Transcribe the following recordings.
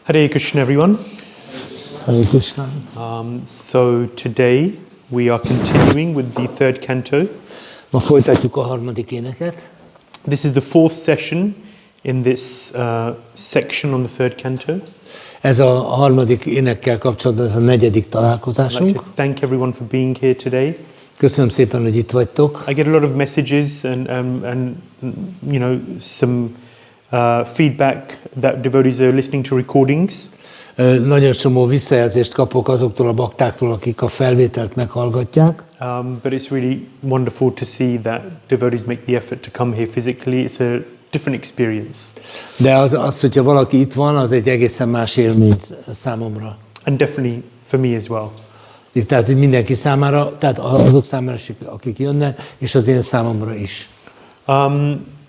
Hare Krishna, everyone. Hare Krishna. So today we are continuing with the third canto. Ma folytatjuk a harmadik éneket. This is the fourth session in this section on the third canto. Ez a harmadik énekkel kapcsolatban ez a negyedik I'd találkozásunk. like to thank everyone for being here today. Köszönöm szépen, hogy itt vagytok. I get a lot of messages and you know, some feedback that devotees are listening to recordings. Nagyon csomó visszajelzést kapok azoktól a baktáktól, akik a felvételt meghallgatják. But it's really wonderful to see that devotees make the effort to come here physically. It's a different experience. De az, hogyha valaki itt van, az egy egészen más élmény számomra. And definitely for me as well. Tehát, hogy mindenki számára, tehát azok számára, akik jönnek, és az én számomra is.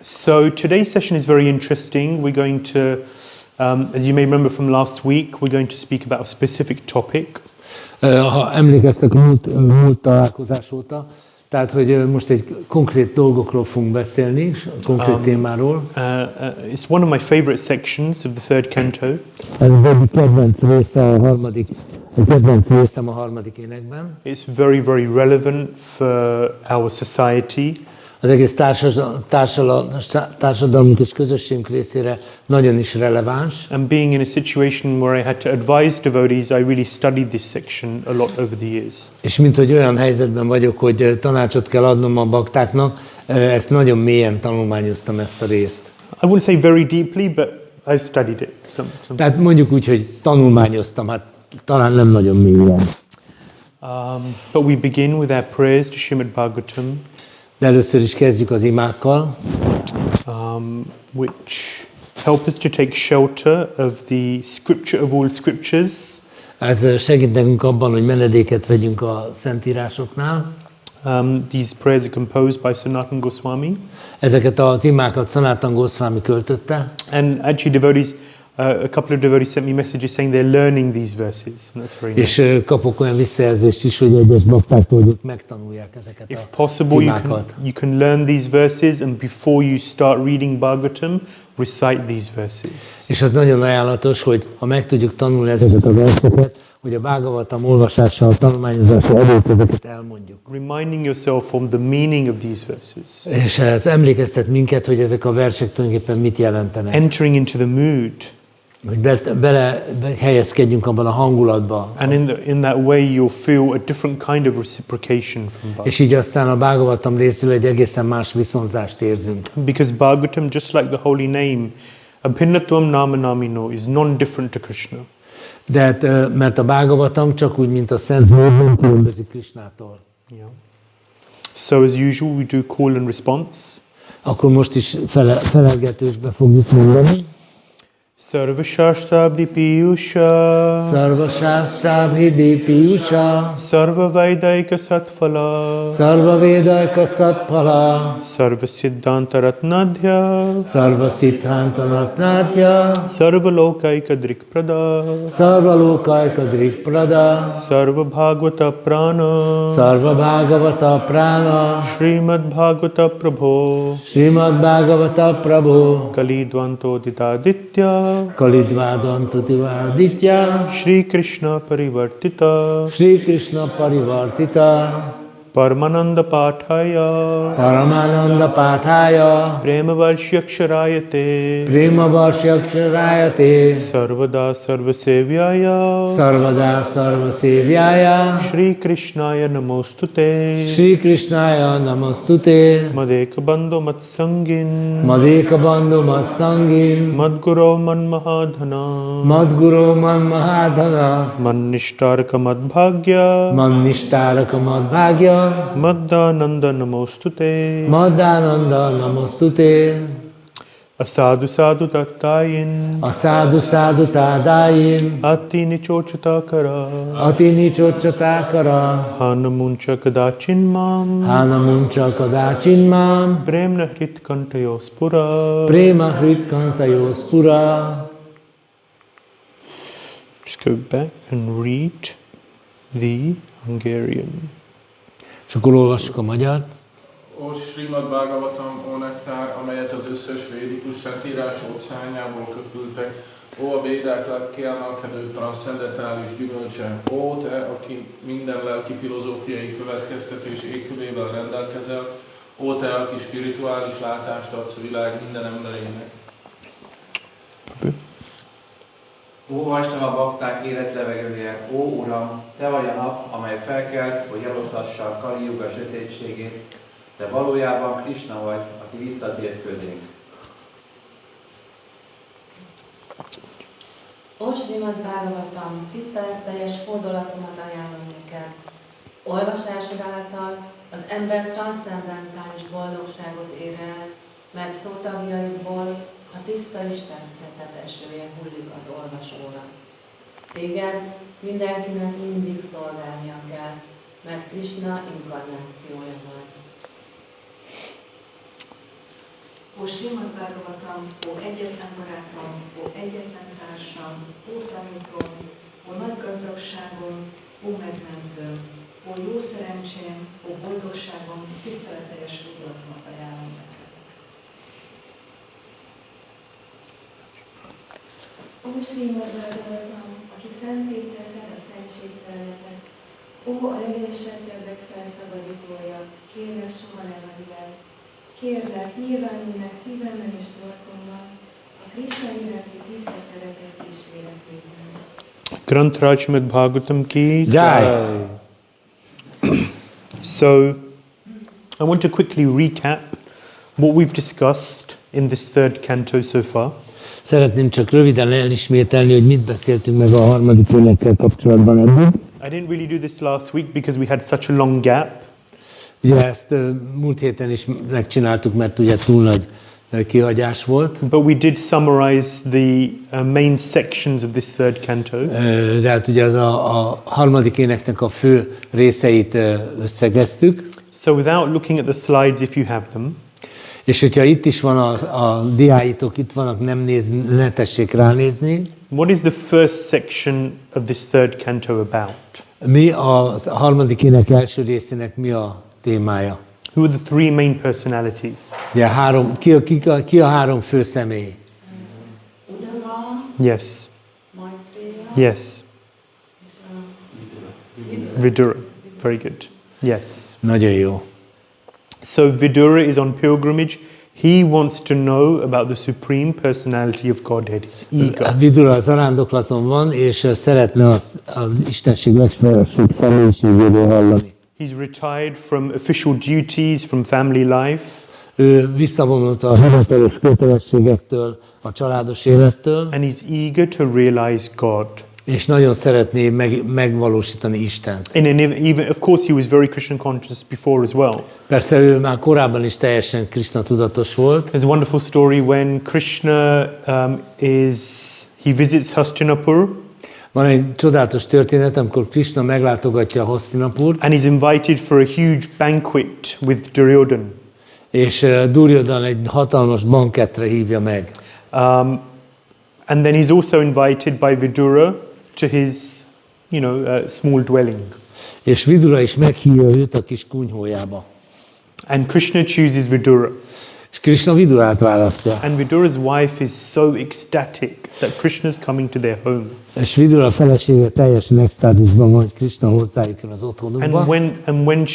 So today's session is very interesting. We're going to, as you may remember from last week, we're going to speak about a specific topic. Ha emlékeztek a múlt találkozás óta, tehát, hogy most egy konkrét dolgokról fogunk beszélni, konkrét témáról. It's one of my favorite sections of the third canto. Ez az egyik kedvenc részem a harmadik énekben. It's very, very relevant for our society. Az egész társadalmunk és közösségünk részére nagyon is releváns. And being in a situation where I had to advise devotees, I really studied this section a lot over the years. És mint hogy olyan helyzetben vagyok, hogy tanácsot kell adnom a baktáknak, ezt nagyon mélyen tanulmányoztam ezt a részt. I wouldn't say very deeply, but I've studied it. Tehát mondjuk úgy, hogy tanulmányoztam, hát talán nem nagyon mélyen. But we begin with our prayers to Śrīmad-Bhāgavatam. De először is kezdjük az imákkal, which help us to take shelter of the scripture of all scriptures. Ez segít nekünk abban, hogy menedéket vegyünk a szentírásoknál. These prayers are composed by Sanatana Goswami. Ezeket az imákat Sanatana Goswami költötte. And actually devotees, a couple of devotees sent me messages saying they're learning these verses. And that's very nice. És kapok olyan visszajelzést is, hogy egyes baktáktól, hogy megtanulják ezeket If a possible, imákat. you can learn these verses, and before you start reading Bhagavatam, recite these verses. És az nagyon ajánlatos, hogy ha meg tudjuk tanulni ezeket a verseket, hogy a Bhagavatam olvasással, tanulmányozással előtt ezeket elmondjuk. Reminding yourself of the meaning of these verses. És ez emlékeztet minket, hogy ezek a versek tulajdonképpen mit jelentenek. Entering into the mood. Hogy helyezkedjünk abban a hangulatba. And in that way you'll feel a different kind of reciprocation from Bhagavatam. És így aztán a Bhagavatam részről egy egészen más viszonzást érzünk. Because Bhagavatam, just like the holy name, abhinnatvam nama namino, is non-different to Krishna. De hát, mert a Bhagavatam csak úgy, mint a Szent Név, nem különbözik Krishnától. Yeah. So as usual, we do call and response. Akkor most is felelgetősbe fogjuk mondani. Sarva Shastabdi Piyusha Sarva Shastrabhi Piyusha Sarva Vaidaika Satphala Sarva Vedaika Satphala Sarva Siddhanta Ratnadhya Sarva Siddhanta Ratnadhya Sarva Lokaika Drikprada Sarva Lokaika Drikprada Sarva Bhagavata Prana Sarva Bhagavata Prana Śrīmad-Bhāgavata Prabho Śrīmad-Bhāgavata Prabho Kalidvanto Ditaditya Kalidvādantudivāditya Shri Krishna Parivartita Shri Krishna Parivartita Paramananda Pathaya Paramananda Pathaya Premavarshyaksharayate Premavarshyaksharayate Sarvada Sarvasevyaya Sarvada Sarvasevyaya Shri Krishnaya Namostute Shri Krishnaya Namostute Madeka Bandhu Matsangin Madeka Bandhu Matsangin Madguru Manmahadhana Madguru Manmahadhana Mannishtaraka Madbhagya Mannishtaraka Madbhagya Maddananda Namostute Maddananda Namostute Asadu Sadhu Tattayin Asadu Sadhu Tadayin Ati Nichochatakara Ati Nichochatakara Hanamuncha Kadachin Mam Hanamuncha Kadachin Mam Premna Hrit Kantayospura Prema Hrit Kantayospura. Just go back and read the Hungarian. És akkor olvassuk a magyart. Ó Śrīmad-Bhāgavatam, ó nektár, amelyet az összes védikus szentírás óceánjából köpültek, Ó, a védáknak kiemelkedő transzcendentális gyümölcse, ó, te, aki minden lelki filozófiai következtetés ékülével rendelkezel, ó, te, aki spirituális látást adsz a világ minden emberének. Ó, Vajsnava bakták életlevegője, ó Uram, te vagy a nap, amely felkelt, hogy elosztassa a Kali Yuga sötétségét, de valójában Krishna vagy, aki visszatért közénk. Ó, Śrīmad-Bhāgavatam, tiszteletteljes fordulatomat ajánlom neked. Olvasásod által az ember transzcendentális boldogságot ér el, mert szótagjaidból a tiszta Isten szeretet esője hullik az olvasóra. Téged mindenkinek mindig szolgálnia kell, mert Krishna inkarnációja vagy. Ó Śrīmad-Bhāgavatam, ó egyetlen barátom, ó egyetlen társam, ó tanítom, ó nagy gazdagságom, ó megmentőm, ó jó szerencsém, ó boldogságom, tiszteletteljes fordulatomat ajánlom neked. Ó Śrīmad-Bhāgavatam, aki szenté teszel a szentségtelenetet, ó a legelsettebbek felszabadítója, kérlek soha ne adj el. Kérlek, nyilvánulj meg szívemben és torkomban, a Krishna iránti tiszta szeretet kíséretében. Granth Śrīmad-Bhāgavatam ki Jai. jai. So, I want to quickly recap what we've discussed in this third canto so far. Szeretném csak röviden elismételni, hogy mit beszéltünk meg a harmadik énekkel kapcsolatban eddig. I didn't really do this last week because we had such a long gap. Ugye ezt múlt héten is megcsináltuk, mert ugye túl nagy kihagyás volt. But we did summarize the main sections of this third canto. De hát ugye az a harmadik éneknek a fő részeit összegeztük. So without looking at the slides, if you have them, És hogyha itt is van a diáitok, itt vannak, ne tessék ránézni. what is the first section of this third canto about? Mi a harmadik ének első részének mi a témája? Who are the three main personalities? Ugye ki a három fő személy? Udava, Yes. Maitreya, Yes. Vidura. Very good. Yes. Nagyon jó. So Vidura is on pilgrimage. He wants to know about the supreme personality of Godhead, his ego. Vidura az arándoklaton van, és szeretne az Istenség legfelsőbb személyiségéről hallani. He's retired from official duties, from family life. Ő visszavonult a hivatalos kötelességektől, a családos élettől, And he's eager to realize God. és nagyon szeretné megvalósítani Istent. And even, of course, he was very Krishna conscious before as well. Persze ő már korábban is teljesen Krishna tudatos volt. There's a wonderful story when Krishna he visits Hastinapur. Van egy csodálatos történet, amikor Krishna meglátogatja Hastinapurt, And he's invited for a huge banquet with Duryodhana. és Duryodhana egy hatalmas bankettre hívja meg. And then he's also invited by Vidura to his, small dwelling. És Vidura is meghívja őt a kis kunyhójába. And Krishna chooses Vidura. És Krishna Vidurát választja. And Vidura's wife is so ecstatic that Krishna's coming to their home. És Vidura felesége teljesen extázisban van, hogy Krishna hozzájuk jön az otthonukba. And when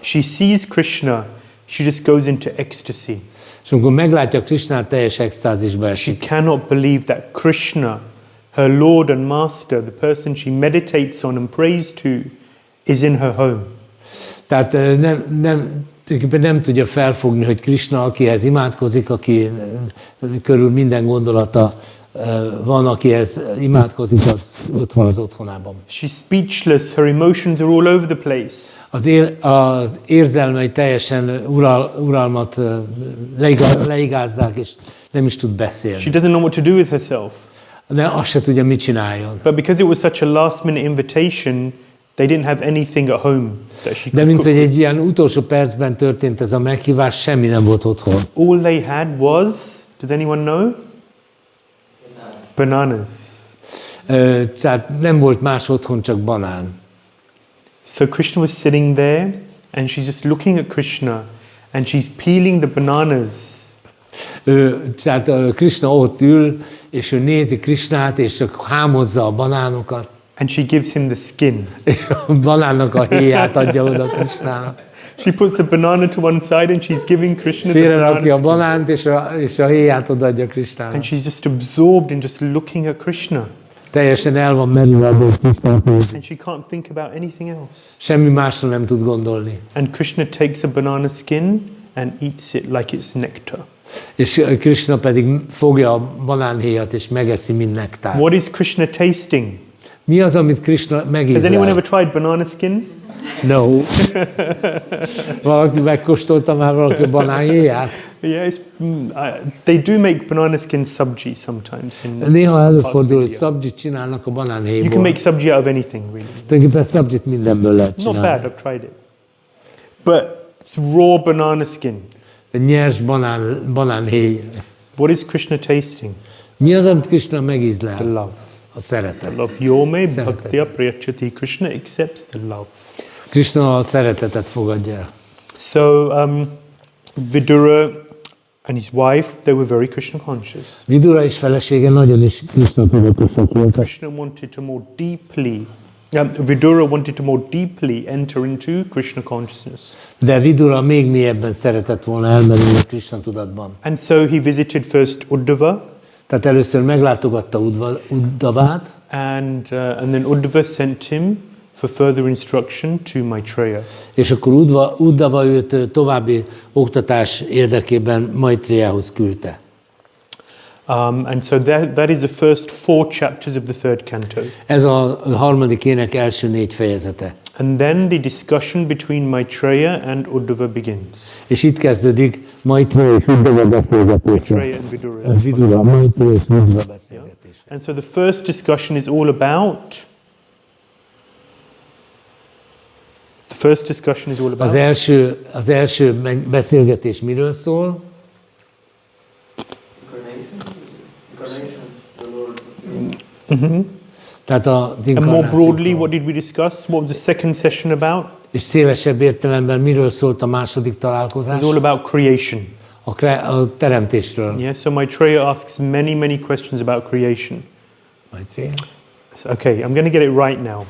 she sees Krishna, she just goes into ecstasy. És amikor meglátja Krishnát, teljes extázisba She esik. cannot believe that Krishna, her Lord and Master, the person she meditates on and prays to, is in her home. Tehát nem tudja felfogni, hogy Krishna, akihez imádkozik, aki körül minden gondolata van, akihez imádkozik, az ott van az otthonában. She's speechless, her emotions are all over the place. Az érzelmei teljesen uralmat leigázzák, és nem is tud beszélni. She doesn't know what to do with herself. De azt se tudja, mit csináljon. But because it was such a last-minute invitation, they didn't have anything at home that she De could mint cook hogy with. egy ilyen utolsó percben történt ez a meghívás, semmi nem volt otthon. All they had was, does anyone know? Bananas. Tehát nem volt más otthon, csak banán. So Krishna was sitting there and she's just looking at Krishna and she's peeling the bananas Tehát Krishna ott ül, és ő nézi Krishnát, és csak hámozza a banánokat. And she gives him the skin. És a banánnak a héját adja oda Krishnának. She puts the banana to one side and she's giving Krishna the Félrerakja a banana banánt, és a héját odaadja skin. Krishnának. And she's just absorbed in just looking at Krishna. Teljesen el van merülve abból Krisnának. And she can't think about anything else. Semmi másra nem tud gondolni. And Krishna takes a banana skin and eats it like it's nectar. És Krishna pedig fogja a banánhéjat, és megeszi, mint nektár. What is Krishna tasting? Mi az, amit Krishna Has anyone megízlel? ever tried banana skin? No. Valaki megkóstolta már valaki a banánhéját? Yeah, they do make banana skin sabji sometimes. In Néha parts of előfordul, hogy India. szabdzsit csinálnak a You can banánhéjból. make sabji out of anything, really. Tulajdonképpen szabdzsit mindenből lehet Not csinálni. bad, I've tried it. But it's raw banana skin. Nyers banánhéj. What is Krishna tasting? Mi az, amit Krishna The megízlel? love. A szeretet. Love. Yome Szeretet. bhaktya priyachati. Krishna accepts the love. Krishna a szeretetet fogadja el. So Vidura and his wife, they were very Krishna conscious. Vidura és felesége nagyon is Krishna tudatosak voltak. Krishna wanted to more deeply, Vidura wanted to more deeply enter into Krishna consciousness. De Vidura még mélyebben szeretett volna elmerülni a Krishna tudatban. And so he visited first Uddhava, Tehát először meglátogatta Uddhavát, and then Uddhava sent him for further instruction to Maitreya. és akkor Uddhava őt további oktatás érdekében Maitreyahoz küldte. And so that is the first 4 chapters of the third canto. Ez a harmadik ének első 4 fejezete. And then the discussion between Maitreya and Uddhava begins. És itt kezdődik Maitreya és Uddhava beszélgetése. Maitreya and Vidura. Vidura, Maitreya és Uddhava beszélgetése. And so the first discussion is all about. The first discussion is all about. Az első beszélgetés miről szól? Tehát And more broadly, what did we discuss? What was the second session about? És szélesebb értelemben miről szólt a második It találkozás? was all about creation. A teremtésről. Yeah, so Maitreya asks many questions about creation. Maitreya? Okay, I'm going to get it right now.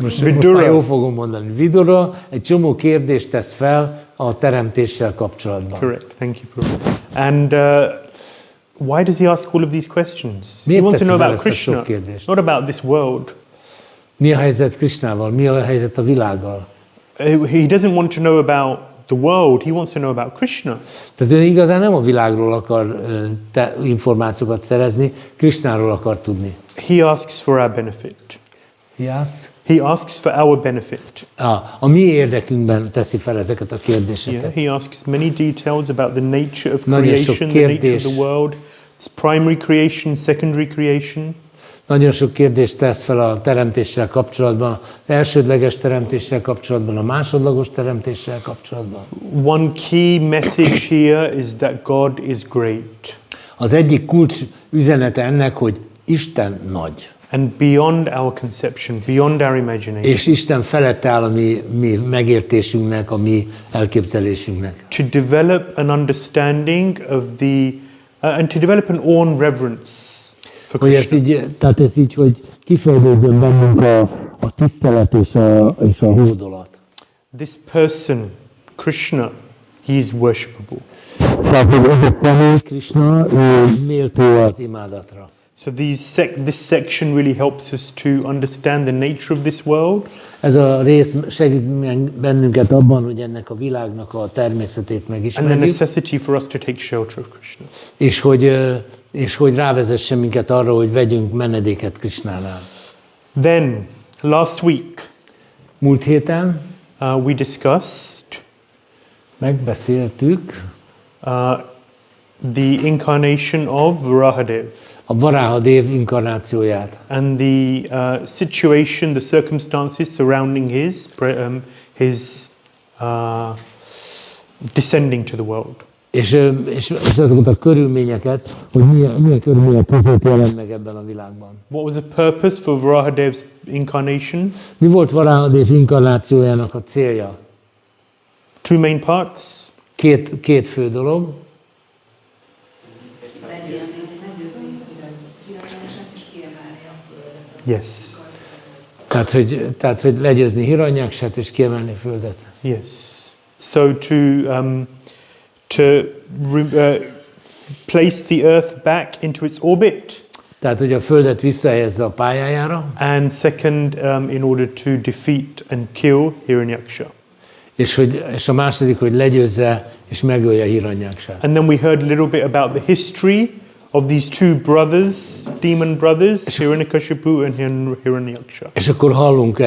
Most Vidura. már jól fogom mondani. Vidura egy csomó kérdést tesz fel a teremtéssel kapcsolatban. Correct, thank you, Prabhu. And why does he ask all of these questions? He Miért wants to teszi know fel about ezt a sok Krishna, kérdést? not about this world. Mi a helyzet Krishnával? Mi a helyzet a világgal? He doesn't want to know about the world, he wants to know about Krishna. Tehát ő igazán nem a világról akar információkat szerezni, Krishnáról akar tudni. He asks for our benefit. Yes. He asks for our benefit. A mi érdekünkben teszi fel ezeket a kérdéseket. Yeah, he asks many details about the nature of Nagyon sok creation, the nature of kérdés. the world, its primary creation, secondary creation. Nagyon sok kérdést tesz fel a teremtéssel kapcsolatban, az elsődleges teremtéssel kapcsolatban, a másodlagos teremtéssel kapcsolatban. One key message here is that God is great. Az egyik kulcs üzenete ennek, hogy Isten nagy. And beyond our conception, beyond our imagination. És Isten felett áll a mi megértésünknek, a mi elképzelésünknek. To develop an understanding of the, and to develop an awe and reverence for Hogy ez Krishna. így, tehát ez így, hogy kifejlődjön bennünk a tisztelet és a hódolat. This person, Krishna, he is worshipable. Tehát, hogy ez a személy, Krishna, ő méltó az imádatra. So this section really helps us to understand the nature of this world Ez a rész segít bennünket abban, hogy ennek a világnak a természetét and the megismerjük, necessity for us to take shelter of Krishna. és hogy rávezessen minket arra, hogy vegyünk menedéket Krishnánál. Then, last week, Múlt héten we discussed megbeszéltük the incarnation of Varahadev a Varahadev inkarnációját, and the situation, the circumstances surrounding his descending to the world. és azokat a körülményeket, hogy milyen körülmények között jelent meg ebben a világban. What was the purpose for Varahadev's incarnation? Mi volt Varahadev inkarnációjának a célja? 2 main parts. Két fő dolog. és kiemelni a földet. Yes. Tehát, hogy legyőzni Hiranyaksát és kiemelni a földet. Yes. So to place the earth back into its orbit. Tehát, hogy a földet visszahelyezze a pályájára. And second, in order to defeat and kill Hiranyaksha. És a második, hogy legyőzze és megölje Hiranyaksát. And then we heard a little bit about the history of these two brothers, demon brothers, Hiranyakashipu and Hiranyaksha. És akkor hallunk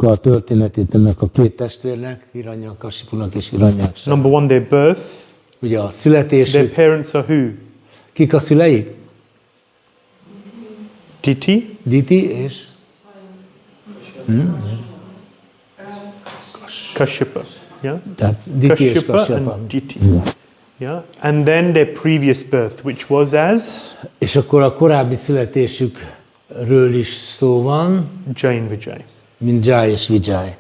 a történetét ennek a két testvérnek, Hiranyakashipunak és Hiranyaksha. Number one, their birth. Ugye a Their születésük. parents are who? Kik a szüleik? Diti. Diti és Kashyapa. Yeah? tehát Diti és Kashyapa Kashyapa. and Diti. Yeah. And then their previous birth, which was as És akkor a korábbi születésükről is szó van, Jai and Vijay. mint Jai és Vijay.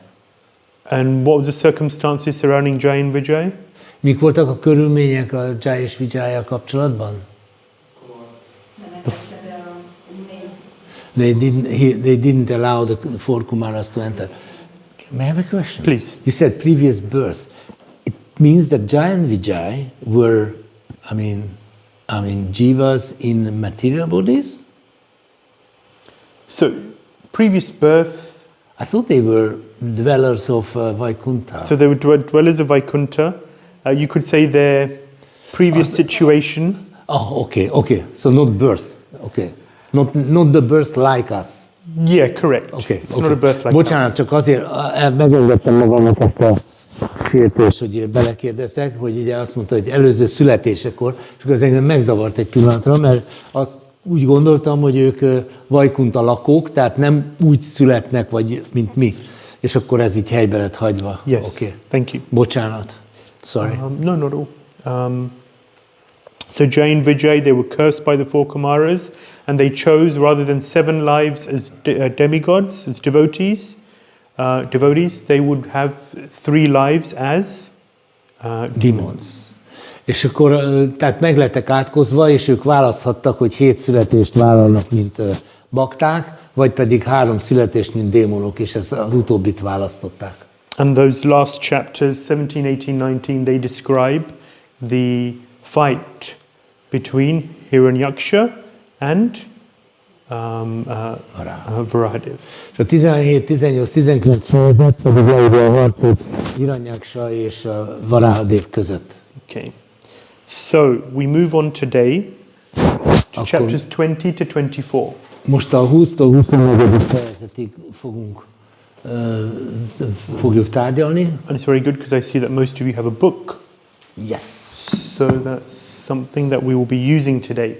And what was the circumstances surrounding Jai and Vijay? Mik voltak a körülmények a Jai és Vijay-jal kapcsolatban? Nem engedte be a mély. They didn't allow the four Kumaras to enter. May I have a question? Please. You said previous birth. It means that Jai and Vijay were, I mean, jivas in material bodies? So, previous birth, I thought they were dwellers of Vaikuntha. so they were dwellers of Vaikuntha. You could say their previous situation. Oh, okay. So not birth. Okay. Not the birth like us. Yeah, correct. Okay. It's not a birth like Bocsánat, ours. csak azért megengedtem magamnak ezt a sértést, hogy belekérdezek, hogy ugye azt mondta, hogy előző születésekor, és akkor ez engem megzavart egy pillanatra, mert azt úgy gondoltam, hogy ők Vajkunta lakók, tehát nem úgy születnek, vagy mint mi. És akkor ez így helybe lett hagyva. Yes, Okay. thank you. Bocsánat. Sorry. No, not all. So Jai and Vijay, they were cursed by the four Kumaras, and they chose, rather than 7 lives as demigods, as devotees, they would have 3 lives as demons. És akkor tehát meg lettek átkozva, és ők választhattak, hogy 7 születést vállalnak, mint bakták, vagy pedig 3 születést, mint démonok, és ezt az utóbbit választották. And those last chapters, 17, 18, 19, they describe the fight between Hiranyaksha and Varahadev. És a 17, 18, 19 fejezet pedig leírja a harcot Hiranyaksha és Varahadev között. Okay. So we move on today to chapters 20 to 24. Most a 20-tól 24. fejezetig fogjuk tárgyalni. And it's very good because I see that most of you have a book. Yes. So that's something that we will be using today.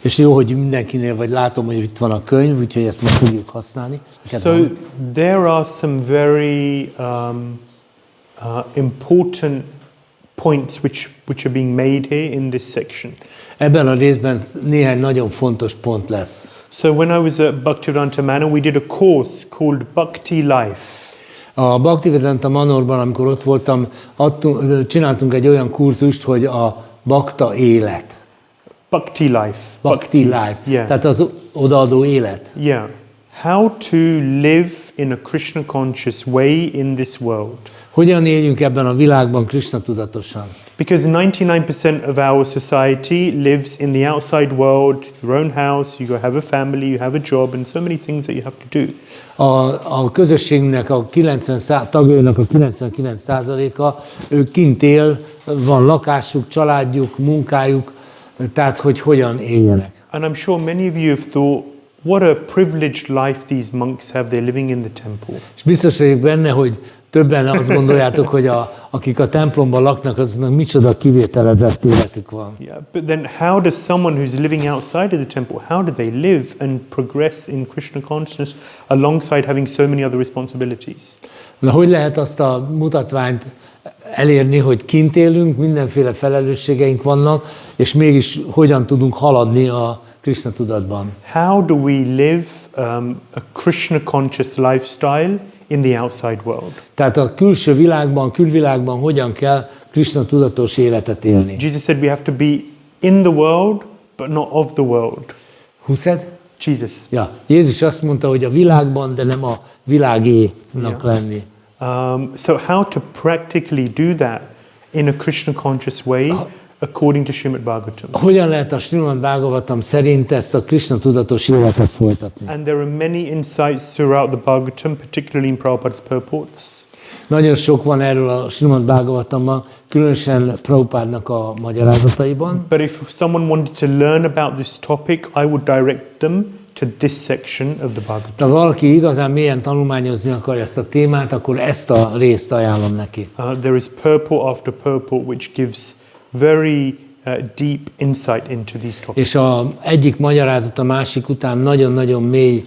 És jó, hogy mindenkinél, vagy látom, hogy itt van a könyv, úgyhogy ezt meg fogjuk használni. So there are some very important points which are being made here in this section. Ebben a részben néhány nagyon fontos pont lesz. So when I was at Bhaktivedanta Manor, we did a course called Bhakti Life. A Bhaktivedanta Manorban, amikor ott voltam, csináltunk egy olyan kurzust, hogy a bakta élet. Bhakti Life. Bhakti life. Yeah. Tehát az odaadó élet. Yeah. How to live in a Krishna conscious way in this world. Hogyan éljünk ebben a világban Krishna tudatosan? Because 99% of our society lives in the outside world, your own house, you go have a family, you have a job, and so many things that you have to do. A közösségnek a 90 tagjainak a 99%-a, ők kint él, van lakásuk, családjuk, munkájuk, tehát hogy hogyan éljenek. And I'm sure many of you have thought, what a privileged life these monks have, they're living in the temple. És biztos vagyok benne, hogy többen azt gondoljátok, hogy akik a templomban laknak, azoknak micsoda kivételezett életük van. Yeah, but then how does someone who's living outside of the temple, how do they live and progress in Krishna consciousness alongside having so many other responsibilities? Na, hogy lehet azt a mutatványt elérni, hogy kint élünk, mindenféle felelősségeink vannak, és mégis hogyan tudunk haladni a Krishna tudatban? How do we live a Krishna conscious lifestyle in the outside world? Tehát a külső világban, külvilágban hogyan kell Krishna tudatos életet élni? Jesus said we have to be in the world, but not of the world. 20? Jesus. Ja, Jézus azt mondta, hogy a világban, de nem a világénak lenni. So how to practically do that in a Krishna conscious way according to Śrīmad-Bhāgavatam. Hogyan lehet a Śrīmad-Bhāgavatam szerint ezt a Krishna tudatos életet folytatni? And there are many insights throughout the Bhagavatam, particularly in Prabhupada's purports. Nagyon sok van erről a Śrīmad-Bhāgavatamban, különösen Prabhupádnak a magyarázataiban. But if someone wanted to learn about this topic, I would direct them to this section of the Bhagavatam. Ha valaki igazán mélyen tanulmányozni akarja ezt a témát, akkor ezt a részt ajánlom neki. There is purport after purport which gives very deep insight into these topics. És egyik magyarázat a másik után nagyon-nagyon mély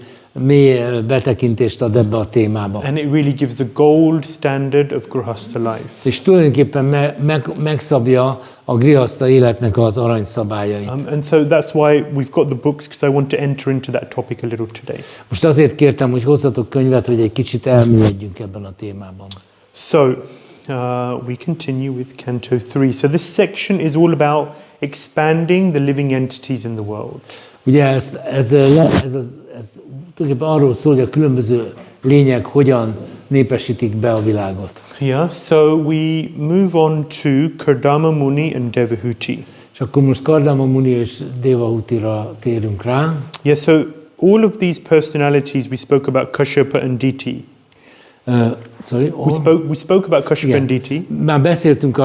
betekintést ad ebbe a témába. And it really gives the gold standard of Grihastha life. És tulajdonképpen megszabja a grihaszta életnek az aranyszabályait. And so that's why we've got the books, because I want to enter into that topic a little today. Most azért kértem, hogy hozzatok könyvet, hogy egy kicsit elmélyedjünk ebben a témában. So we continue with Canto 3. So this section is all about expanding the living entities in the world. Ugye ez tulajdonképpen arról szól, hogy a különböző lények hogyan népesítik be a világot. Yeah, so we move on to Kardama Muni and Devahūti. És akkor most Kardama Muni és Devahūtira térünk rá. Yeah, so all of these personalities we spoke about Kashyapa and Diti. We spoke about Kashyapa and Diti. Már beszéltünk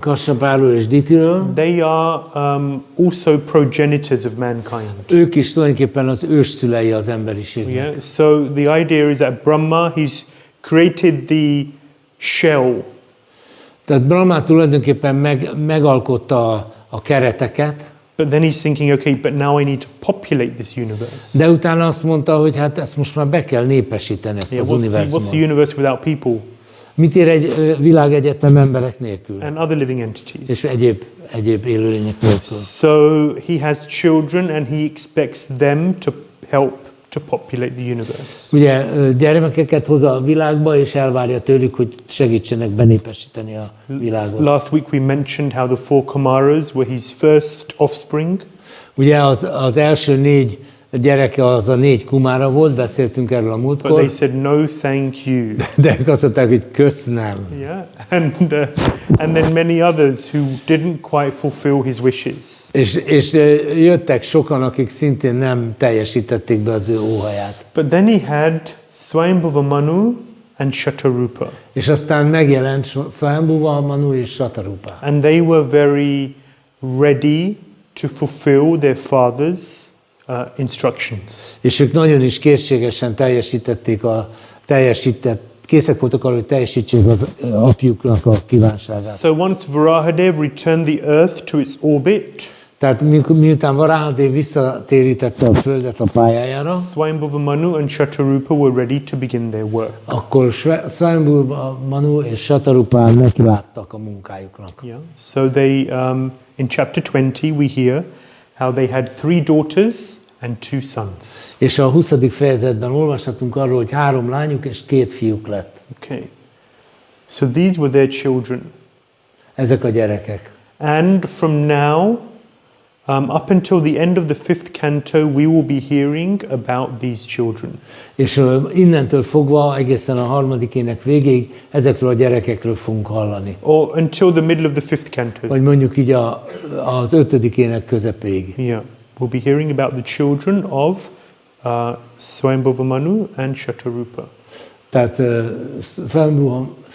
Kashyapáról és Ditiről. They are also progenitors of mankind. Ők is tulajdonképpen az ősszülei az emberiségnek. Yeah, so the idea is that Brahma, he's created the shell. Tehát Brahma tulajdonképpen megalkotta a kereteket. But then he's thinking, okay, but now I need to populate this universe. De utána azt mondta, hogy hát ezt most már be kell népesíteni, ezt az univerzumot. What's the universe without people? Mit ér egy világegyetem emberek nélkül? And other living entities. És egyéb élőlények nélkül. So he has children and he expects them to help to populate the universe. Ugye gyermekeket hoz a világba, és elvárja tőlük, hogy segítsenek benépesíteni a világot. Last week we mentioned how the 4 Kumaras were his first offspring. Ugye az első 4 gyereke az a 4 kumára volt, beszéltünk erről a múltkor. But they said no thank you. De ők azt mondták, hogy köszönöm. Yeah, and then many others who didn't quite fulfill his wishes. És jöttek sokan, akik szintén nem teljesítették be az ő óhaját. But then he had Swayambhuva Manu and Shatarupa. És aztán megjelent Swayambhuva Manu és Shatarupa. And they were very ready to fulfill their father's instructions. És ők nagyon is készségesen készek voltak arra, hogy teljesítsék az apjuknak a kívánságát. So once Varahadev returned the earth to its orbit, tehát miután Varahadev visszatérítette a földet a pályájára, Swayambhuva Manu and Shatarupa were ready to begin their work. akkor Swayambhuva Manu és Shatarupa nekiláttak a munkájuknak. Yeah. So they in chapter 20 we hear how they had 3 daughters and 2 sons. És a 20. fejezetben olvashatunk arról, hogy 3 lányuk és 2 fiúk lett. Okay. So these were their children. Ezek a gyerekek. And from now up until the end of the 5th canto we will be hearing about these children. És innentől fogva egészen a 3. ének végéig ezekről a gyerekekről fogunk hallani. Or until the middle of the 5th canto. Vagy mondjuk így az 5. ének közepéig. Yeah. We'll be hearing about the children of Swayambhuva Manu and Shatarupa. Tehát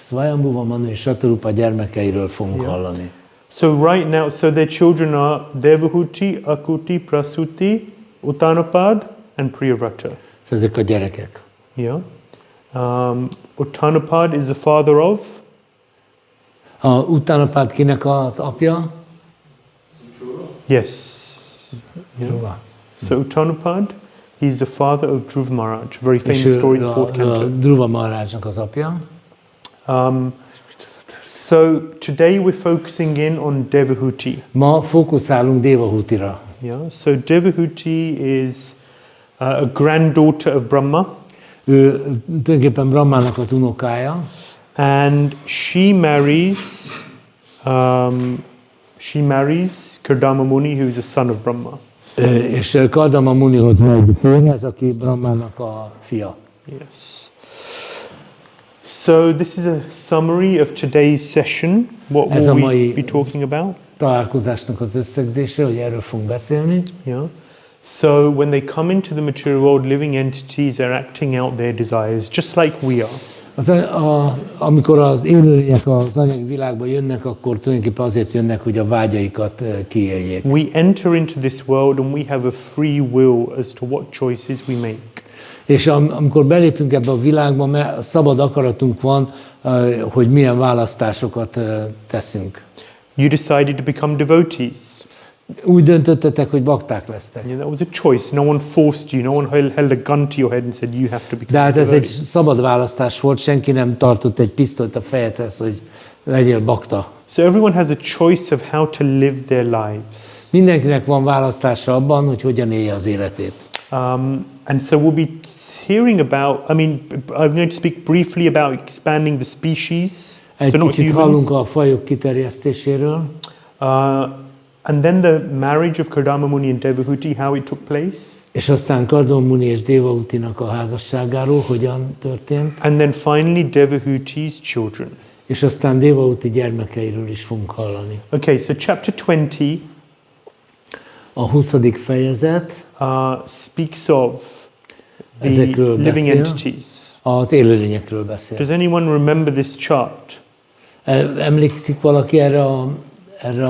Swayambhuva Manu és Shatarupa gyermekeiről fogunk hallani. So right now, so their children are Devahūti, Akuti, Prasuti, Uttanapad and Priyavrata. Ezek a gyerekek. Yeah. Uttanapad is the father of? Uttanapad kinek az apja? Yes. Yeah. So Uttanapad, he's the father of Dhruva Maharaj. Very famous story in the 4th canto. Dhruva Maharajnak az apja. So today we're focusing in on Devahūti. Ma fókuszálunk Devahūtira. Yeah. So Devahūti is a granddaughter of Brahma. Ő tulajdonképpen Brahmának az unokája. And she marries Kardama Muni, who is a son of Brahma. És Kardama Munihoz megy férjhez, aki Brahmának a fia. Yes. So this is a summary of today's session. What Ez a will we mai be talking about? találkozásnak az összegzése, hogy erről fogunk beszélni. Yeah. So when they come into the material world, living entities are acting out their desires, just like we are. Amikor az élőlények az anyagi világba jönnek, akkor tulajdonképpen azért jönnek, hogy a vágyaikat kiéljék. We enter into this world and we have a free will as to what choices we make. És amikor belépünk ebbe a világba, mert szabad akaratunk van, hogy milyen választásokat teszünk. You decided to become devotees. Úgy döntöttetek, hogy bakták lesztek. Yeah, that was a choice. No one forced you. No one held a gun to your head and said you have to become De hát ez egy devotee. szabad választás volt, senki nem tartott egy pisztolyt a fejedhez, hogy legyél bakta. So everyone has a choice of how to live their lives. Mindenkinek van választása abban, hogy hogyan élje az életét. And so we'll be hearing about, I'm going to speak briefly about expanding the species. Egy So not kicsit humans. hallunk a fajok kiterjesztéséről, And then the marriage of Kardama Muni and Devahūti, how it took place. és aztán Kardama Muni és Devahūtinak a házasságáról hogyan történt, And then finally Devahūti's children. és aztán Devahūti gyermekeiről is fogunk hallani. Okay, so chapter 20 A 20. fejezet speaks of the Ezekről living beszél. entities. Az élőlényekről beszél. Does anyone remember this chart? Emlékszik valaki erre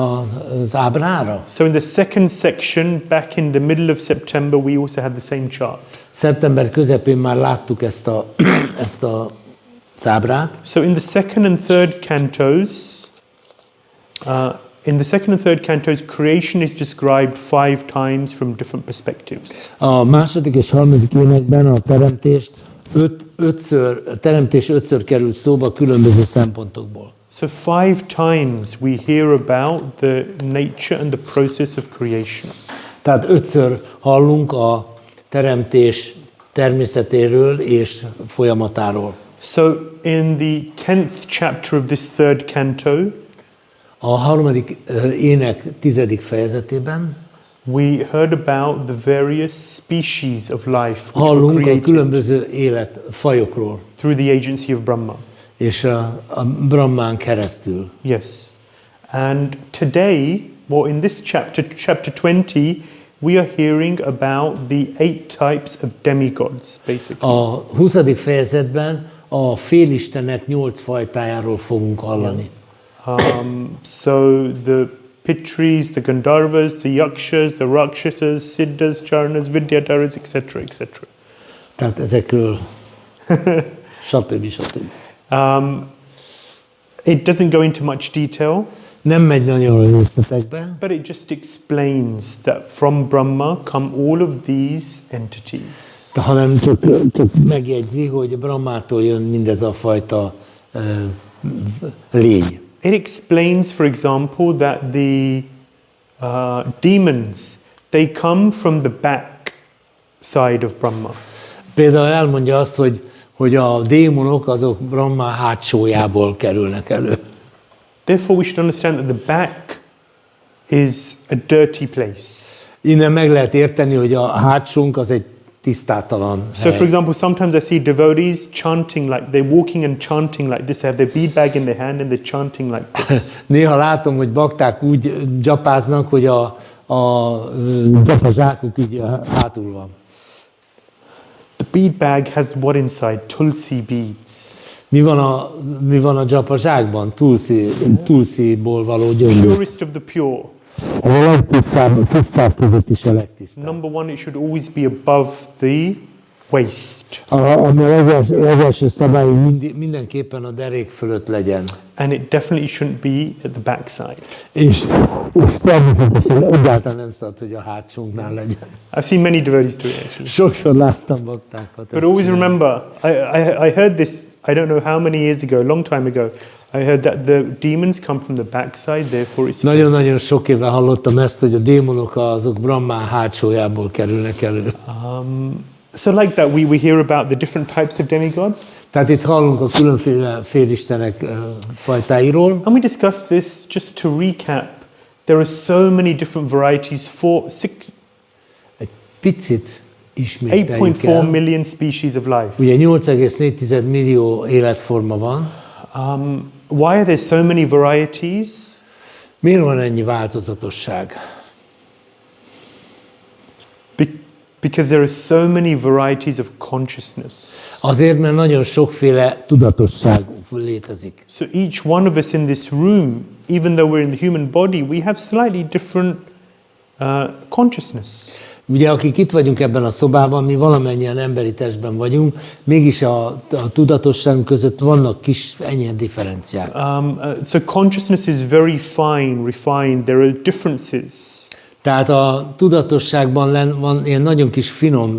az ábrára? So in the second section, back in the middle of September, we also had the same chart. Szeptember közepén már láttuk ezt a ábrát. So in the second and third cantos, creation is described 5 times from different perspectives. A második és harmadik énekben a teremtés ötször kerül szóba különböző szempontokból. So 5 times we hear about the nature and the process of creation. Tehát 5-ször hallunk a teremtés természetéről és folyamatáról. So in the 10th chapter of this third canto, A harmadik ének 10. fejezetében we heard about the various species of life which were hallunk a created különböző életfajokról, through the agency of Brahma. és a Brahmán keresztül. Yes. And today, in this chapter 20, we are hearing about the 8 types of demigods, basically. A 20. fejezetben a félistenek 8 fajtájáról fogunk hallani. So the Pitris, the Gandharvas, the Yakshas, the Rakshasas, Siddhas, Charanas, Vidyadharas, etc., etc. Tehát ezekről stb. It doesn't go into much detail, Nem megy nagyon a részletekbe, but it just explains that from Brahma come all of these entities. hanem csak megjegyzi, hogy Brahmától jön mindez a fajta lény. It explains, for example, that the demons, they come from the back side of Brahma. Például elmondja azt, hogy a démonok azok Brahma hátsójából kerülnek elő. Therefore, we should understand that the back is a dirty place. Innen meg lehet érteni, hogy a hátsónk az egy tisztátalan So, for hely. example, sometimes I see devotees chanting like they're walking and chanting like this. They have their bead bag in their hand and they're chanting like this. Néha látom, hogy bakták úgy dzsapáznak, hogy a dzsapazsákuk így hátul van. The bead bag has what inside? Tulsi beads. Mi van a dzsapazsákban? Tulsiból való gyöngyök. Purest of the pure. A legtisztább között is a legtisztább. Number one, it should always be above the waist. Ami a legelső szabály, hogy mindenképpen a derék fölött legyen. And it definitely shouldn't be at the backside. És természetesen egyáltalán nem szabad, hogy a hátsónknál legyen. I've seen many devotees do it actually. Sokszor láttam baktákat. But always remember, I heard this, I don't know how many years ago, a long time ago, I heard that the demons come from the backside, therefore it's Nagyon-nagyon sok éve hallottam ezt, hogy a démonok azok Brahmán hátsójából kerülnek elő. so like that, we hear about the different types of demigods, Tehát itt hallunk a különféle félistenek fajtáiról, and we discussed this just to recap. There are so many different varieties, picit ismételjük 8.4 el. million species of life. Ugye 8,4 millió életforma van. Why are there so many varieties? Miért van ennyi változatosság? Because there are so many varieties of consciousness. Azért, mert nagyon sokféle tudatosság létezik. So each one of us in this room, even though we're in the human body, we have slightly different consciousness. Ugye, akik itt vagyunk ebben a szobában, mi valamennyien emberi testben vagyunk, mégis a tudatosságunk között vannak kis ennyi differenciák. So consciousness is very fine, refined. There are differences. Tehát a tudatosságban van ilyen nagyon kis finom,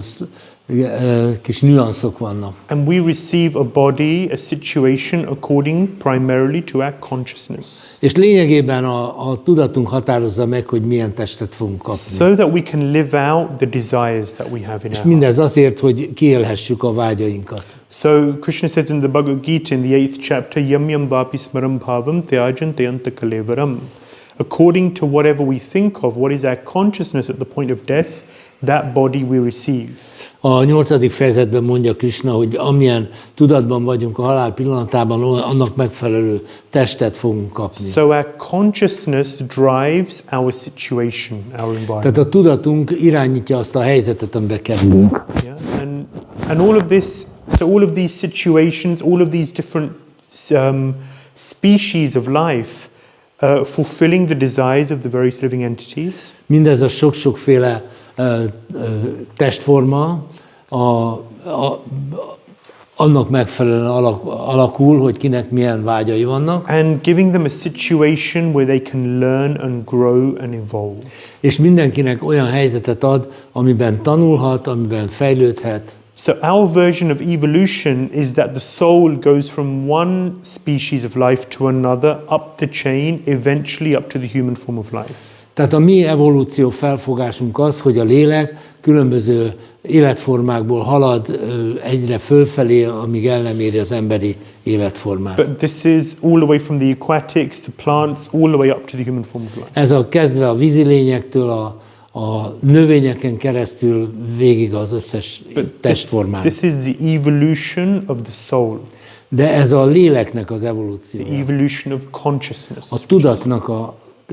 kis nüanszok vannak. And we receive a body, a situation according primarily to our consciousness. És lényegében a tudatunk határozza meg, hogy milyen testet fogunk kapni. So that we can live out the desires that we have in És our mindez hearts. azért, hogy kiélhessük a vágyainkat. So Krishna says in the Bhagavad Gita in the 8th chapter, Yam yam vapi smaram bhavam tyajan tayanta kalevaram. According to whatever we think of, what is our consciousness at the point of death, that body we receive. A 8. fejezetben mondja Krishna, hogy amilyen tudatban vagyunk a halál pillanatában, annak megfelelő testet fogunk kapni. So our consciousness drives our situation, our environment. Tehát a tudatunk irányítja azt a helyzetet, amiben kerülünk. Yeah? And all of this, so all of these situations, all of these different species of life, fulfilling the desires of the various living entities. Mindez a sok-sokféle testforma annak megfelelően alakul, hogy kinek milyen vágyai vannak. And giving them a situation where they can learn and grow and evolve. És mindenkinek olyan helyzetet ad, amiben tanulhat, amiben fejlődhet. So our version of evolution is that the soul goes from one species of life to another, up the chain, eventually up to the human form of life. Tehát a mi evolúció felfogásunk az, hogy a lélek különböző életformákból halad egyre fölfelé, amíg el nem éri az emberi életformát. But this is all the way from the aquatics to plants, all the way up to the human form of life. Ez a kezdve a vízi lényektől, a növényeken keresztül végig az összes testformán. This is the evolution of the soul. De ez a léleknek az evolúciója. The evolution of consciousness. A tudatnak az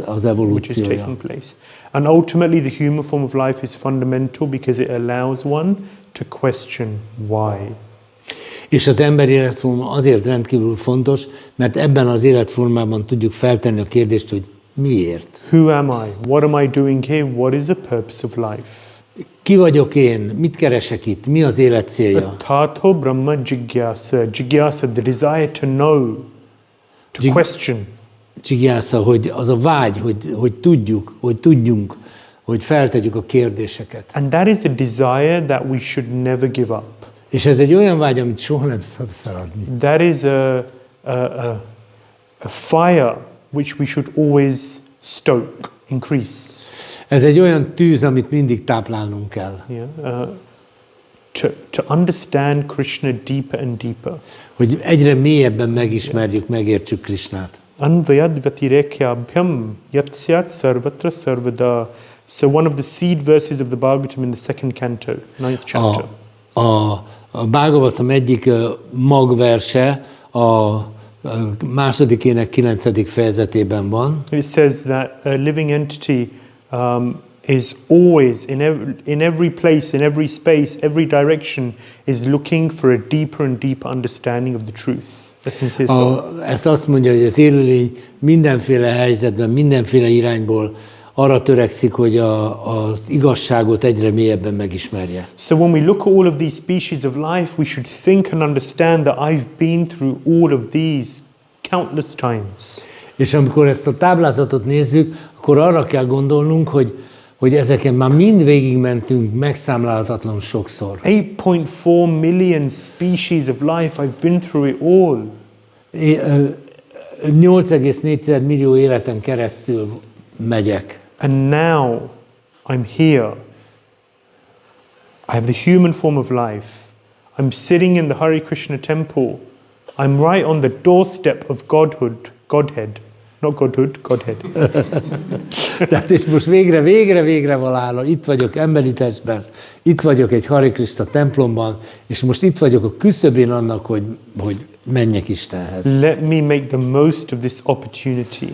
Which is evolúciója. taking place. And ultimately the human form of life is fundamental because it allows one to question why. És az emberi életforma azért rendkívül fontos, mert ebben az életformában tudjuk feltenni a kérdést, hogy miért? Who am I? What am I doing here? What is the purpose of life? Ki vagyok én? Mit keresek itt? Mi az élet célja? Tato Brahma Jigyasa. Jigyasa, the desire to know, to question. Jigyasa, hogy az a vágy, hogy tudjunk, hogy feltegyük a kérdéseket. And that is a desire that we should never give up. És ez egy olyan vágy, amit soha nem szabad feladni. That is a fire which we should always stoke, increase. Ez egy olyan tűz, amit mindig táplálnunk kell. Yeah? To understand Krishna deeper and deeper. Hogy egyre mélyebben megismerjük, megértsük Krishnát. Anvayad vatirekyabhyam yatsyat sarvatra sarvada. So one of the seed verses of the Bhagavatam in the second canto, 9th chapter. A Bhagavatam egyik magverse a második ének 9. fejezetében van. It says that a living entity is always, in every place, in every space, every direction, is looking for a deeper and deeper understanding of the truth. The sincere soul. Ezt azt mondja, hogy az élőlény mindenféle helyzetben, mindenféle irányból arra törekszik, hogy az igazságot egyre mélyebben megismerje. So when we look at all of these species of life, we should think and understand that I've been through all of these countless times. És amikor ezt a táblázatot nézzük, akkor arra kell gondolnunk, hogy ezeken már mind végigmentünk megszámlálhatatlan sokszor. 8.4 million species of life, I've been through it all. 8,4 millió életen keresztül megyek. And now I'm here. I have the human form of life. I'm sitting in the Hare Krishna temple. I'm right on the doorstep of Godhead. Not Godhood, Godhead. Tehát és most végre valahol, itt vagyok emberi testben, itt vagyok egy Hare Krishna templomban, és most itt vagyok a küszöbén annak, hogy menjek Istenhez. Let me make the most of this opportunity.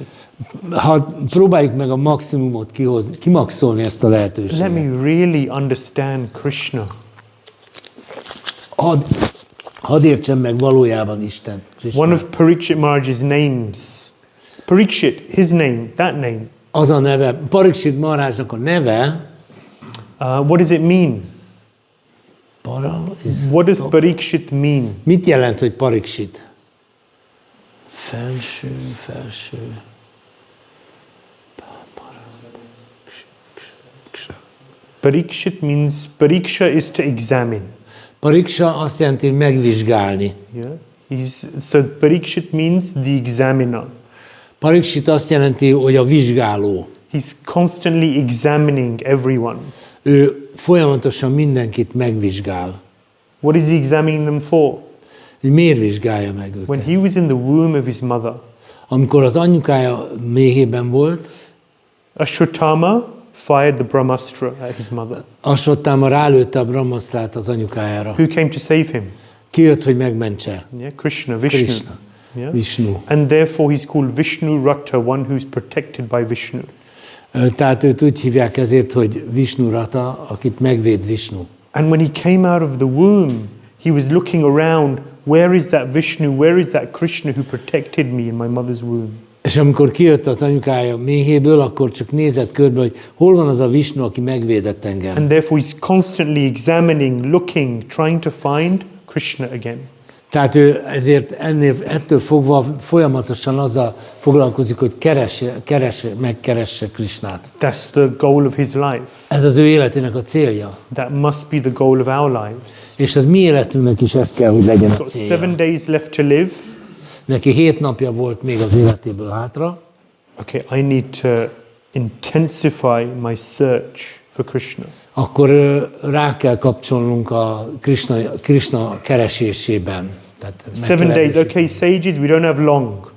Ha próbáljuk meg a maximumot kimaxolni ezt a Let lehetőséget. me really understand Krishna. Hadd értsem meg valójában Isten. One of Parikshit Maharaj's names. Parikshit, his name, that name. Az a neve, Parikshit Maharajnak a neve, What does it mean? What does Parikshit mean? Mit jelent, hogy Parikshit? Felső. Parikshit means, Pariksha is to examine. Pariksha azt jelenti, hogy megvizsgálni. Yeah? So Parikshit means the examiner. Parikshit azt jelenti, hogy a vizsgáló. He's constantly examining everyone. Ő folyamatosan mindenkit megvizsgál. What is he examining them for? Hogy miért vizsgálja meg őket? When he was in the womb of his mother, Amikor az anyukája méhében volt, Ashwatthama fired the Brahmastra at his mother. Asvattáma rálőtte a brahmasztrát az anyukájára. Who came to save him? Ki jött, hogy megmentse? Yeah, Krishna, Vishnu. Krishna. Yeah? Vishnu. And therefore he's called Vishnu Rata, one who's protected by Vishnu. Tehát őt úgy hívják ezért, hogy Vishnu Rata, akit megvéd Vishnu. And when he came out of the womb, he was looking around, where is that Vishnu, where is that Krishna who protected me in my mother's womb? És amikor kijött az anyukája méhéből, akkor csak nézett körbe, hogy hol van az a Vishnu, aki megvédett engem. And therefore he's constantly examining, looking, trying to find Krishna again. Tehát ő ezért ettől fogva folyamatosan azzal foglalkozik, hogy megkeresse Krishnát. That's the goal of his life. Ez az ő életének a célja. That must be the goal of our lives. És az mi életünknek is ez kell, hogy legyen He's a got célja. 7 days left to live. Neki 7 napja volt még az életéből hátra. Okay, I need to intensify my search for Krishna. Akkor rá kell kapcsolnunk a Krishna keresésében. Tehát 7 days, okay, sages, we don't have long.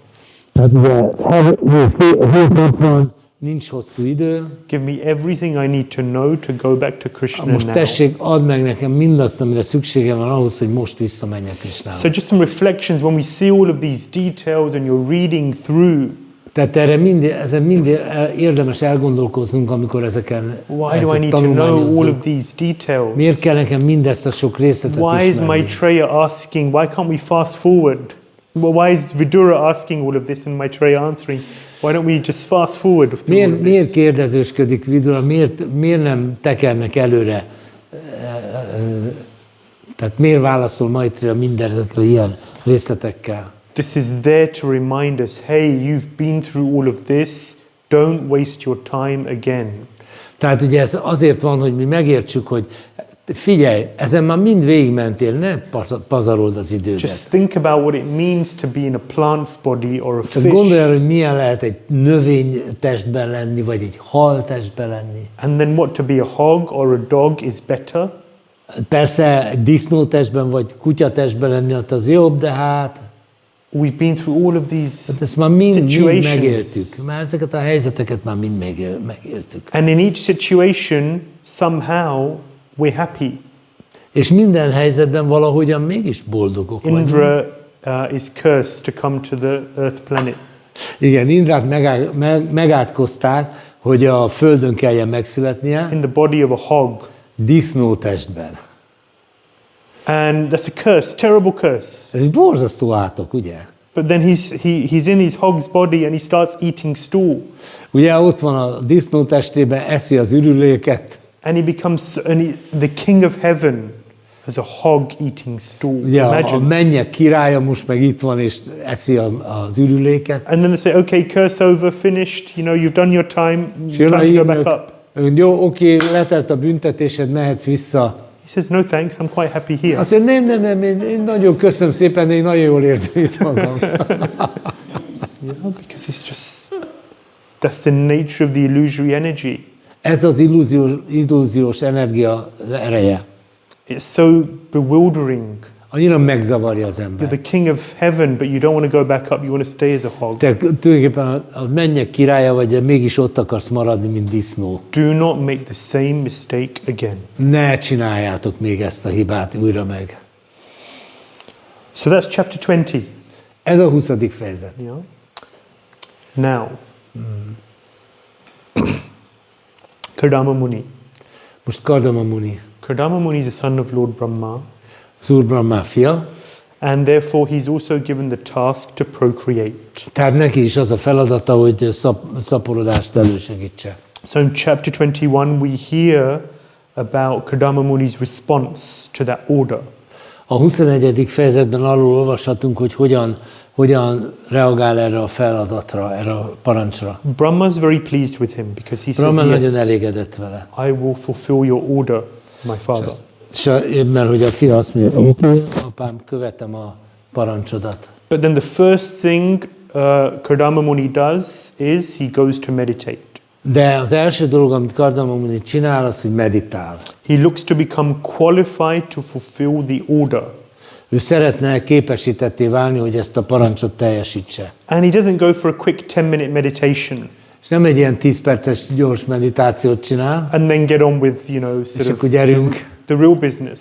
Tehát ugye 7 nap van, nincs hosszú idő. Give me everything I need to know to go back to Krishna Most now. tessék, add meg nekem mindazt, amire szükségem van ahhoz, hogy most visszamenjek Krishnához. So just some reflections when we see all of these details and you're reading through. Tehát ezen mindig érdemes elgondolkoznunk, amikor ezeken Why do I need to know all of these details? Miért kell nekem mindezt a sok részletet Why is ismerni? Maitreya asking, why can't we fast forward? Well, why is Vidura asking all of this and Maitreya answering? Why don't we just fast forward through all of Miért this? kérdezősködik Vidura? Miért nem tekernek előre? Tehát miért válaszol Maitreya mindezekre ilyen részletekkel? This is there to remind us, hey, you've been through all of this, don't waste your time again. Tehát ugye ez azért van, hogy mi megértsük, hogy figyelj, ezen már mind végigmentél, ne pazarold az idődet. Just think about what it means to be in a plant's body or a Csak gondolj arra, fish. hogy milyen lehet egy növény testben lenni, vagy egy hal testben lenni. And then what, to be a hog or a dog is better? Persze egy disznótestben vagy kutyatestben lenni, az jobb, de hát We've been through all of these ezt már mind situations. megéltük. Már ezeket a helyzeteket már mind megéltük. And in each situation, somehow, we're happy. És minden helyzetben valahogyan mégis boldogok vagyunk. Indra is cursed to come to the Earth planet. Igen, Indrát megátkozták, hogy a Földön kelljen megszületnie, In the body of a hog. disznótestben. And that's a curse, terrible curse. Ez egy borzasztó átok, ugye? But then he's in his hog's body and he starts eating stool. Ugye ott van a disznótestében, eszi az ürüléket. And he becomes the king of heaven as a hog eating stool. Ugye a Imagine. mennyek királya most meg itt van, és eszi az ürüléket. And then they say, okay, curse over, finished. You know, you've done your time. Jön a Time to go back hírnök, up. jó, oké, letelt a büntetésed, mehetsz vissza. He says, no thanks, I'm quite happy here. Azt mondja, nem, én nagyon köszönöm szépen, én nagyon jól érzem itt magam. Because it's just, that's the nature of the illusory energy. Ez az illúziós energia ereje. It's so bewildering. annyira megzavarja az You're ember. the king of heaven, but you don't want to go back up. You want to stay as a hog. Te tulajdonképpen a mennyek királya vagy, de mégis ott akarsz maradni, mint disznó. Do not make the same mistake again. Ne csináljátok még ezt a hibát újra meg. So that's chapter 20. Ez a 20. fejezet. Yeah. Now, Kardama Muni. Most Kardama Muni, Kardama Muni is a son of Lord Brahma, az Úr Brahma fia, and therefore he's also given the task to procreate. tehát neki is az a feladata, hogy szaporodást elősegítse. So in chapter 21, we hear about Kardama Muni's response to that order. A 21. fejezetben arról olvashatunk, hogy hogyan reagál erre a feladatra, erre a parancsra. Brahma's very pleased with him because he says, Brahma nagyon yes, elégedett vele. I will fulfill your order, my father. Mert hogy a fia azt mondja, oké, apám, követem a parancsodat. But then the first thing Kardama Muni does is he goes to meditate. De az első dolog, amit Kardama Muni csinál, az, hogy meditál. He looks to become qualified to fulfill the order. Ő szeretne képesítetté válni, hogy ezt a parancsot teljesítse. And he doesn't go for a quick 10-minute meditation És nem egy ilyen 10 perces gyors meditációt csinál, and then get on with, és sort of akkor gyerünk, the real business.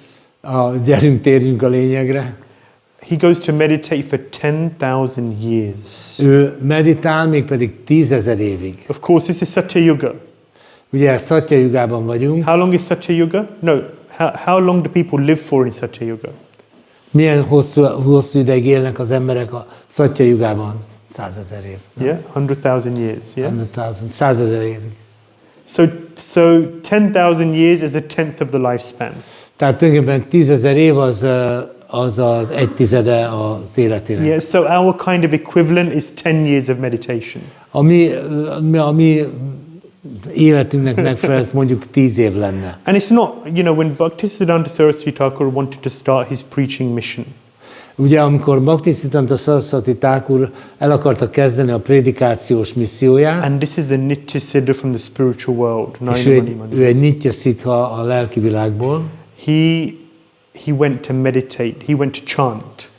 térjünk a lényegre. He goes to meditate for 10,000 years. Ő meditál mégpedig 10,000 évig. Of course, this is Satya Yuga. Ugye Satya Yugában vagyunk. How long is Satya Yuga? No, how long do people live for in Satya Yuga? Milyen hosszú ideig élnek az emberek a Satya Yugában? 100,000 év. Yeah, 100,000 years. Yeah. 100,000 évig. So 10,000 years is a tenth of the lifespan. Tehát tulajdonképpen 10,000 év az 1/10 az életének. Yeah. So our kind of equivalent is 10 years of meditation. A mi életünknek megfelelő, ez mondjuk 10 év lenne. And it's not, when Bhaktisiddhanta Saraswati Thakur wanted to start his preaching mission, Ugye, amikor Bhaktisiddhanta Saraswati Thakur el akarta kezdeni a prédikációs misszióját, and this is a Nitya Siddha from the spiritual world, és ő egy Nitya Siddha a lelki világból, he went to meditate, he went to chant.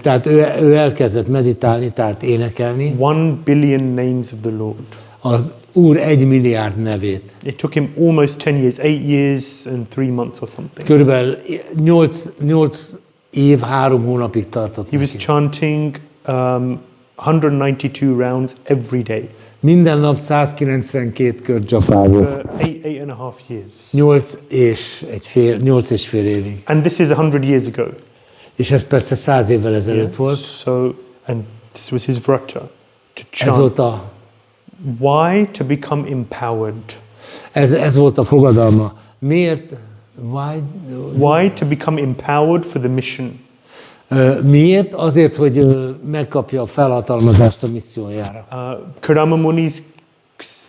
Tehát ő elkezdett meditálni, tehát énekelni 1 billion names of the Lord. az Úr 1 milliárd nevét. It took him almost 10 years, 8 years and 3 months or something. Körülbelül 8 év, 3 hónapig tartott He was neki. chanting 192 rounds every day Minden nap 192 kör japázott. for 8.5 years. 8 és fél évig. And this is 100 years ago. És ez persze 100 évvel ezelőtt volt. So, and this was his vrata, to Ez chant. volt a, Why? To become empowered. ez volt a fogadalma. Miért? Why? To become empowered for the mission. Miért? Azért, hogy megkapja a felhatalmazást a missziójára. Kardama Muni's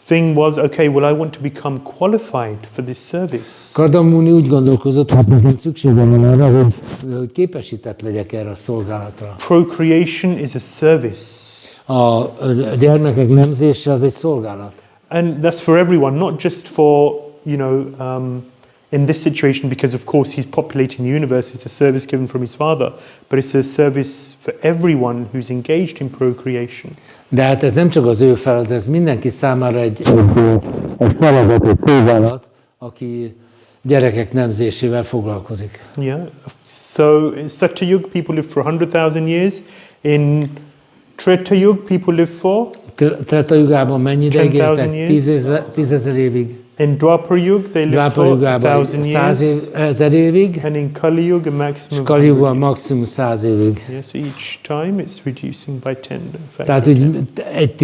thing was, okay, well, I want to become qualified for this service. Kardama Muni úgy gondolkozott, hát nekem szükségem van arra, hogy képesített legyek erre a szolgálatra. Procreation is a service. A gyermekek nemzése az egy szolgálat. And that's for everyone, not just for, in this situation, because of course he's populating the universe, it's a service given from his father, but it's a service for everyone who's engaged in procreation. De hát ez nem csak az ő feladat, ez mindenki számára egy feladat, egy szolgálat, aki gyerekek nemzésével foglalkozik. Yeah. So in Satya Yuga, people live for 100,000 years. In Treta Yuga, people live for? Treta Yugában mennyi ideig 10,000 éltek? 10,000 évig. In Dwapara Yuga, they live Dwapara for Yugában 1,000 years. 100,000 évig, And in Kali Yuga, a és maximum of Kali 100 Yugában maximum 100 évig. Yes, each time it's reducing by 10. Tehát úgy egy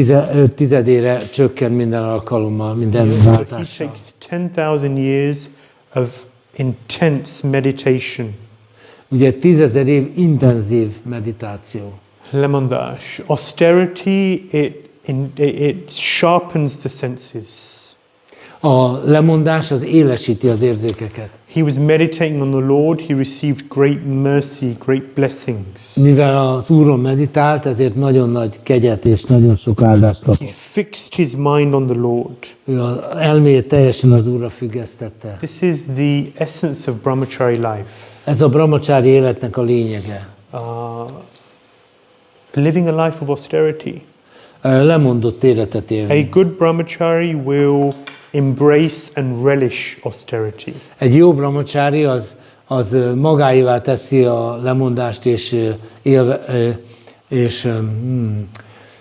tizedére csökken minden alkalommal, minden So he váltással. takes 10,000 years of intense meditation. Ugye 10,000 év intenzív meditáció. Lemandash. Austerity, it sharpens the senses. A lemondás az élesíti az érzékeket. He was meditating on the Lord, he received great mercy, great blessings. Mivel az Úron meditált, ezért nagyon nagy kegyet és nagyon sok áldást He kapott. fixed his mind on the Lord. Ő az elméjét teljesen az Úrra függesztette. This is the essence of brahmachari life. Ez a brahmacsári életnek a lényege. Living a life of austerity. Lemondott életet A élni. good brahmachari will embrace and relish austerity. Egy jó brahmacsári az magáévá teszi a lemondást, és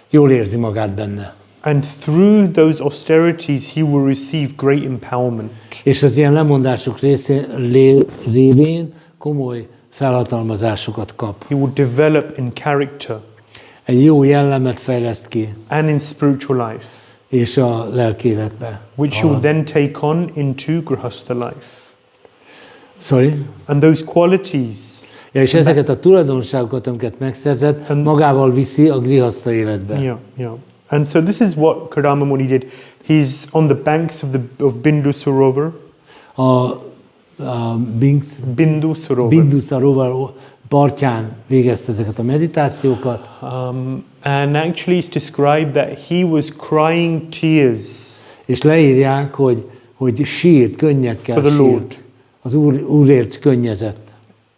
jól érzi magát benne. And through those austerities, he will receive great empowerment. És az ilyen lemondások révén komoly felhatalmazásokat kap. He will develop in character Egy jó jellemet fejleszt ki, and in spiritual life, és a lelkéletbe. which he will then take on into grihastha life. Sorry? And those qualities, Ja, és ezeket a tulajdonságokat, amiket megszerzett, magával viszi a grihaszta életbe. yeah. And so this is what Kardama Muni did. He's on the banks of Bindu Sarovar. A Bindu Sarovar. Bindusarovar partján végezte ezeket a meditációkat, And actually it's described that he was crying tears és leírják, hogy sírt, könnyekkel for the Lord. sírt. Az Úrért könnyezett.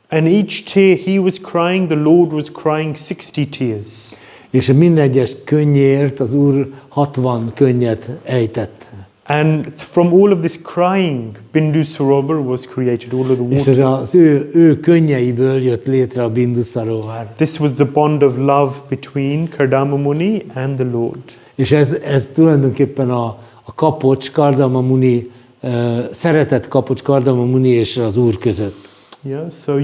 And each tear he was crying, the Lord was crying 60 tears. És minden egyes könnyért az Úr 60 könnyet ejtett. And from all of this crying, Bindu Sarovar was created, all of the És ez water. az ő könnyeiből jött létre a Bindusarovar. This was the bond of love between Kardama Muni and the Lord. És ez tulajdonképpen a kapocs, Kardama Muni, szeretett kapocs Kardama Muni és az Úr között. Yeah, so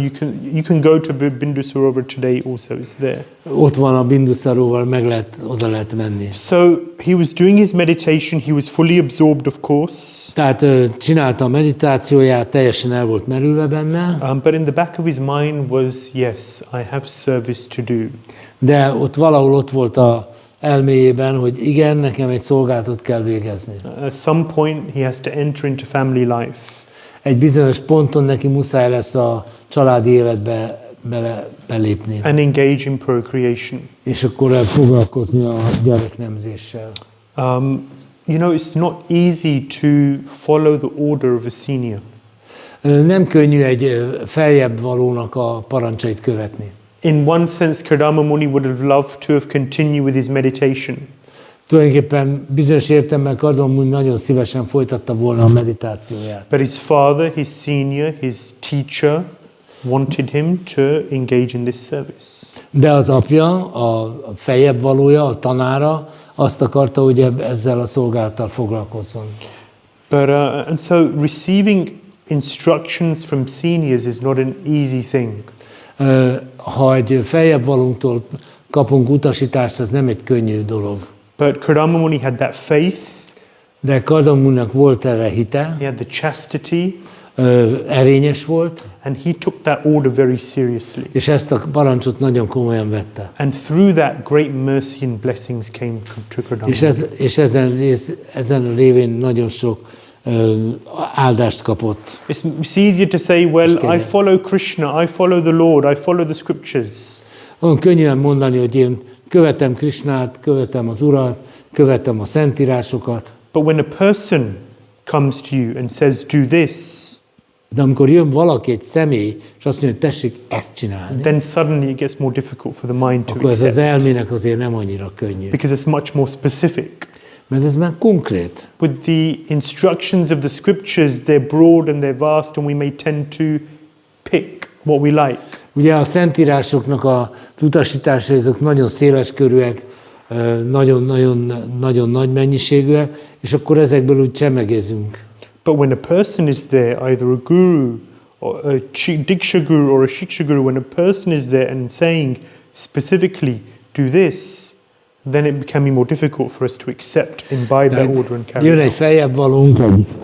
you can go to Bindu Sarovar today also, it's there. Ott van a Bindusarovar, oda lehet menni. So he was doing his meditation, he was fully absorbed, of course. Tehát csinálta a meditációját, teljesen el volt merülve benne, But in the back of his mind was, yes, I have service to do. de ott valahol ott volt a elméjében, hogy igen, nekem egy szolgálatot kell végezni. At some point he has to enter into family life. Egy bizonyos ponton neki muszáj lesz a családi életbe belépni, And engage in procreation. és akkor foglalkozni a gyereknemzéssel. You know, it's not easy to follow the order of a senior. Nem könnyű egy feljebb valónak a parancsait követni. In one sense, Kardama Muni would have loved to have continued with his meditation. Tulajdonképpen bizonyos értelemben Kardama Muni nagyon szívesen folytatta volna a meditációját. But his father, his senior, his teacher wanted him to engage in this service. De az apja, a feljebb valója, a tanára azt akarta, hogy ezzel a szolgálattal foglalkozzon. But and so receiving instructions from seniors is not an easy thing. Ha egy feljebb valónktól kapunk utasítást, az nem egy könnyű dolog. But Kardama Muni had that faith, De Kardama Muninak volt erre hite, he had the chastity, erényes volt, and he took that order very seriously. és ezt a parancsot nagyon komolyan vette. And through that, great mercy and blessings came to Kardama. És ezen révén nagyon sok áldást kapott. It's easier to say, well, I follow Krishna, I follow the Lord, I follow the scriptures. Olyan könnyűen mondani, hogy én követem Krishnát, követem az Urat, követem a szentírásokat, But when a person comes to you and says, do this, de amikor jön valaki, egy személy, és azt mondja, hogy tessék ezt csinálni, then suddenly it gets more difficult for the mind to akkor ez az accept. elmének azért nem annyira könnyű. Because it's much more specific. Mert ez már konkrét. With the instructions of the scriptures, they're broad and they're vast, and we may tend to pick what we like. Ugye a szentírásoknak a utasításai, azok nagyon széleskörűek, nagyon nagy mennyiségűek, és akkor ezekből úgy csemegezünk. But when a person is there, either a guru, or a diksha guru or a shiksha guru, when a person is there and saying specifically, do this, then it can be more difficult for us to accept, imbibe that order and carry Jön it egy out. feljebb valónk,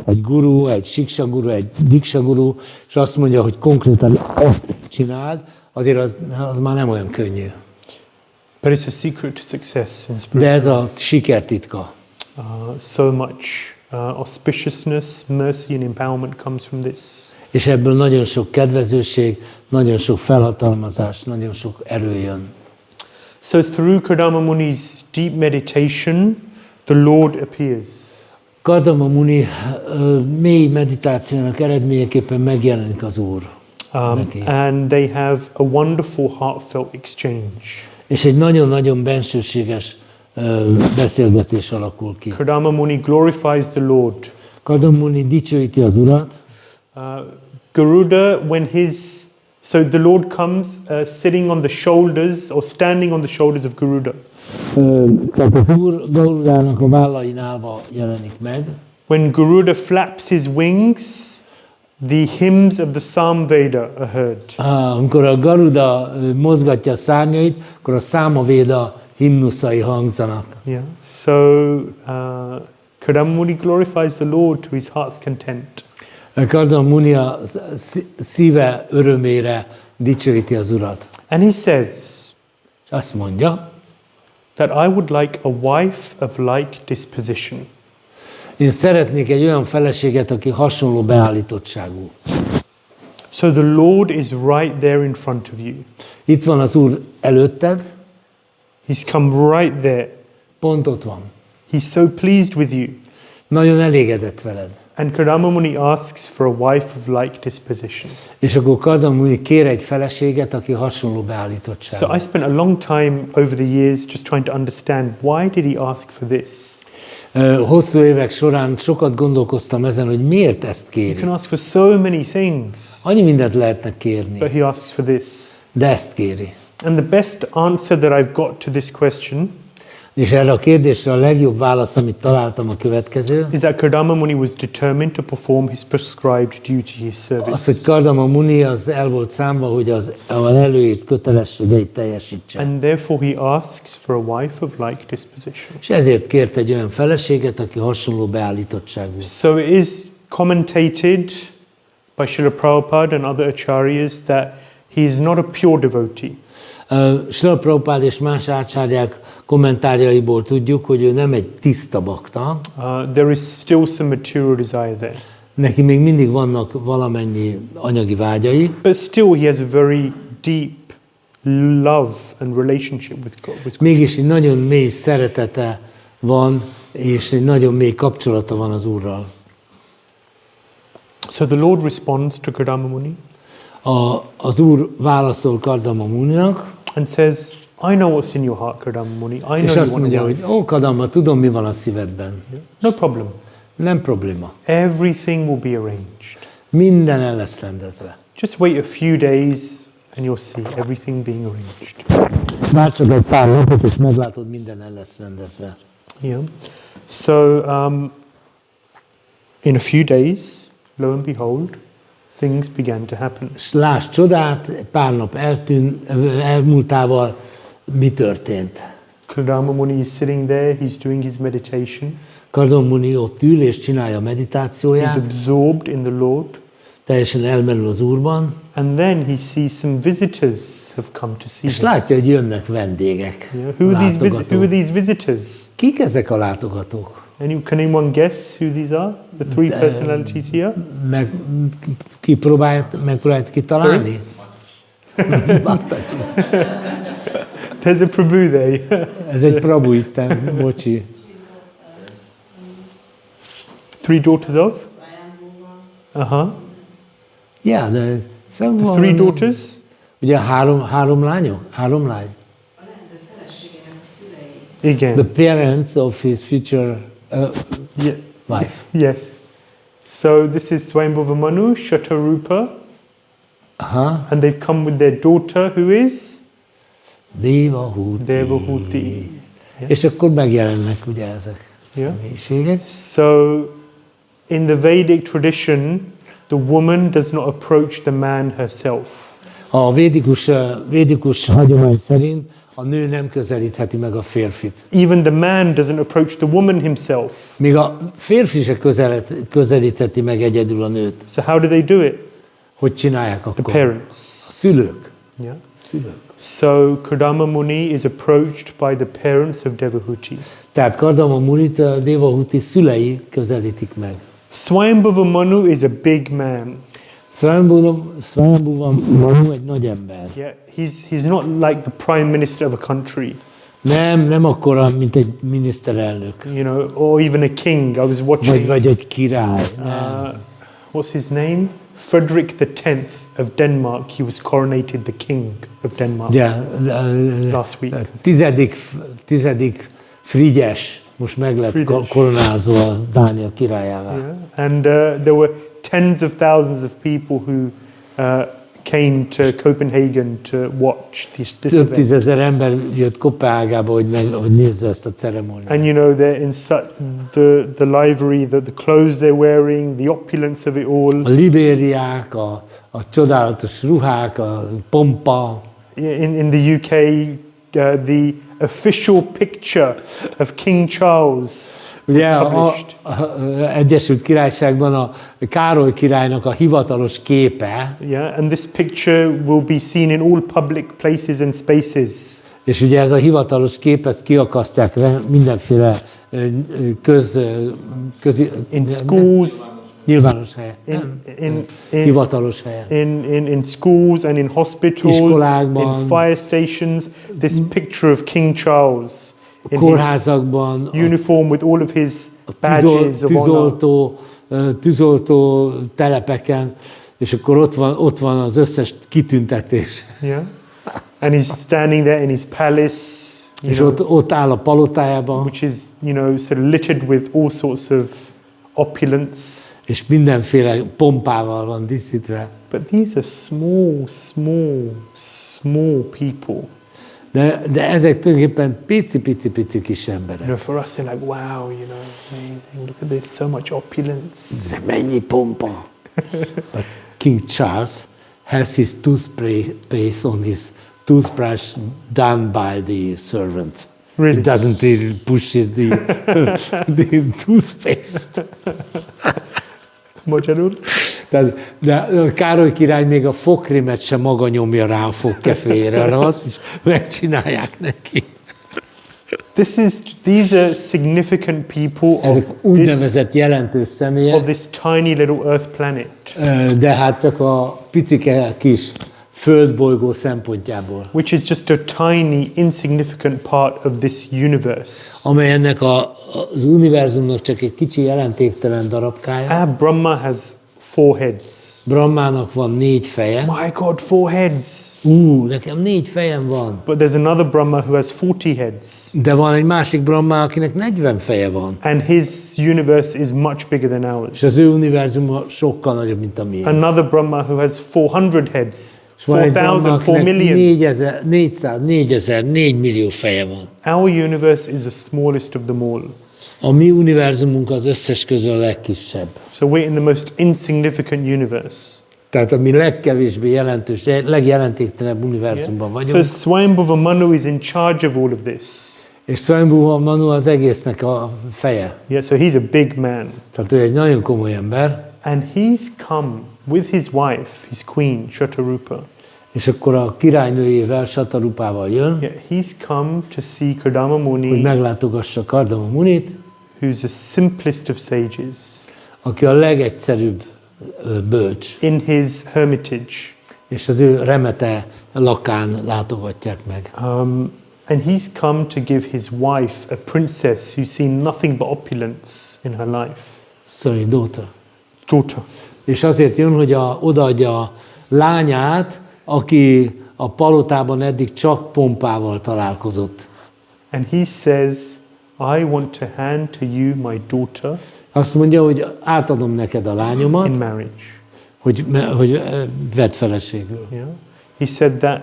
egy guru, egy siksa guru, egy diksa guru, és azt mondja, hogy konkrétan azt csináld, azért az már nem olyan könnyű. But it's a secret to success in De spiritual ez a sikertitka. so much auspiciousness, mercy and empowerment comes from this. És ebből nagyon sok kedvezőség, nagyon sok felhatalmazás, nagyon sok erő jön. So through Kardama Muni's deep meditation, the Lord appears. Kardama Muni mély meditációnak eredményeképpen megjelenik az Úr. Neki. And they have a wonderful heartfelt exchange. És egy nagyon-nagyon bensőséges beszélgetés alakul ki. Kardama Muni glorifies the Lord. Kardama Muni dicsőíti az Urat. Garuda, so the Lord comes sitting on the shoulders or standing on the shoulders of Garuda. Tehát az Úr Garudának a vállain állva jelenik meg. When Garuda flaps his wings, the hymns of the Samveda are heard. Amikor a Garuda mozgatja a szárnyait, akkor a Számavéda himnuszai hangzanak. Yeah. So Kardama Muni glorifies the Lord to his heart's content. Kardama Muni a szíve örömére dicsőíti az Urat. And he says És azt mondja, that I would like a wife of like disposition. én szeretnék egy olyan feleséget, aki hasonló beállítottságú. So the Lord is right there in front of you. Itt van az Úr előtted, He's come right there. pont ott van. He's so pleased with you. Nagyon elégedett veled. And Kardama Muni asks for a wife of like disposition. És akkor Kardama Muni kér egy feleséget, aki hasonló beállítottságú. So I spent a long time over the years just trying to understand why did he ask for this? Hosszú évek során sokat gondolkoztam ezen, hogy miért ezt You kéri. can ask for so many things, Annyi mindent lehetne kérni, but he asks for this. de ezt kéri. And the best answer that I've got to this question És erre a kérdésre a legjobb válasz, amit találtam, a következő. is that Kardama Muni was determined to perform his prescribed duty, his Az, hogy service. Kardama Muni az el volt számba, hogy az előírt kötelességeit teljesítse. And therefore he asks for a wife of like disposition. És ezért kért egy olyan feleséget, aki hasonló beállítottságú. So it is commentated by Srila Prabhupada and other acharyas that he is not a pure devotee. Srila Prabhupád és más ácsárják kommentárjaiból tudjuk, hogy ő nem egy tiszta bakta, There is still some material desire there. neki még mindig vannak valamennyi anyagi vágyai, But still he has a very deep love and relationship with God. mégis egy nagyon mély szeretete van, és egy nagyon mély kapcsolata van az Úrral. So the Lord responds to Kardama Muni Az Úr válaszol Kardama Muninak, and says, I know what's in your heart, Kardama Muni. I know és you azt want mondja, a hogy wife. Kardama, tudom, mi van a szívedben. No problem. Nem probléma. Everything will be arranged. Minden el lesz rendezve. Just wait a few days and you'll see everything being arranged. Már csak egy pár napot, és meglátod, minden el lesz rendezve. Yeah. So in a few days, lo and behold, things began to happen. És láss csodát, pár nap elmúltával mi történt. Kardama Muni is sitting there, he's doing his meditation. Kardama Muni ott ül és csinálja a He's meditációját, absorbed in the Lord. teljesen elmerül az Úrban, And then he sees some visitors have come to see és him. látja, hogy jönnek vendégek, Yeah. Who are látogatók. these visitors? Kik ezek a látogatók? Can anyone guess who these are? The three personalities here? Megpróbált kitalálni? There's a Prabhu there. Ez egy Prabhu itten, bocsi. Three daughters of? Uh-huh. Ja, de szóval The three daughters? ugye három lányok? Három lány? A lendő feleségének a szülei. Again. The parents of his future Yeah. wife. Yes. So this is Swayambhuva Manu, Shatarupa, Aha. and they've come with their daughter who is Devahūti. Devahūti. Yes. És akkor megjelennek ugye ezek Yeah. személyiségek. So in the Vedic tradition, the woman does not approach the man herself. A védikus hagyomány szerint a nő nem közelítheti meg a férfit. Even the man doesn't approach the woman himself. Míg a férfi se közelítheti meg egyedül a nőt. So how do they do it? Hogy csinálják The akkor? parents. Szülők. Yeah. So Kardama Muni is approached by the parents of Devahūti. Tehát Kardama Munit a Devahūti szülei közelítik meg. Swayambhuva Manu is a big man. Śrīmad-Bhāgavatam Manu egy nagy ember. Yeah, he's not like the prime minister of a country, Nem akkora, mint egy miniszterelnök. you know, or even a king. I was watching. Vagy egy király. Nem. What's his name? Frederick X of Denmark. He was coronated the king of Denmark last week. Tizedik Frigyes most meg lett koronázva Dánia királyává. Yeah. And there were tens of thousands of people who came to Copenhagen to watch this Több event. tízezer ember jött Kopenhágába, hogy nézze ezt a ceremóniát. And you know, they're in the livery, the clothes they're wearing, the opulence of it all. A libériák, a csodálatos ruhák, a pompa. In the UK, the official picture of King Charles was Ugye published. Egyesült Királyságban a Károly királynak a hivatalos képe, Yeah, and this picture will be seen in all public places and spaces. és ugye ez a hivatalos képet kiakasztják mindenféle In schools, nyilvános helyen, hivatalos helyen. in schools and in hospitals, Iskolákban, in fire stations, this picture of King Charles in his Kórházakban, uniform with all of his badges of honor. tűzoltó telepeken, és akkor ott van az összes kitüntetés. Yeah, and he's standing there in his palace, És ott áll a palotájában, which is, you know, sort of littered with all sorts of opulence. és mindenféle pompával van díszítve. But these are small people. De ezek tulajdonképpen pici kis emberek. You know, for us, they're like, wow, you know, amazing. Look at this, so much opulence. Ez mennyi pompa. But King Charles has his toothpaste on his toothbrush done by the servant. Really? He doesn't even push the toothpaste. Magyarul? De Károly király még a fogkrémet sem maga nyomja rá a fogkeféjére, hanem azt is megcsinálják neki. These are significant people Ezek úgynevezett jelentős személyek, of this tiny little Earth planet. de hát csak a picike kis földbolygó szempontjából. Which is just a tiny, insignificant part of this universe. Amely ennek az univerzumnak csak egy kicsi jelentéktelen darabkája. Our Brahma has 4 heads. Brahmának van 4 feje. My God, 4 heads. Nekem 4 fejem van. But there's another Brahma who has 40 heads. De van egy másik Brahma, akinek 40 feje van. And his universe is much bigger than ours. És az ő univerzuma sokkal nagyobb, mint a miénk. Another Brahma who has 400 heads. Van egy Brahma, 4,000, 4 akinek million. 4 millió feje van. Our universe is the smallest of them all. A mi univerzumunk az összes közül a legkisebb. So we're in the most insignificant universe. Tehát a mi legkevésbé jelentős, legjelentéktelenebb univerzumban vagyunk. So Swayambhuva Manu is in charge of all of this. És Śrīmad-Bhāgavatam Manu az egésznek a feje. Yeah, so he's a big man. Tehát ő egy nagyon komoly ember. And he's come with his wife, his queen, Shatarupa. És akkor a királynőjével, Satarupával jön, Yeah, he's come to see Kardama hogy Muni, meglátogassa Kardama Munit, who's the simplest of sages, aki a legegyszerűbb bölcs, in his hermitage. és az ő remete lakán látogatják meg. And he's come to give his wife, a princess who's seen nothing but opulence in her life. Sorry, daughter. Daughter. És azért jön, hogy odaadja a lányát, aki a palotában eddig csak pompával találkozott. And he says, I want to hand to you my daughter Azt mondja, hogy átadom neked a lányomat, in marriage. hogy vedd feleségül. Yeah. He said that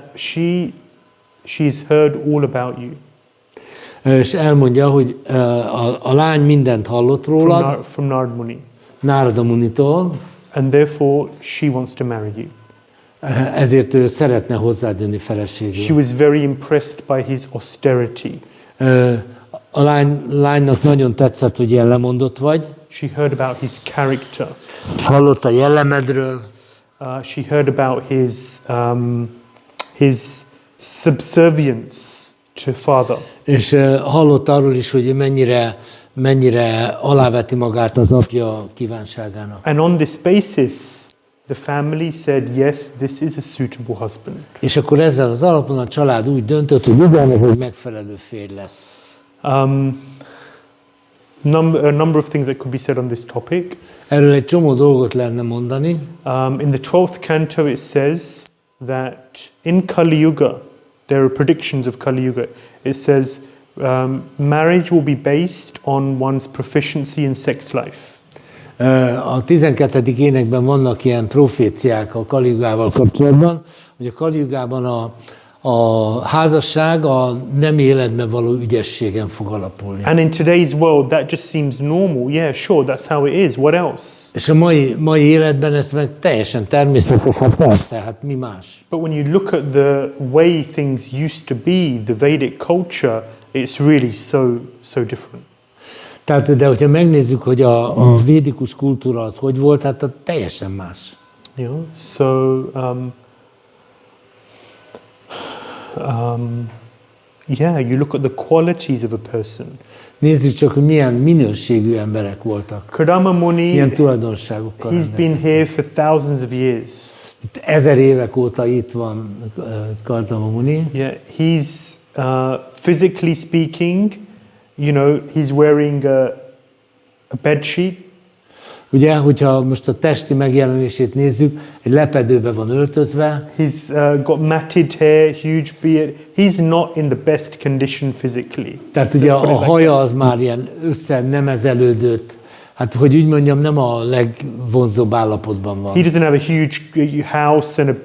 she's heard all about you. És elmondja, hogy a lány mindent hallott rólad, From Narad Muni. Nárada Munitól, And therefore she wants to marry you. ezért ő szeretne hozzád jönni She feleségül. was very impressed by his austerity. A lánynak nagyon tetszett, hogy ilyen lemondott vagy. She heard about his character. Hallott a jellemedről, She heard about his subservience to father. És hallott arról is, hogy mennyire aláveti magát az apja kívánságának. And on this basis, the family said, yes, this is a suitable husband. És akkor ezzel az alapon a család úgy döntött, hogy ugyan, hogy megfelelő férj lesz. A number of things that could be said on this topic. Erről egy csomó dolgot lehetne mondani. In the 12th canto it says that in Kali Yuga, there are predictions of Kali Yuga. It says marriage will be based on one's proficiency in sex life. A 12. énekben vannak ilyen proféciák a Kali Yugával kapcsolatban, hogy a Kali Yugában a házasság a nemi életben való ügyességen fog alapulni. And in today's world that just seems normal. Yeah, sure, that's how it is. What else? És a mai életben ez meg teljesen természetes, hát persze, hát mi más. But when you look at the way things used to be, the Vedic culture, it's really so different. Tehát, de hogyha megnézzük, hogy a védikus kultúra az hogy volt, hát teljesen más. Yeah. So yeah, you look at the qualities of a person. Nézzük csak, hogy milyen minőségű emberek voltak. Kardama Muni, milyen tulajdonságokkal he's been here for thousands of years. Itt 1000 évek óta itt van Kardama Muni. Yeah, he's physically speaking, you know, he's wearing a bed sheet. Ugye, hogyha most a testi megjelenését nézzük, egy lepedőbe van öltözve. He's got matted hair, huge beard. He's not in the best condition physically. Tehát ugye a haja az már ilyen összenemezelődött. Hát, hogy úgy mondjam, nem a legvonzóbb állapotban van. He doesn't have a huge house and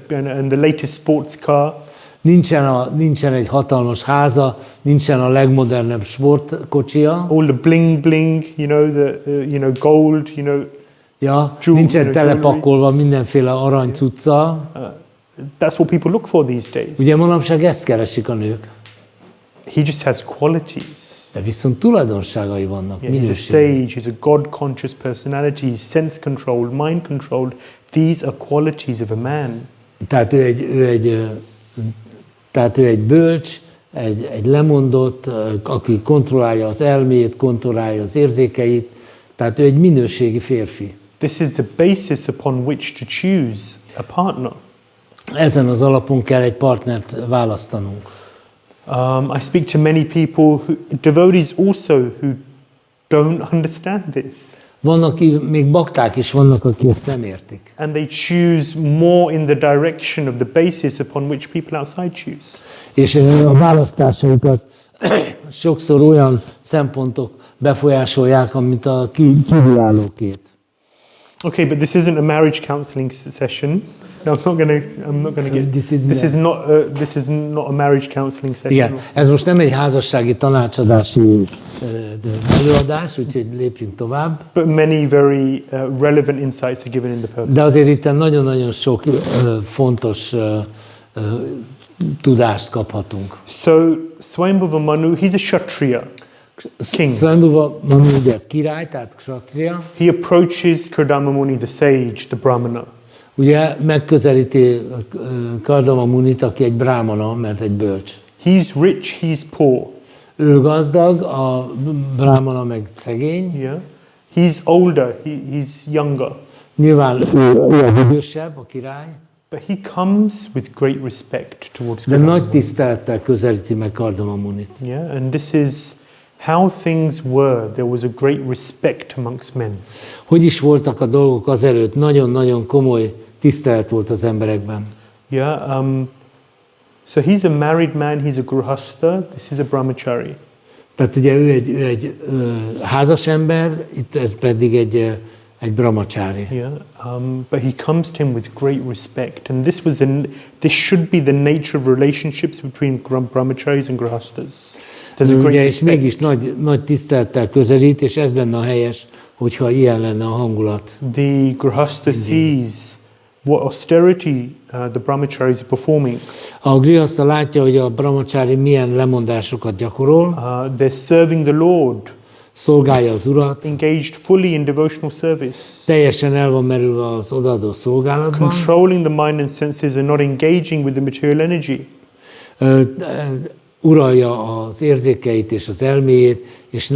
the latest sports car. Nincsen egy hatalmas háza, nincsen a legmodernebb sportkocsia. All the bling bling, you know, gold, you know. Ja, nincsen telepakolva mindenféle aranycuccal. That's what people look for these days. Ugye manapság ezt keresik a nők. He just has qualities. De viszont tulajdonságai vannak. Yeah, he's a sage, he's a God-conscious personality, he's sense-controlled, mind-controlled. These are qualities of a man. Tehát ő egy bölcs, egy lemondott, aki kontrollálja az elmét, kontrollálja az érzékeit. Tehát ő egy minőségi férfi. This is the basis upon which to choose a partner. Ezen az alapon kell egy partnert választanunk. I speak to many people, devotees also, who don't understand this. Vannak, még bakták is vannak, akik ezt nem értik. And they choose more in the direction of the basis upon which people outside choose. És a választásaikat sokszor olyan szempontok befolyásolják, mint a kívülállókét. Okay, but this isn't a marriage counseling session. I'm not going to get. This is not a marriage counseling session. Igen, ez most nem egy házassági tanácsadási előadás, úgyhogy lépjünk tovább. But many very relevant insights are given in the purpose. De azért itt nagyon-nagyon sok fontos tudást kaphatunk. So Swayambhuva Manu, he's a Kshatriya. King. Swayambhuva Manu ugye király, tehát Kshatriya. He approaches Kardama Muni, the sage, the Brahmana. Ugye megközelíti Kardama Munit, aki egy brahmana, mert egy bölcs. He's rich, he's poor. Ő gazdag, a brahmana meg szegény. Yeah. He's older, he's younger. Nyilván ő idősebb, a király. But he comes with great respect towards De Kardama nagy Muni. tisztelettel közelíti meg Kardama Munit. Yeah, and this is how things were. There was a great respect amongst men. Hogy is voltak a dolgok azelőtt? Nagyon-nagyon komoly tisztelet volt az emberekben. Yeah, so he's a married man, he's a grihastha, this is a brahmachari. Tehát ugye ő egy házas ember, itt ez pedig egy brahmachari. Yeah, but he comes to him with great respect, and this should be the nature of relationships between brahmacharis and grihasthas. There's a great Ugye, és mégis respect. nagy tisztelettel közelít, és ez lenne a helyes, hogyha ilyen lenne a hangulat. The grihastha sees what austerity the brahmacharis are performing. A grihastha látja, hogy a brahmachari milyen lemondásokat gyakorol, They're serving the Lord, szolgálja az Urat, engaged fully in devotional service, teljesen el van merülve az odaadó szolgálatban, controlling the mind and senses and not engaging with the material energy. uralja az érzékeit és az elméjét, és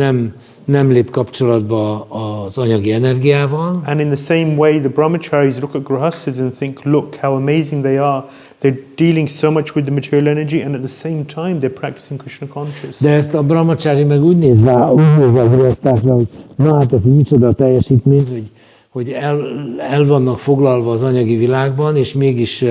nem lép kapcsolatba az anyagi energiával. And in the same way, the brahmacharis look at grihasthas and think, look how amazing they are. They're dealing so much with the material energy, and at the same time, they're practicing Krishna conscious. De ezt a brahmachari meg úgy néz rá a grihasztákra, hogy na hát ez micsoda teljesítmény, hogy el vannak foglalva az anyagi világban, és mégis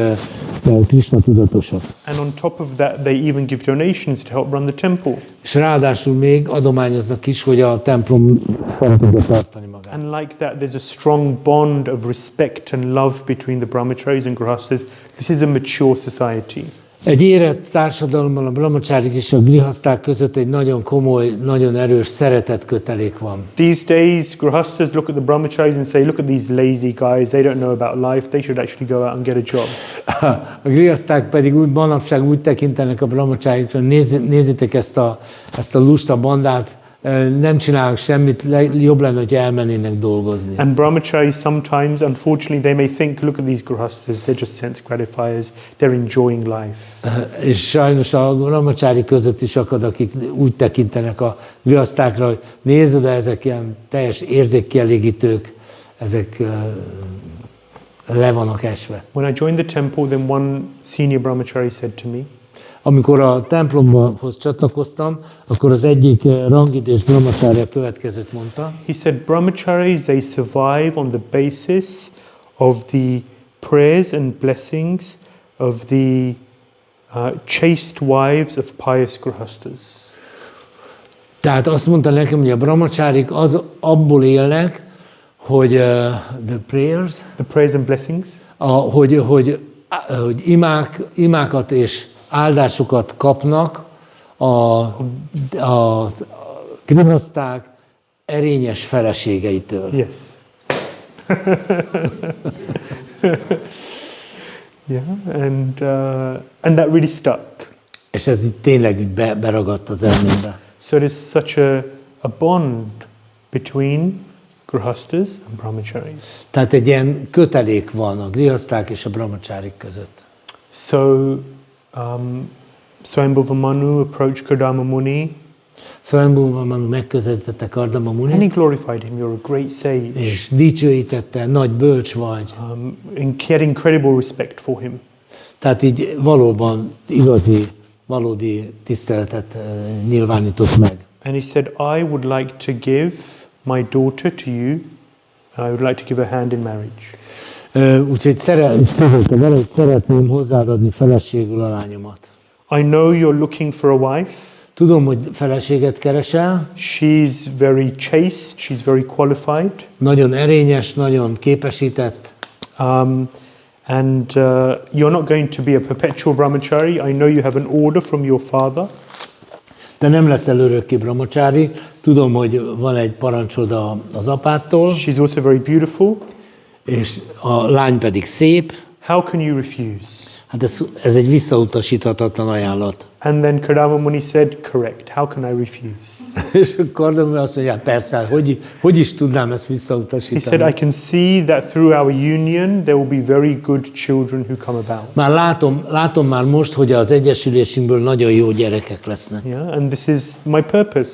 Krishna tudatosak. And on top of that, they even give donations to help run the temple. És ráadásul még adományoznak is, hogy a templom fel tudja tartani magát. And like that, there's a strong bond of respect and love between the brahmacharis and grihasthas. This is a mature society. Egy érett társadalomban a brahmacharik és a grihaszták között egy nagyon komoly, nagyon erős szeretetkötelék van. These days, grihasthas look at the brahmacharis and say, look at these lazy guys, they don't know about life, they should actually go out and get a job. A grihaszták pedig manapság úgy tekintenek a brahmacharikra, nézzétek ezt a lusta bandát, nem csinálnak semmit, jobb lenne, hogy elmennének dolgozni. And brahmacharis sometimes, unfortunately, they may think, look at these grihasthas, they're just sense gratifiers, they're enjoying life. És sajnos a brahmachari között is akad, akik úgy tekintenek a grihasztákra, hogy nézd, de ezek ilyen teljes érzékkielégítők, ezek le vannak esve. When I joined the temple, then one senior brahmachari said to me, Amikor a templomhoz csatlakoztam, akkor az egyik rangidős brahmacharya következőt mondta. he said, brahmacharis, they survive on the basis of the prayers and blessings of the chaste wives of pious grihasthas. Tehát azt mondta nekem, hogy a brahmacharik abból élnek, hogy the prayers And blessings, hogy imákat és áldásokat kapnak a grihaszták erényes feleségeitől. yes. Yeah, and that really stuck. És ez így tényleg beragadt az elmémbe. So there's such a bond between grihasthas and brahmacharis. Tehát egy ilyen kötelék van a grihaszták és a brahmacharik között. So Swayambhuva Manu approached Kardama Muni Swayambhuva Manu megközelítette Kardama and he Munit, glorified him. You're a great sage. és dicsőítette, nagy bölcs vagy. And he had incredible respect for him. Tehát így valóban valódi tiszteletet nyilvánított meg. And he said, I would like to give my daughter to you. I would like to give her hand in marriage. Úgyhogy szeretném hozzád adni feleségül a lányomat. I know you're looking for a wife. Tudom, hogy feleséget keresel, She's very chaste. She's very qualified. nagyon erényes, nagyon képesített, And you're not going to be a perpetual brahmachari. I know you have an order from your father. de nem leszel örökké brahmachari. Tudom, hogy van egy parancsod az apától, She's also very beautiful. és a lány pedig szép. How can you refuse? Hát ez egy visszautasíthatatlan ajánlat. And then Kardama Muni said, correct. How can I refuse? És Kardama azt mondja, persze, hogy is tudnám ezt He said, visszautasítani. I can see that through our union, there will be very good children who come about. Már látom már most, hogy az egyesülésünkből nagyon jó gyerekek lesznek. Yeah, and this is my purpose.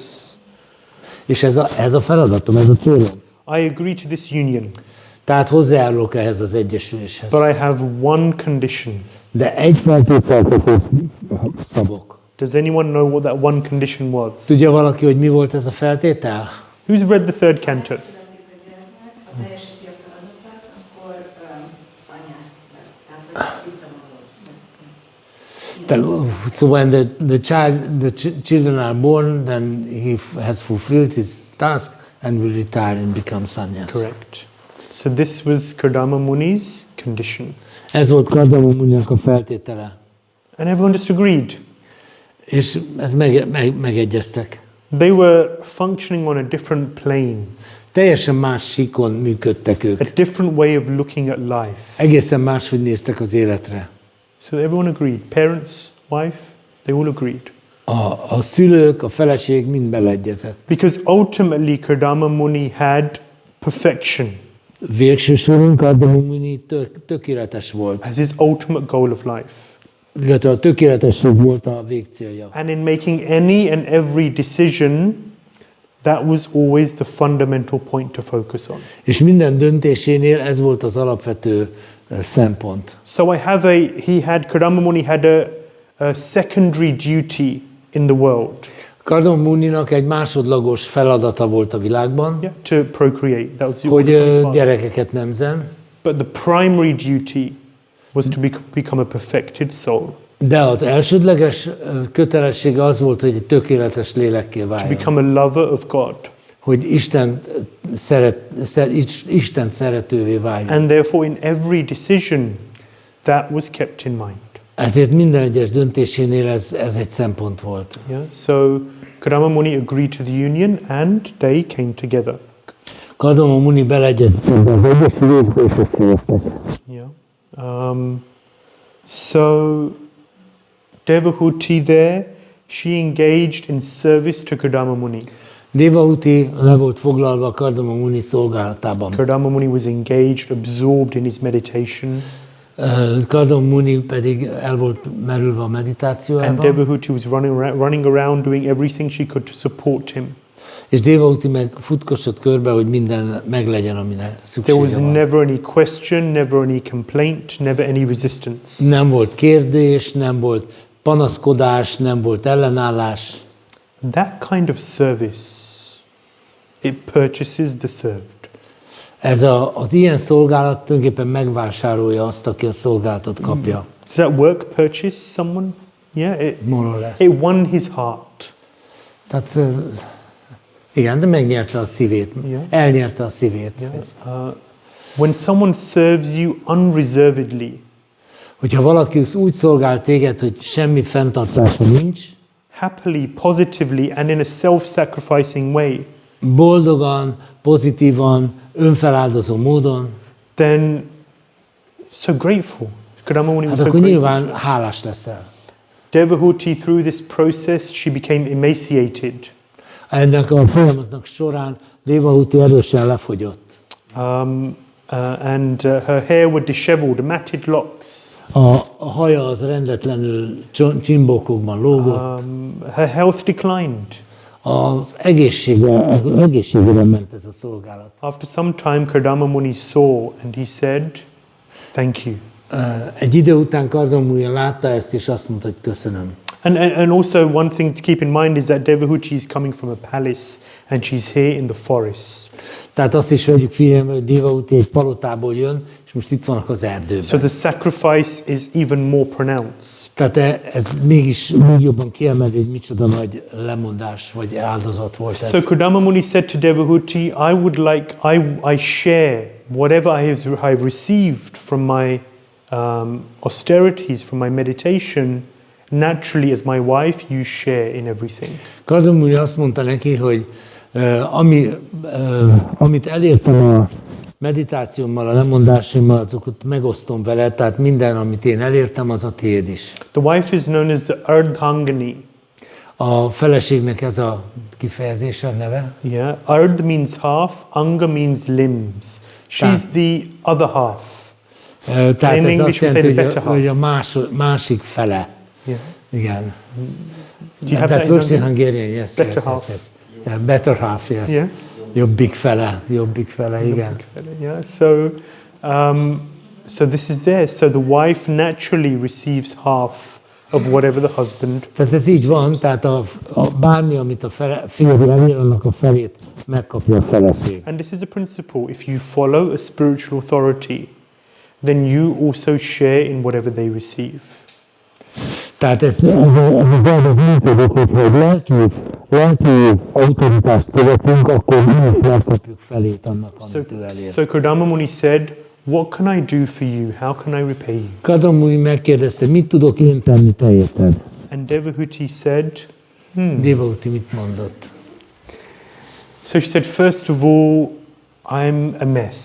És ez a feladatom, ez a célom. I agree to this union, Tehát hozzájárulok ehhez az egyesüléshez. but I have one condition. De egy feltételt szabok. Does anyone know what that one condition was? Tudja valaki, hogy mi volt ez a feltétel? Who's read the third canto? Ha teljesíti a feladatát, akkor szanyászt lesz, tehát hogy visszavonul. So when the children are born, then he has fulfilled his task and will retire and become sannyas. Correct. So this was Kardama Muni's condition. Ez volt Kardama Muninak a feltétele. And everyone just agreed. És ez megegyeztek. They were functioning on a different plane, Teljesen más síkon működtek ők. a different way of looking at life. Egészen máshogy néztek az életre. So everyone agreed. Parents, wife, they all agreed. A szülők, a feleség mind beleegyezett. Because ultimately Kardama Muni had perfection Végső soron Kardama Muni tökéletes volt. as his ultimate goal of life. illetve a tökéletesség volt a végcélja. And in making any and every decision, that was always the fundamental point to focus on. És minden döntésénél ez volt az alapvető szempont. So Kardama Muni had a secondary duty in the world. Kardama Muninak egy másodlagos feladata volt a világban, Yeah, to procreate. That was the hogy order of his father. gyerekeket nemzen, But the primary duty was to become a perfected soul, de az elsődleges kötelessége az volt, hogy egy tökéletes lélekké to váljon. become a lover of God. Hogy Istent szeretővé váljon. And therefore in every decision, that was kept in mind. Ezért minden egyes döntésénél ez egy szempont volt. Yeah. So Kardama Muni agreed to the union and they came together. Kardama Muni beleegyezett ebbe az egyesülésbe, és összejöttek. Yeah. So Devahūti there, she engaged in service to Kardama Muni. Devahūti le volt foglalva Kardama Muni szolgálatában. Kardama Muni was engaged, absorbed in his meditation. Kardama Muni pedig el volt merülve a And meditációjában, Devahūti was running around doing everything she could to support him. és Devahūti meg futkosott körbe, hogy minden meglegyen, amire There szüksége was van. never any question, never any complaint, never any resistance. Nem volt kérdés, nem volt panaszkodás, nem volt ellenállás. That kind of service, it purchases the served. Az ilyen szolgálat tulajdonképpen megvásárolja azt, aki a szolgálatot kapja. Does that work purchase someone? Yeah, More or less. it won his heart. Tehát igen, de megnyerte a szívét. Yeah. Elnyerte a szívét. When someone serves you unreservedly, Hogyha valaki úgy szolgál téged, hogy semmi fenntartása nincs, happily, positively, and in a self-sacrificing way, boldogan, pozitívan, önfeláldozó módon, then so grateful. Kardama Muni was hát so akkor grateful. nyilván hálás leszel. Devahūti, through this process, she became emaciated. Ennek a folyamatnak során Devahūti erősen lefogyott. And her hair were disheveled, matted locks. A haja az rendetlenül csimbókokban lógott. Her health declined. Az egészségére ment ez a szolgálat. After some time, Kardama Muni saw and he said, "Thank you." Egy idő után Kardama Muni látta ezt, és azt mondta, hogy köszönöm. And also one thing to keep in mind is that Devahūti is coming from a palace and she's here in the forest. Tehát azt is vegyük figyelembe, hogy Devahūti egy palotából jön, és most itt vannak az erdőben. So the sacrifice is even more pronounced. Tehát ez mégis még jobban kiemeli, hogy micsoda nagy lemondás vagy áldozat volt ez. So Kardama Muni said to Devahūti, I share whatever I have received from my austerities, from my meditation. Naturally, as my wife, you share in everything. Kardama Muni azt mondta neki, hogy amit elértem a meditációmmal, a lemondásimmal, azokat megosztom veled, tehát minden, amit én elértem, az a tiéd is. The wife is known as the Ardhangani. A feleségnek ez a kifejezése, neve. Yeah, Ard means half, Anga means limbs. She's the other half. Tehát In ez English azt we say jelenti, the better hogy a másik fele. Yeah. Igen. Do you have That that works in in Hungarian, yes. Better yes, half. Yes, yes. Yeah, better half, yes. Yeah. Jobbik fele, igen. Yeah. So this is there. So the wife naturally receives half of whatever the husband. Tehát ez így van, tehát bármi, amit a férj elér, annak a felét megkapja a feleség. And this is a principle. If you follow a spiritual authority, then you also share in whatever they receive. Tehát ez a dolog működik, hogyha egy lelki autoritást követünk, akkor mi is megkapjuk felét annak, amit ő elér. So Kardama Muni said, "What can I do for you? How can I repay you?" Kardama Muni megkérdezte, mit tudok én tenni te érted? And Devahūti said, Devahūti mit mondott? So she said, first of all, I'm a mess.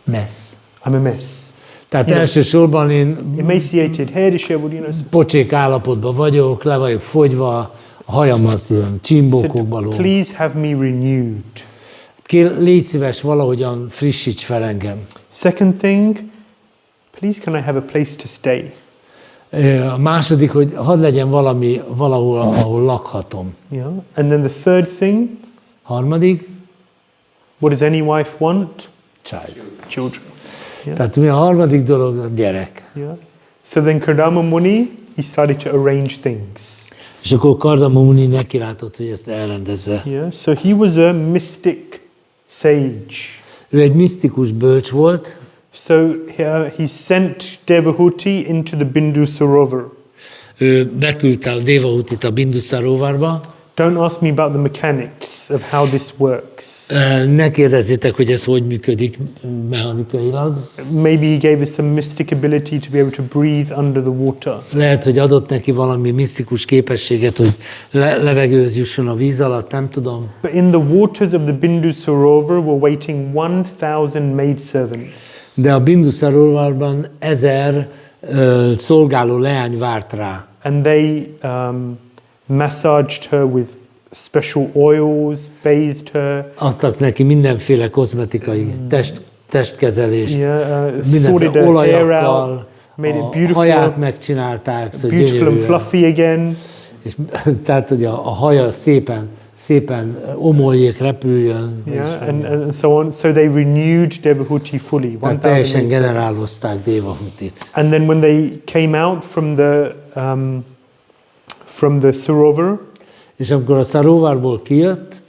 Messz. I'm a mess. Tehát elsősorban én Emaciated, hair disheveled, pocsék állapotban vagyok, le vagyok fogyva, a hajam az ilyen csimbókokba lóg. Please have me renewed. Légy szíves, valahogyan frissíts fel engem. Second thing, please can I have a place to stay? A második, hogy hadd legyen valami valahol, ahol lakhatom. Yeah. And then the third thing, Harmadik, what does any wife want? child. Children. Yeah. Tehát mi a harmadik dolog? A gyerek. Yeah. So then Kardama Muni, he started to arrange things. És akkor Kardama Muni nekilátott, hogy ezt elrendezze. Yeah. So he was a mystic sage. Ő egy misztikus bölcs volt, So he sent Devahūti into the Bindu Sarovar. ő beküldte a Devahūtit a Bindusarovarba. Don't ask me about the mechanics of how this works. Ne kérdezzétek, hogy ez hogy működik mechanikailag. Maybe he gave us some mystic ability to be able to breathe under the water. Lehet, hogy adott neki valami misztikus képességet, hogy levegőhöz jusson a víz alatt, nem tudom. But in the waters of the Bindu Sarovar were waiting 1,000 maidservants. De a Bindusarovarban 1000 szolgáló leány várt rá. And they massaged her with special oils, bathed her, Adtak neki mindenféle kozmetikai testkezelést, sorted mindenféle her hair olajakkal, out, made it a beautiful, haját megcsinálták, szóval beautiful and gyönyörűen. fluffy again. És, tehát, hogy a haja szépen omoljék, repüljön. Yeah, and so on. So they renewed Devahūti fully. Tehát 1,000 teljesen maidservants. generálozták Devahūtit. And then when they came out from the Sarovar, És amikor a Sarovarból kijött,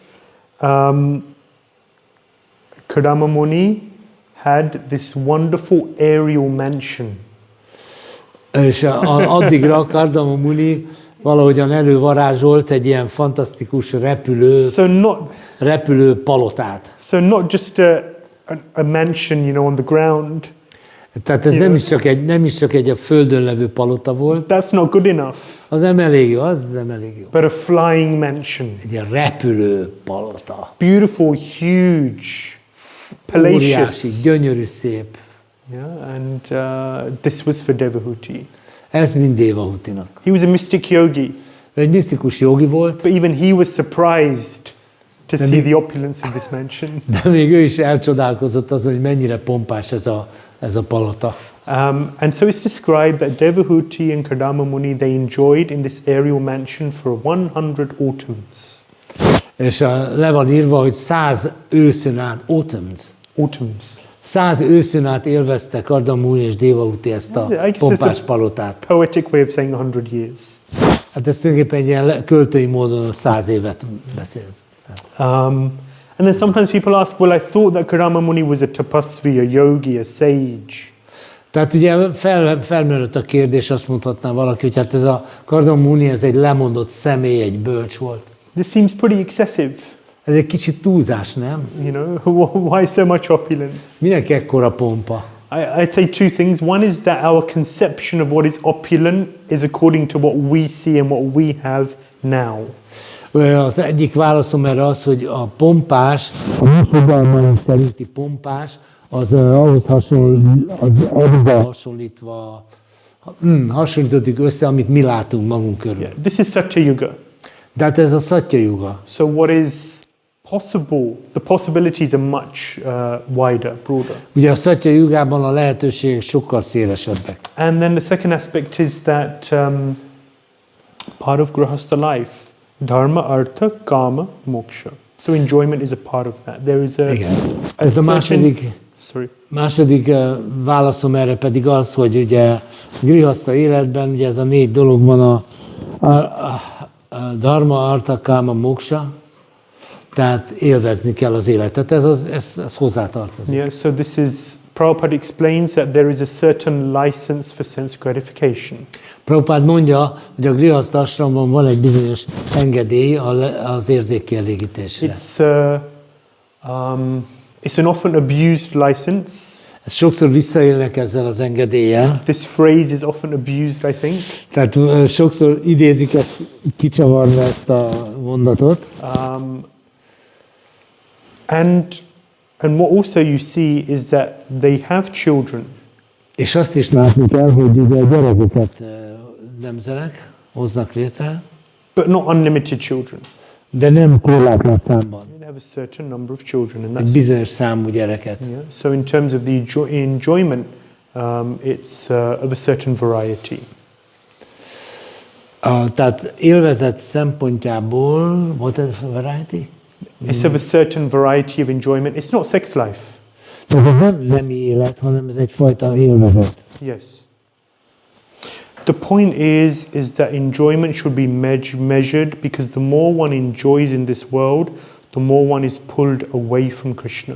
Kardama Muni had this wonderful aerial mansion. és addigra Kardama Muni valahogyan elővarázsolt egy ilyen fantasztikus repülő palotát. So not just a mansion, on the ground. Tehát ez nem is csak egy a földön levő palota volt. That's not good enough. Az nem elég jó, az nem elég jó. But a flying mansion. Egy ilyen repülő palota. Beautiful, huge, Óriási, palatious. gyönyörű, szép. Yeah, and this was for Devahūti. Ez mind Devahūtinak. He was a mystic yogi, Ő egy misztikus jogi volt, but even he was surprised to see the opulence of this mansion. de még ő is elcsodálkozott azon, hogy mennyire pompás ez a palota. And so it's described that Devahūti and Kardama Muni, they enjoyed in this aerial mansion for 100 autumns. És le van írva, hogy 100 őszön át, Autumns. 100 őszön át élvezte Kardama Muni és Devahūti ezt a I guess it's pompás a palotát. poetic way of saying 100 years. Hát ez tulajdonképpen egy ilyen költői módon 100 évet beszél. And then sometimes people ask, well, I thought that Kardama Muni was a tapasvi, a yogi, a sage. Tehát ugye felmerült a kérdés, azt mondhatná valaki, hogy hát ez a Kardama Muni, ez egy lemondott személy, egy bölcs volt. This seems pretty excessive. Ez egy kicsit túlzás, nem? Why so much opulence? Minek ekkora pompa? I'd say two things. One is that our conception of what is opulent is according to what we see and what we have now. Az egyik válaszom erre az, hogy a pompás, a mi fogalmaink szerinti pompás, az ahhoz hasonlítottuk össze, amit mi látunk magunk körül. Yeah, this is Satya Yuga. De hát ez a Satya Yuga. So what is possible, the possibilities are much wider, broader. Ugye a Satya Yugában a lehetőségek sokkal szélesebbek. And then the second aspect is that part of Grahastha life, dharma, artha, kama, moksha. So enjoyment is a part of that. There is Igen. a Ez a második válaszom erre pedig az, hogy ugye grihaszta életben ugye ez a 4 dolog van, a dharma, artha, kama, moksha, tehát élvezni kell az életet, ez hozzátartozik. Yeah, so this is, Prabhupada explains that there is a certain license for sense gratification. Prabhupád mondja, hogy a grihaszta ashramban van egy bizonyos engedély az érzékkielégítésre. It's an often abused license. Ez sokszor visszaélnek ezzel az engedéllyel. This phrase is often abused, I think. Tehát sokszor idézik ezt, kicsavarva ezt a mondatot. And what also you see is that they have children. És azt is látni kell, hogy ugye a gyerekeket nemzenek, hoznak létre. But not unlimited children. De nem korlátlan számban. They have a certain number of children, and Egy that's bizonyos számú gyereket. yeah. So in terms of the enjoyment, it's of a certain variety. Tehát élvezet szempontjából, what is a variety? It's of a certain variety of enjoyment. It's not sex life. Tehát nem nemi élet, hanem ez egyfajta élvezet. Yes. The point is that enjoyment should be measured, because the more one enjoys in this world, the more one is pulled away from Krishna.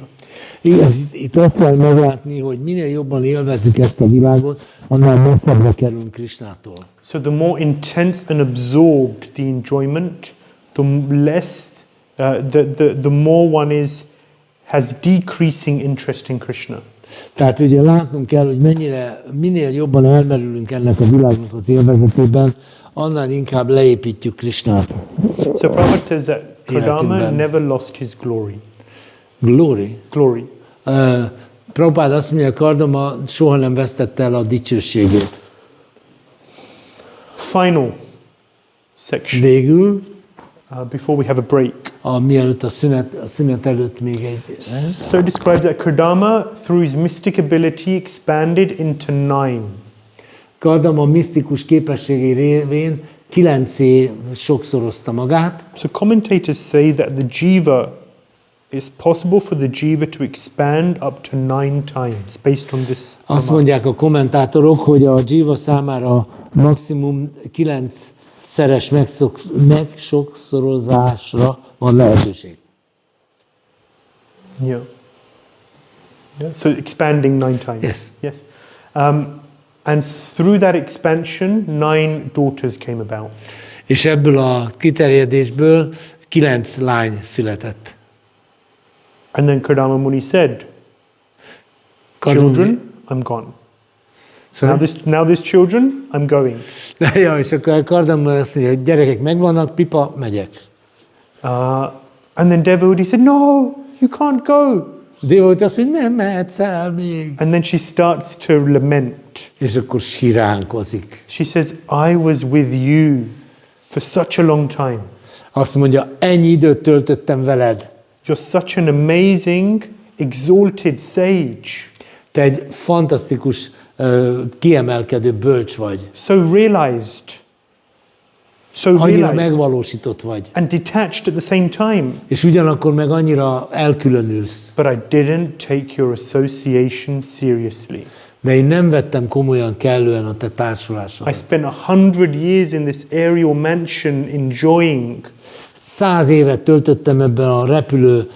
Igen, itt azt kell meglátni, hogy minél jobban élvezzük ezt a világot, annál messzebbre kerülünk Krishnától. So the more intense and absorbed the enjoyment, the less, the more one has decreasing interest in Krishna. Tehát ugye látnunk kell, hogy minél jobban elmerülünk ennek a világnak az élvezetében, annál inkább leépítjük Krishnát. So Prabhupada says that Kardama Életünkben. never lost his glory. Glory. Glory. Prabhupada azt mondja, Kardama soha nem vesztette el a dicsőségét. Final section, Végül, before we have a break. mielőtt a szünet előtt még egy... So it describes that Kardama, through his mystic ability, expanded into 9. Kardama misztikus képességei révén 9-é sokszorozta magát. So commentators say that the jiva, it's possible for the jiva to expand up to 9 times based on this. Azt mondják a kommentátorok, hogy a jiva számára maximum 9-szeres megsokszorozásra van lehetőség. Yeah. So expanding 9 times. Yes. Yes. And through that expansion, 9 daughters came about. És ebből a kiterjedésből 9 lány született. And then Kardama Muni said, "Children, I'm gone. Now there's children, I'm going." Ja, és akkor Kardama azt mondja, hogy gyerekek megvannak, pipa, megyek. And then Devahūti said, "No, you can't go." Devahūti azt mondja, nem mehetsz el még. And then she starts to lament. És akkor siránkozik. She says, "I was with you for such a long time. Azt mondja, ennyi időt töltöttem veled. You're such an amazing, exalted sage. Te egy fantasztikus, kiemelkedő bölcs vagy. So realized. So Annyira realized. megvalósított vagy. And detached at the same time. És ugyanakkor meg annyira elkülönülsz. But I didn't take your association seriously. De én nem vettem komolyan kellően a te társulásodat. I spent 100 years in this aerial mansion enjoying. 100 évet töltöttem ebben a repülő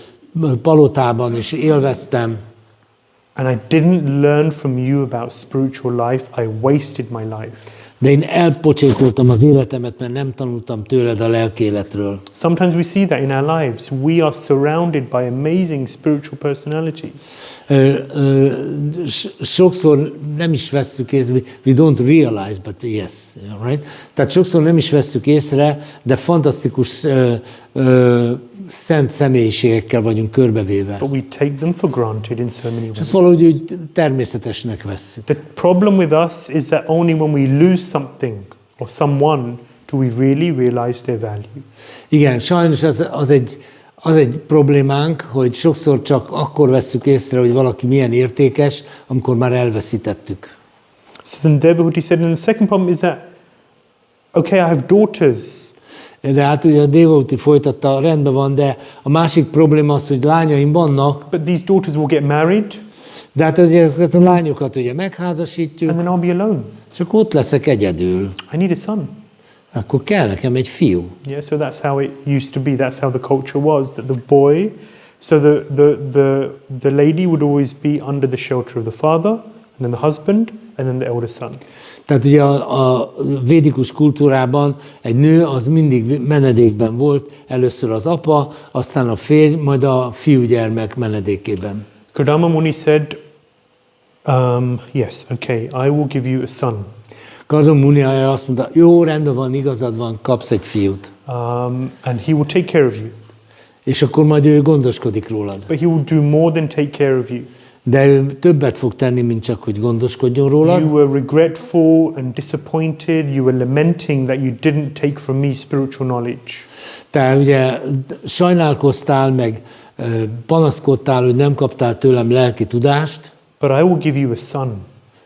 palotában, és élveztem. And I didn't learn from you about spiritual life. I wasted my life. De én elpocsékoltam az életemet, mert nem tanultam tőled a lelkéletről. Sometimes we see that in our lives. We are surrounded by amazing spiritual personalities. Sokszor nem is vesszük észre, we don't realize, but yes, right? Tehát sokszor nem is vesszük észre, de fantasztikus szent személyiségekkel vagyunk körbevéve. But we take them for granted in so many És ways. ezt valahogy úgy természetesnek vesszük. The problem with us is that only when we lose something or someone do we really realize their value. Igen, sajnos az egy problémánk, hogy sokszor csak akkor vesszük észre, hogy valaki milyen értékes, amikor már elveszítettük. So then Devahūti said, and the second problem is that, okay, I have daughters. De hát ugye a Devahūti folytatta, rendben van, de a másik probléma az, hogy lányaim vannak, But these daughters will get married, de hát ugye ezeket a lányokat ugye megházasítjuk, and then I'll be alone. és akkor ott leszek egyedül. I need a son. Akkor kell nekem egy fiú. Yeah, so that's how it used to be. That's how the culture was. That the boy, so the lady would always be under the shelter of the father, and then the husband, and then the elder son. Tehát ugye a védikus kultúrában egy nő az mindig menedékben volt, először az apa, aztán a férj, majd a fiúgyermek menedékében. Kardama Muni said, yes, okay, I will give you a son. Kardama Muni azt mondta, jó, rendben van, igazad van, kapsz egy fiút. And he will take care of you. És akkor majd ő gondoskodik rólad. But he will do more than take care of you. De ő többet fog tenni, mint csak, hogy gondoskodjon rólad. You were regretful and disappointed. You were lamenting that you didn't take from me spiritual knowledge. Te ugye sajnálkoztál, meg panaszkodtál, hogy nem kaptál tőlem lelki tudást. But I will give you a son.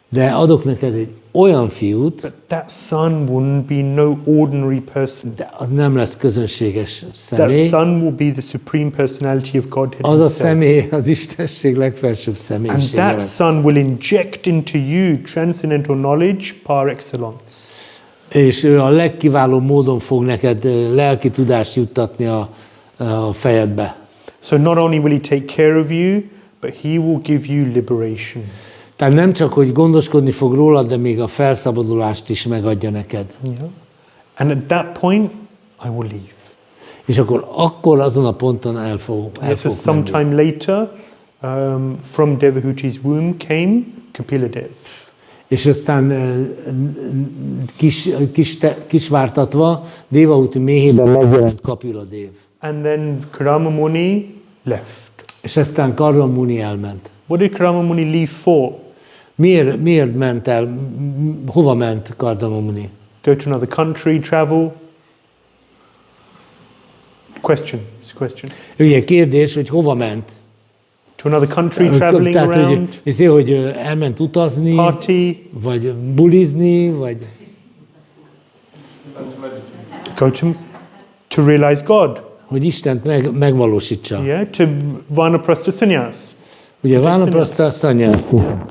De adok neked egy olyan fiút, but that son will be no ordinary person. de az nem lesz közönséges That személy. son will be the supreme personality of Godhead Az a himself. személy az Istenség legfelsőbb And személyisége that lesz. son will inject into you transcendental knowledge par excellence. És ő a legkiválóbb módon fog neked lelki tudást juttatni a fejedbe. So not only will he take care of you, but he will give you liberation. Tehát nem csak, hogy gondoskodni fog rólad, de még a felszabadulást is megadja neked. Yeah. And at that point, I will leave. És akkor azon a ponton el fog So menni. sometime later, from Devahūti's womb came Kapiladev. És aztán kis vártatva Devahūti méhében megjelent Kapiladev. And then Kardama Muni left. És aztán Kardama Muni elment. What did Kardama Muni leave for? Miért ment el? Hova ment Kardama Muni? Go to another country, travel? Question. It's a question. Ugye kérdés, hogy hova ment? To another country, traveling Tehát, around? hogy elment utazni, Party? vagy bulizni, vagy... Go to realize God. hogy Istent megvalósítsa. Yeah, to vanaprastha sannyas. Ugye vanaprastha sannyas.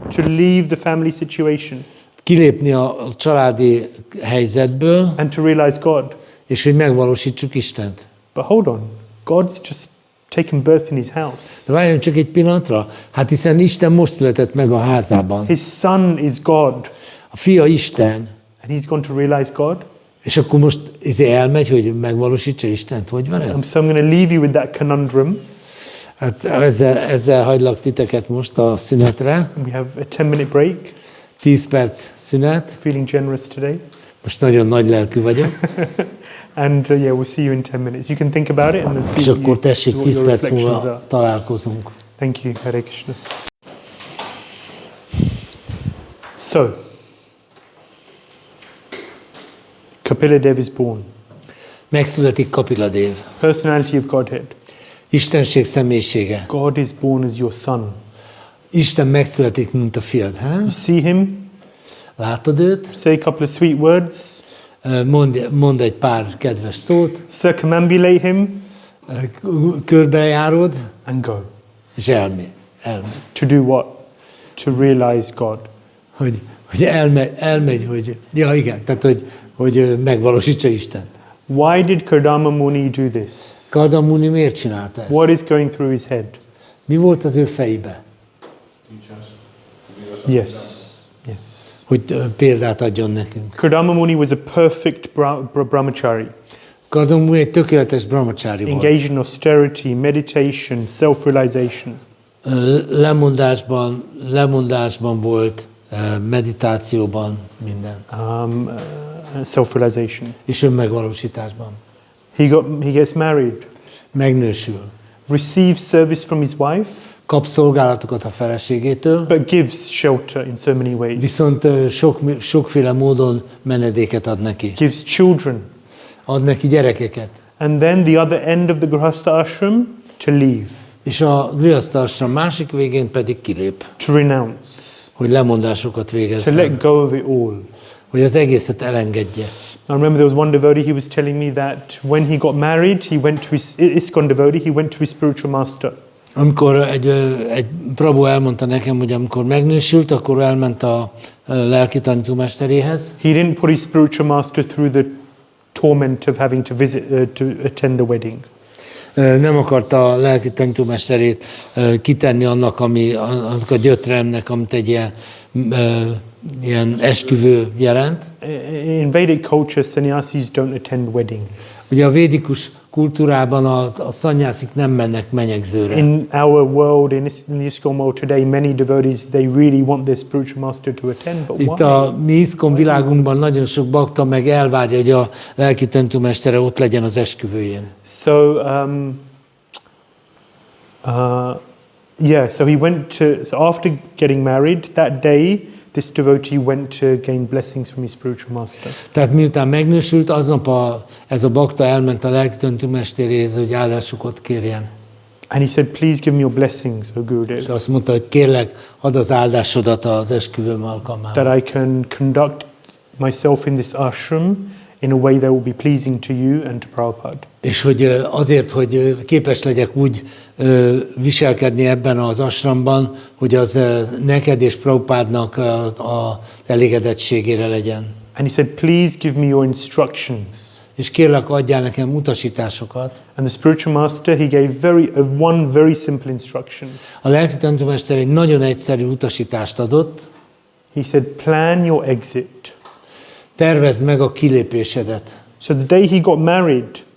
To leave the family situation. Kilépni a családi helyzetből, and to realize God. És hogy megvalósítsuk Istent. But hold on, God's just taken birth in his house. De várjon csak egy pillanatra. Hát hiszen Isten most született meg a házában. His son is God. A fia Isten. And he's gone to realize God. És akkor most elmegy, hogy megvalósítsa Istent. Hogy van ez? So I'm going to leave you with that conundrum. Hát ezzel hagylak titeket most a szünetre. We have a 10-minute break. 10 perc szünet. Feeling generous today. Most nagyon nagy lelkű vagyok. And yeah, we'll see you in 10 minutes. You can think about it and then see És what akkor tessék, your 10 perc reflections múlva are. találkozunk. Thank you, Hare Krishna. So, Kapiladev is born. Megszületik Kapiladev. Personality of Godhead. Istenség személyisége. God is born as your son. Isten megszületik, mint a fiad. You see him? Látod őt? Say a couple of sweet words. Mondd egy pár kedves szót. Circumambulate him. Körbejárod. And go. És elmegy. To do what? To realize God. Hogy elmegy, hogy... Ja, igen, tehát hogy megvalósítsa Istent. Why did Kardama Muni do this? Kardama Muni miért csinálta ezt? What is going through his head? Mi volt az ő fejébe? Yes. Yes. Hogy példát adjon nekünk. Kardama Muni was a perfect brahmachari. Kardama Muni egy tökéletes brahmachari volt. Engaged in austerity, meditation, self-realization. Lemondásban volt, meditációban, minden. Self-realization. És önmegvalósításban. He gets married. Megnősül. Receives service from his wife. Kap szolgálatokat a feleségétől. But gives shelter in so many ways. Viszont sokféle módon menedéket ad neki. Gives children. Ad neki gyerekeket. And then the other end of the grihastha ashram to leave. És a grihastha ashram másik végén pedig kilép. To renounce. Hogy lemondásokat To végezzen. let go of it all. Hogy az egészet elengedje. I remember there was one devotee, he was telling me that when he got married, he went to his ISKCON devotee, he went to his spiritual master. Amikor egy Prabhu elmondta nekem, hogy amikor megnősült, akkor elment a lelki tanítómesteréhez. He didn't put his spiritual master through the torment of having to visit, to attend the wedding. Nem akarta a lelki tanítómesterét kitenni annak a gyötremnek, amit egy ilyen esküvő jelent. In Vedic culture, sannyasis don't attend weddings. Ugye a védikus kultúrában a szannyászik nem mennek menyegzőre. In our world, in the ISKCON world today, many devotees, they really want their spiritual master to attend, but Itt why? a mi ISKCON világunkban nagyon sok bakta meg elvárja, hogy a lelki tanítómestere ott legyen az esküvőjén. So, so he went to, so after getting married, that day, this devotee went to gain blessings from his spiritual master. Tehát miután megnősült, aznap ez a bakta elment a lelki tanítómesteréhez, hogy áldásokat kérjen. And he said, please give me your blessings, O Gurudev, És azt mondta, hogy kérlek, add az áldásodat az esküvőm alkalmával. that I can conduct myself in this ashram in a way that will be pleasing to you and to Prabhupada. És hogy azért, hogy képes legyek úgy viselkedni ebben az ashramban, hogy az neked és Prabhupádnak az elégedettségére legyen. And he said, please give me your instructions. És kérlek, adjál nekem utasításokat. And the spiritual master, he gave one very simple instruction. A lelki tanítómester egy nagyon egyszerű utasítást adott. He said, plan your exit. Tervezd meg a kilépésedet. So the day he got married,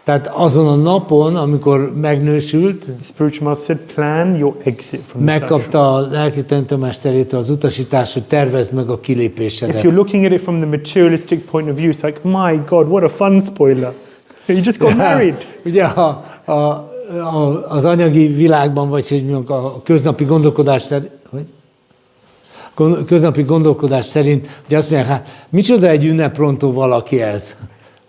Tehát azon a napon, amikor megnősült, the spiritual master said, plan your exit from this ashram. megkapta a lelki tanítómesterétől az utasítást, hogy tervezd meg a If kilépésedet. you're looking at it from the materialistic point of view, it's like, my God, what a fun spoiler. You just got married. Ugye az anyagi világban, vagy hogy mondjuk a köznapi gondolkodás szerint, ugye azt mondják, hát micsoda egy ünneprontó valaki ez.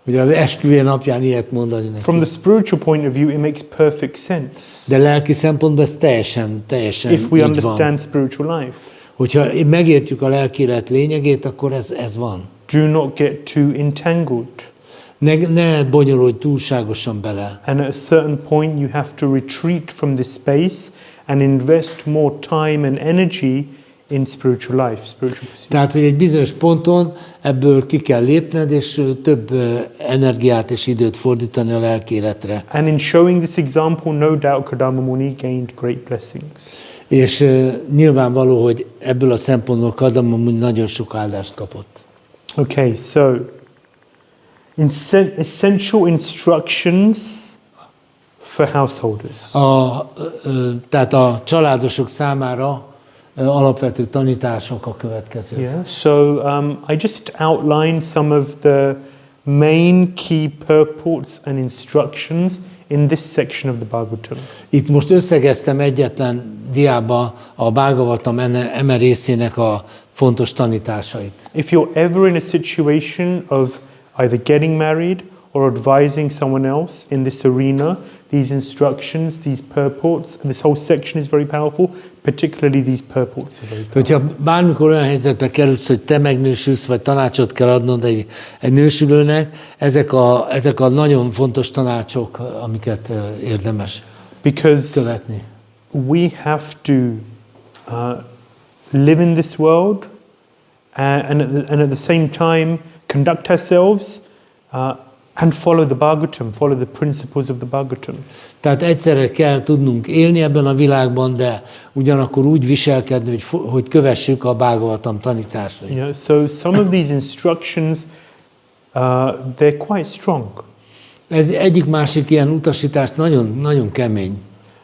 Ugye az esküvő napján ilyet mondani neki. From the spiritual point of view, it makes perfect sense. De lelki szempontból ez teljesen If we így van. understand spiritual life. Hogyha megértjük a lelki élet lényegét, akkor ez van. Do not get too entangled. Ne bonyolódj túlságosan bele. And at a certain point, you have to retreat from this space and invest more time and energy in spiritual life, spiritual pursuit. Tehát, hogy egy bizonyos ponton ebből ki kell lépned, és több energiát és időt fordítani a lelki életre. And in showing this example, no doubt Kardama Muni gained great blessings. És nyilvánvaló, hogy ebből a szempontból Kardama Muni nagyon sok áldást kapott. Okay, so essential instructions for householders. Tehát a családosok számára alapvető tanítások a következők. Yeah. So I just outlined some of the main key purports and instructions in this section of the Bhagavatam. Itt most összegeztem egyetlen diába a Bhagavatam eme részének a fontos tanításait. If you're ever in a situation of either getting married or advising someone else in this arena, these instructions, these purports, and this whole section is very powerful, particularly these purports are very powerful. Hogyha bármikor olyan helyzetbe kerülsz, hogy te megnősülsz, vagy tanácsot kell adnod egy nősülőnek, ezek a nagyon fontos tanácsok, amiket érdemes Because követni. we have to live in this world and at the same time conduct ourselves and follow the Bhagavatam, follow the principles of the Bhagavatam. Tehát egyszerre kell tudnunk élni ebben a világban, de ugyanakkor úgy viselkedni, hogy kövessük a Bhagavatam tanításait. Yeah, so some of these instructions, they're quite strong. Ez egyik-másik ilyen utasítás nagyon, nagyon kemény.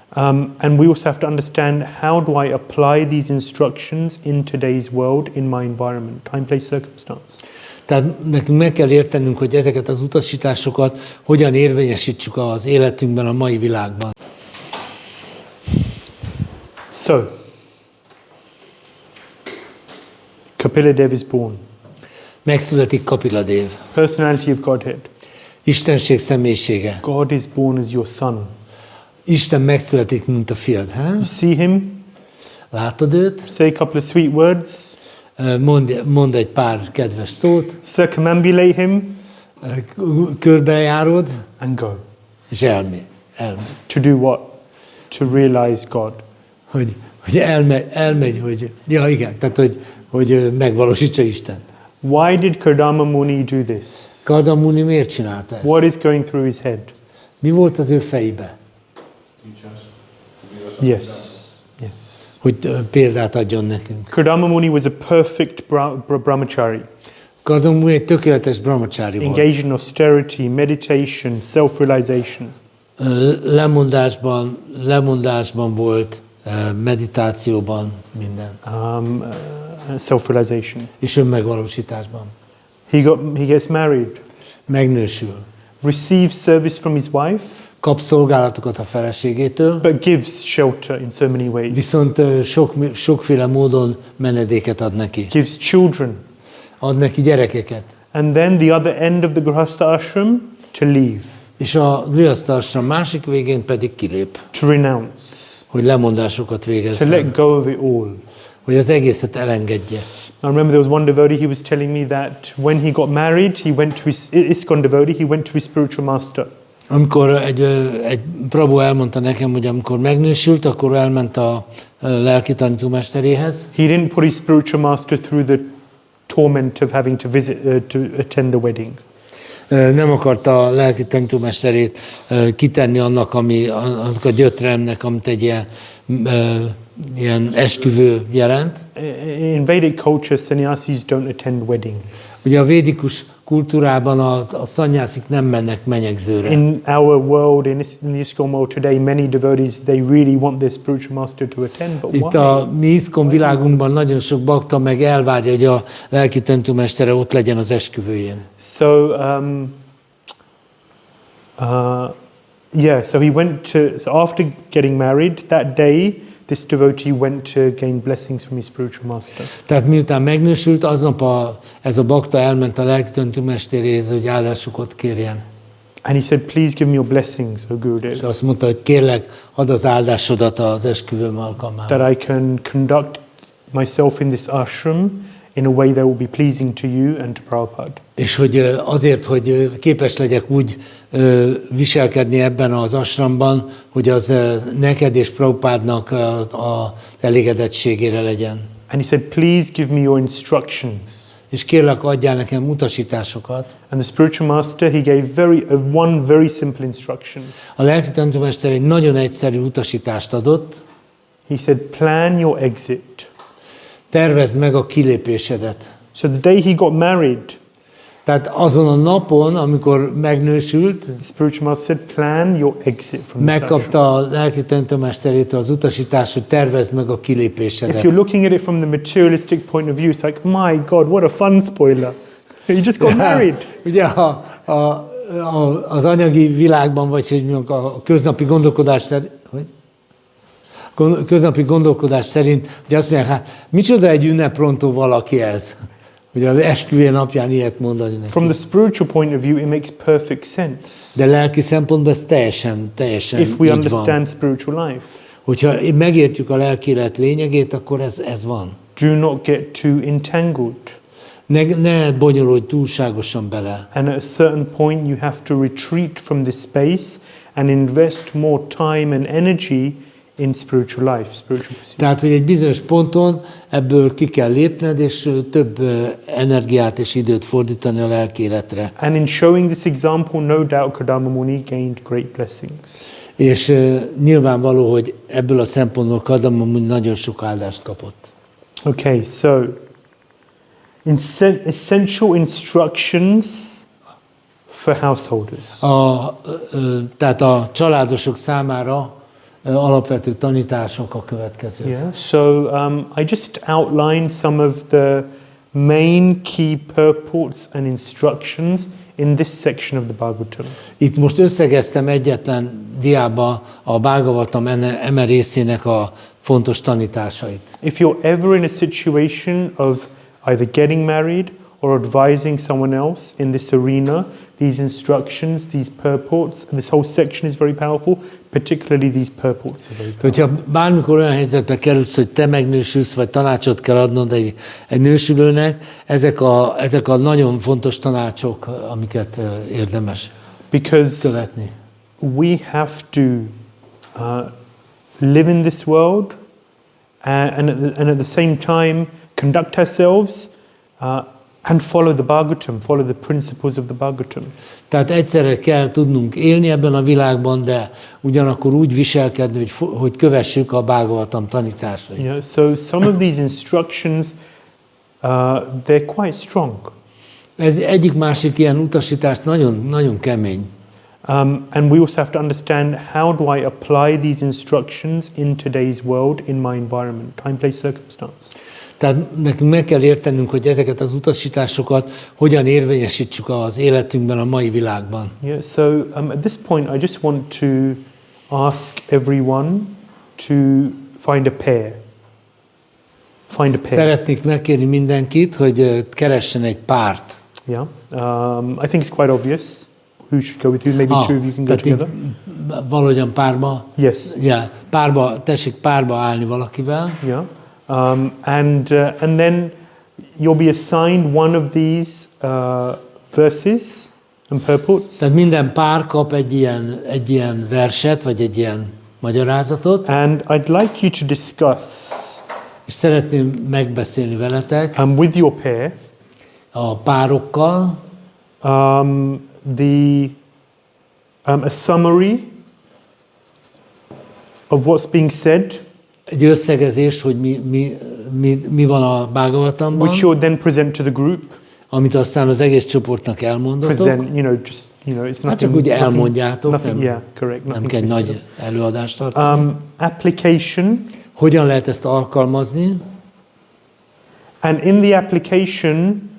And we also have to understand, how do I apply these instructions in today's world, in my environment, time, place, circumstance. Tehát nekünk meg kell értenünk, hogy ezeket az utasításokat hogyan érvényesítsük az életünkben, a mai világban. So, Kapila is born. Megszületik Kapila-dév. Personality of Godhead. Istenség személyisége. God is born as your son. Isten megszületik, mint a fiad. You see him, Látod őt? say a couple of sweet words, Mond egy pár kedves szót, circumambulate him, körbejárod, and go. és elmegy. To do what? To realize God. Hogy elmegy, hogy... Ja, igen, tehát hogy megvalósítsa Istent. Why did Kardama Muni do this? Kardama Muni miért csinálta ezt? What is going through his head? Mi volt az ő fejébe? Yes. Yes. Hogy példát adjon nekünk. Kardama Muni was a perfect brahmachari, Kardama Muni egy tökéletes brahmacsári volt. engaged in austerity, meditation, self-realization. Lemondásban volt, meditációban, minden. Self-realization. És önmegvalósításban. He gets married, Megnősül. receives service from his wife, Kap szolgálatokat a feleségétől, but gives shelter in so many ways. viszont sokféle módon menedéket ad neki. Gives children. Ad neki gyerekeket. And then the other end of the Grihastha ashram, to leave. És a grihasztasra másik végén pedig kilép, to renounce, hogy lemondásokat to végezzen, let go of it all. hogy az egészet elengedje. I remember there was one devotee, he was telling me that when he got married, he went to his ISKCON devotee, he went to his spiritual master. Amikor egy Prabhu elmondta nekem, hogy amikor megnősült, akkor elment a lelki tanítómesteréhez. He didn't put his spiritual master through the torment of having to visit, to attend the wedding. Nem akarta a lelki tanítómesterét kitenni annak a gyötrelmnek, amit egy ilyen esküvő jelent. In Vedic culture, sannyasis don't attend weddings. Ugye a védikus kultúrában a szannyászik nem mennek menyegzőre. In our world, in the ISKCON world today, many devotees, they really want their spiritual master to attend, but Itt why? a mi ISKCON világunkban nagyon sok bakta meg elvárja, hogy a lelki tanítómestere ott legyen az esküvőjén. So, so he went to, so after getting married, that day, this devotee went to gain blessings from his spiritual master. Tehát miután megnősült, aznap ez a bakta elment a lelki tanítómesteréhez, hogy áldásokat kérjen. And he said, please give me your blessings, O Gurudev, És azt mondta, hogy kérlek, add az áldásodat az esküvőm alkalmával. that I can conduct myself in this ashram in a way that will be pleasing to you and to Prabhupada. És hogy azért, hogy képes legyek úgy viselkedni ebben az ashramban, hogy az neked és Prabhupádnak az elégedettségére legyen. And he said, please give me your instructions. És kérlek, adjál nekem utasításokat. And the spiritual master, he gave one very simple instruction. A lelki tanítómester egy nagyon egyszerű utasítást adott. He said, plan your exit. Tervezd meg a kilépésedet. So the day he got married, Tehát azon a napon, amikor megnősült, the spiritual master said, plan your exit from this ashram. megkapta a lelki tanítómesterétől az utasítást, hogy tervezd meg a If kilépésedet. you're looking at it from the materialistic point of view, it's like, my God, what a fun spoiler. You just got married. Ugye az anyagi világban, vagy hogy mondjuk a köznapi gondolkodás szerint, köznapi gondolkodás szerint, ugye azt mondják, hát micsoda egy ünneprontó valaki ez. Ugye az esküvő napján ilyet mondani neki. From the spiritual point of view, it makes perfect sense. De lelki szempontból ez teljesen If we így van. understand spiritual life. Hogyha megértjük a lelki élet lényegét, akkor ez van. Do not get too entangled. Ne bonyolódj túlságosan bele. And at a certain point, you have to retreat from this space and invest more time and energy in spiritual life, spiritual pursuit. Tehát, hogy egy bizonyos ponton ebből ki kell lépned, és több energiát és időt fordítani a lelki életre. And in showing this example, no doubt Kardama Muni gained great blessings. És nyilvánvaló, hogy ebből a szempontból Kardama Muni nagyon sok áldást kapott. Okay, so essential instructions for householders. Tehát a családosok számára alapvető tanítások a következők. Yeah. So I just outlined some of the main key purports and instructions in this section of the Bhagavatam. Itt most összegeztem egyetlen diába a Bhagavatam eme részének a fontos tanításait. If you're ever in a situation of either getting married or advising someone else in this arena, these instructions, these purports, and this whole section is very powerful, particularly these purports are very powerful. Hogyha bármikor olyan helyzetbe kerülsz, hogy te megnősülsz, vagy tanácsot kell adnod egy nősülőnek, ezek a nagyon fontos tanácsok, amiket érdemes Because követni. we have to live in this world and at the same time conduct ourselves and follow the Bhagavatam, follow the principles of the Bhagavatam. Tehát egyszerre kell tudnunk élni ebben a világban, de ugyanakkor úgy viselkedni, hogy kövessük a Bhagavatam tanításait. Yeah, so some of these instructions, they're quite strong. Ez egyik-másik ilyen utasítás nagyon, nagyon kemény. And we also have to understand, how do I apply these instructions in today's world, in my environment, time, place, circumstance. Tehát nekünk meg kell értenünk, hogy ezeket az utasításokat hogyan érvényesítsük az életünkben, a mai világban. Yeah, so at this point I just want to ask everyone to find a pair. Find a pair. Szeretnék megkérni mindenkit, hogy keressen egy párt. Yeah, I think it's quite obvious who should go with who? Maybe two of you can go tehát így together. valahogyan párba, Yes. yeah, tessék párba állni valakivel, Yeah. And then you'll be assigned one of these verses and purports. tehát minden pár kap egy ilyen verset, vagy egy ilyen magyarázatot, And I'd like you to discuss és szeretném megbeszélni veletek with your pair a párokkal a summary of what's being said, egy összegezés, hogy mi van a Bhagavatamban, which you'll then present to the group. amit aztán az egész csoportnak elmondatok. Present, just it's Hát csak nothing. úgy elmondjátok, Nothing. nem, Yeah, correct. nem Nothing kell mystical. nagy előadást tartani. Application, Hogyan lehet ezt alkalmazni? and in the application,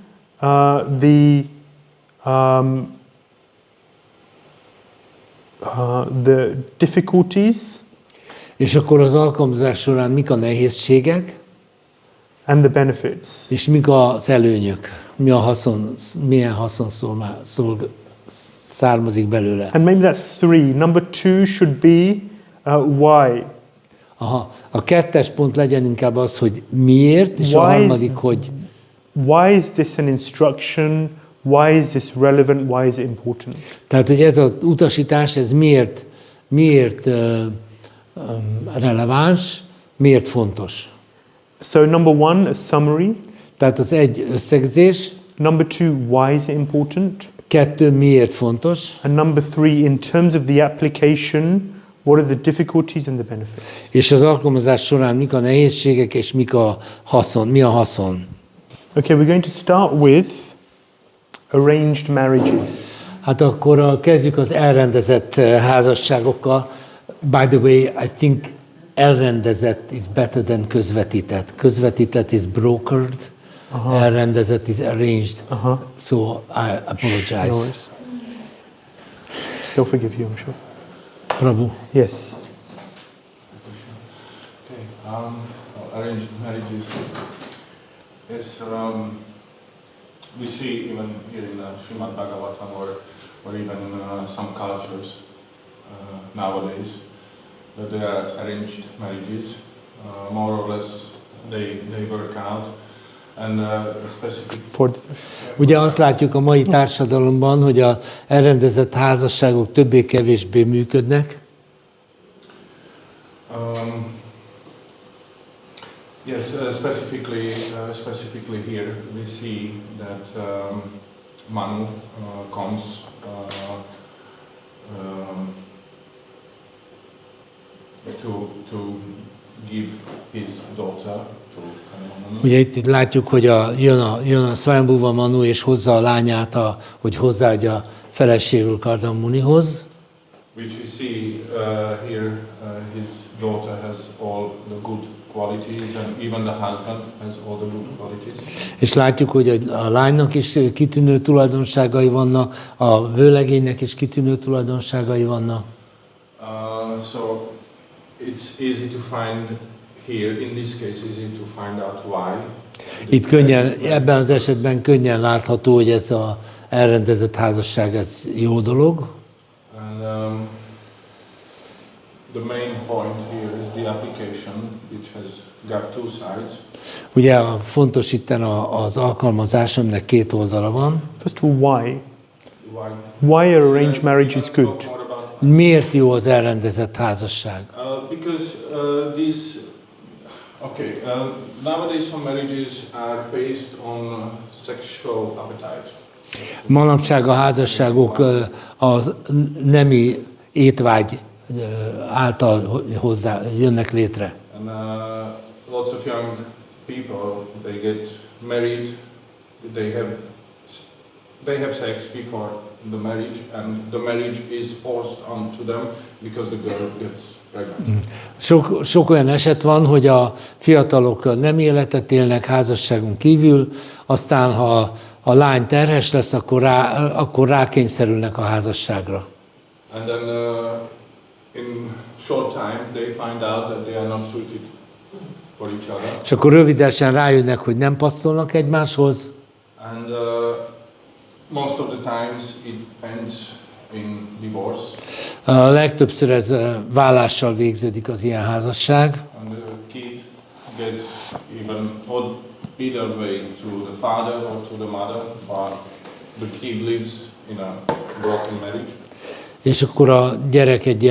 the difficulties És akkor az alkalmazás során mik a nehézségek, and the benefits. és mik az előnyök, milyen haszon származik belőle. And maybe that's 3. Number 2 should be why. A 2. pont legyen inkább az, hogy miért, és a Why is- harmadik, hogy Why is this an instruction? Why is this relevant? Why is it important? tehát, hogy ez az utasítás, ez miért releváns, miért fontos. So number 1, a summary. Tehát az egy összegzés, Number 2, why is it important? 2 miért fontos, And number 3, in terms of the application, what are the difficulties and the benefits? és az alkalmazás során mik a nehézségek, és mi a haszon. Okay, we're going to start with arranged marriages. Hát akkor kezdjük az elrendezett házasságokkal. By the way, I think elrendezett is better than közvetített. Közvetített is brokered, elrendezett is arranged. So I apologize. No worries. They'll forgive you, I'm sure. Prabhu. Yes. Okay. Arranged marriages is we see even here in the Śrīmad-Bhāgavatam or even in some cultures nowadays that they are arranged marriages. More or less they work out. And specific. Ugye azt látjuk a mai társadalomban, hogy az elrendezett házasságok többé-kevésbé működnek. Yes, specifically here we see that Manu comes to give his daughter to Kardama. Ugye itt látjuk, hogy jön a Swayambhuva Manu, és hozza a lányát, hogy hozzáadja feleségül Kardama Munihoz. Which we see here, his daughter has all the good qualities, and even the husband has all the good qualities. És látjuk, hogy a lánynak is kitűnő tulajdonságai vannak, a vőlegénynek is kitűnő tulajdonságai vannak. So it's easy to find here, in this case, easy to find out why. Itt ebben az esetben könnyen látható, hogy ez az elrendezett házasság, ez jó dolog. And the main point here is the application, which has got two sides. Ugye fontos itten az alkalmazás, aminek két oldala van. First of all, why? Why are arranged marriages good? Miért jó az elrendezett házasság? Because nowadays some marriages are based on sexual appetite. Manapság a házasságok a nemi étvágy által hozzá jönnek létre. And lots of young people, they get married, they have sex before the marriage, and the marriage is forced onto them because the girl gets pregnant. Sok olyan eset van, hogy a fiatalok nem életet élnek házasságon kívül, aztán ha a lány terhes lesz, akkor rákényszerülnek a házasságra. And then in short time they find out that they are not suited for each other. És akkor rövidesen rájönnek, hogy nem passzolnak egymáshoz. And most of the times it ends in divorce. A legtöbbször ez vállással végződik az ilyen házasság. And the kid gets even either way to the father or to the mother, but the kid lives in a broken marriage. És akkor a gyerek egy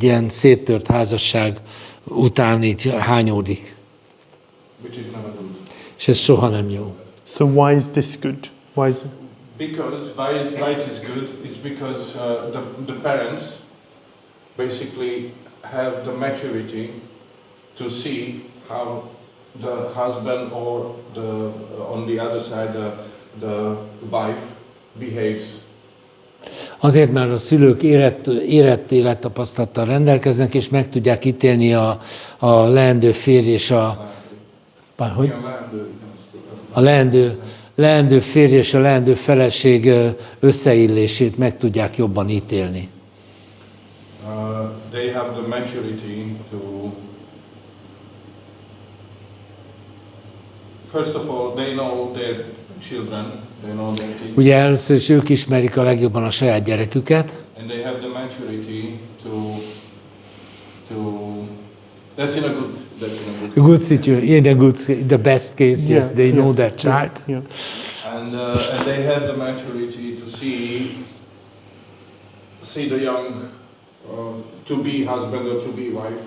ilyen széttört házasság után így hányódik. Which is never good. És ez soha nem jó. So why is this good? Why is it? Because why it is good is because the parents basically have the maturity to see how the husband or on the other side the wife behaves. Azért, mert a szülők érett élettapasztalattal rendelkeznek, és meg tudják ítélni a leendő férj és a leendő férj és a leendő feleség összeillését meg tudják jobban ítélni. They have the maturity to, first of all, they know their children, they know their kids. Ugye először is ők ismerik a legjobban a saját gyereküket. And they have the maturity to that's in a Good situation, the best case, yes, they know their child. Yeah. And they have the maturity to see the young to-be husband or to-be wife,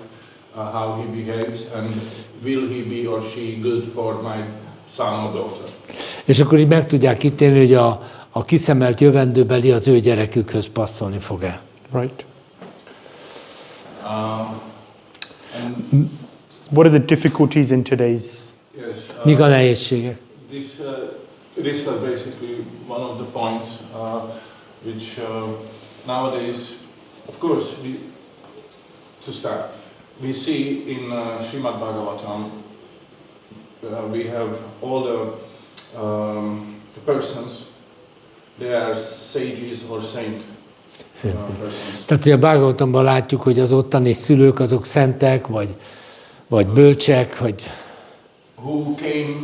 how he behaves, and will he be or she good for my son or daughter. És akkor így meg tudják ítélni, hogy a kiszemelt jövendőbeli az ő gyerekükhöz passzolni fog-e. Right. What are the difficulties in today's? Yes. Mik a nehézségek? This is basically one of the points which nowadays, of course, to start, we see in Śrīmad-Bhāgavatam, we have all the persons, they are sages or saint. Tehát ugye a Bhagavatamban látjuk, hogy az ottani szülők azok szentek, vagy bölcsek, vagy... Who came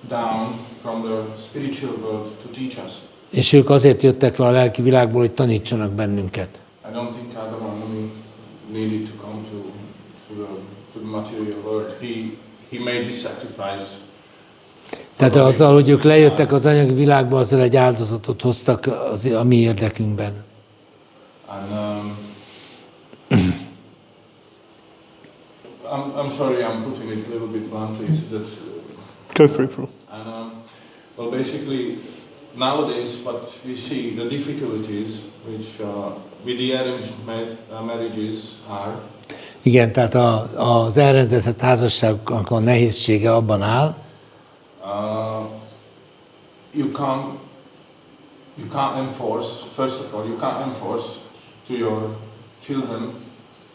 down from the spiritual world to teach us. És ők azért jöttek le a lelki világból, hogy tanítsanak bennünket. I don't think Kardama needed to come to the material world. He made this sacrifice. Tehát azzal, hogy ők lejöttek az anyagi világba, azzal egy áldozatot hoztak a mi érdekünkben. And I'm sorry, I'm putting it a little bit bluntly. That's Go for it, bro. And well, basically, nowadays, what we see the difficulties which with the arranged marriages are. Igen, tehát az elrendezett házasságnak a nehézsége abban áll, you can't enforce, first of all, you can't enforce to your children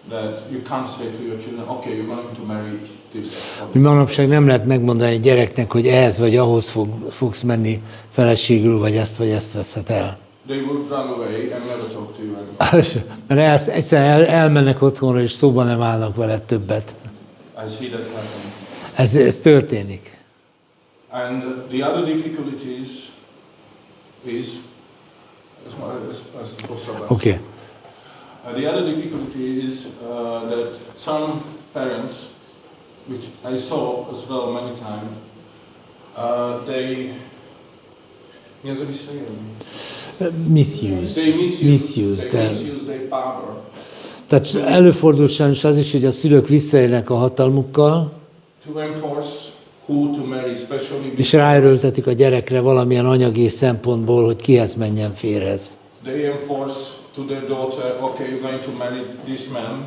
that you can't say to your children, okay, you're going to marry this. Hogy manapság nem lehet megmondani egy gyereknek, hogy ehhez vagy ahhoz fogsz menni feleségül, vagy ezt veszed el. They would run away and never talk to you anymore. Mert egyszerűen elmennek otthonra, és szóban nem állnak veled többet. I see that happen. Ez történik. And the other difficulties is, Okay. The other difficulty is that some parents, which I saw as well many times, they misuse their power. Tehát előfordul sajnos az is, hogy a szülők visszaélnek a hatalmukkal, To enforce who to marry, especially és ráerőltetik a gyerekre valamilyen anyagi szempontból, hogy kihez menjen férhez. They enforce to their daughter, okay, you're going to marry this man.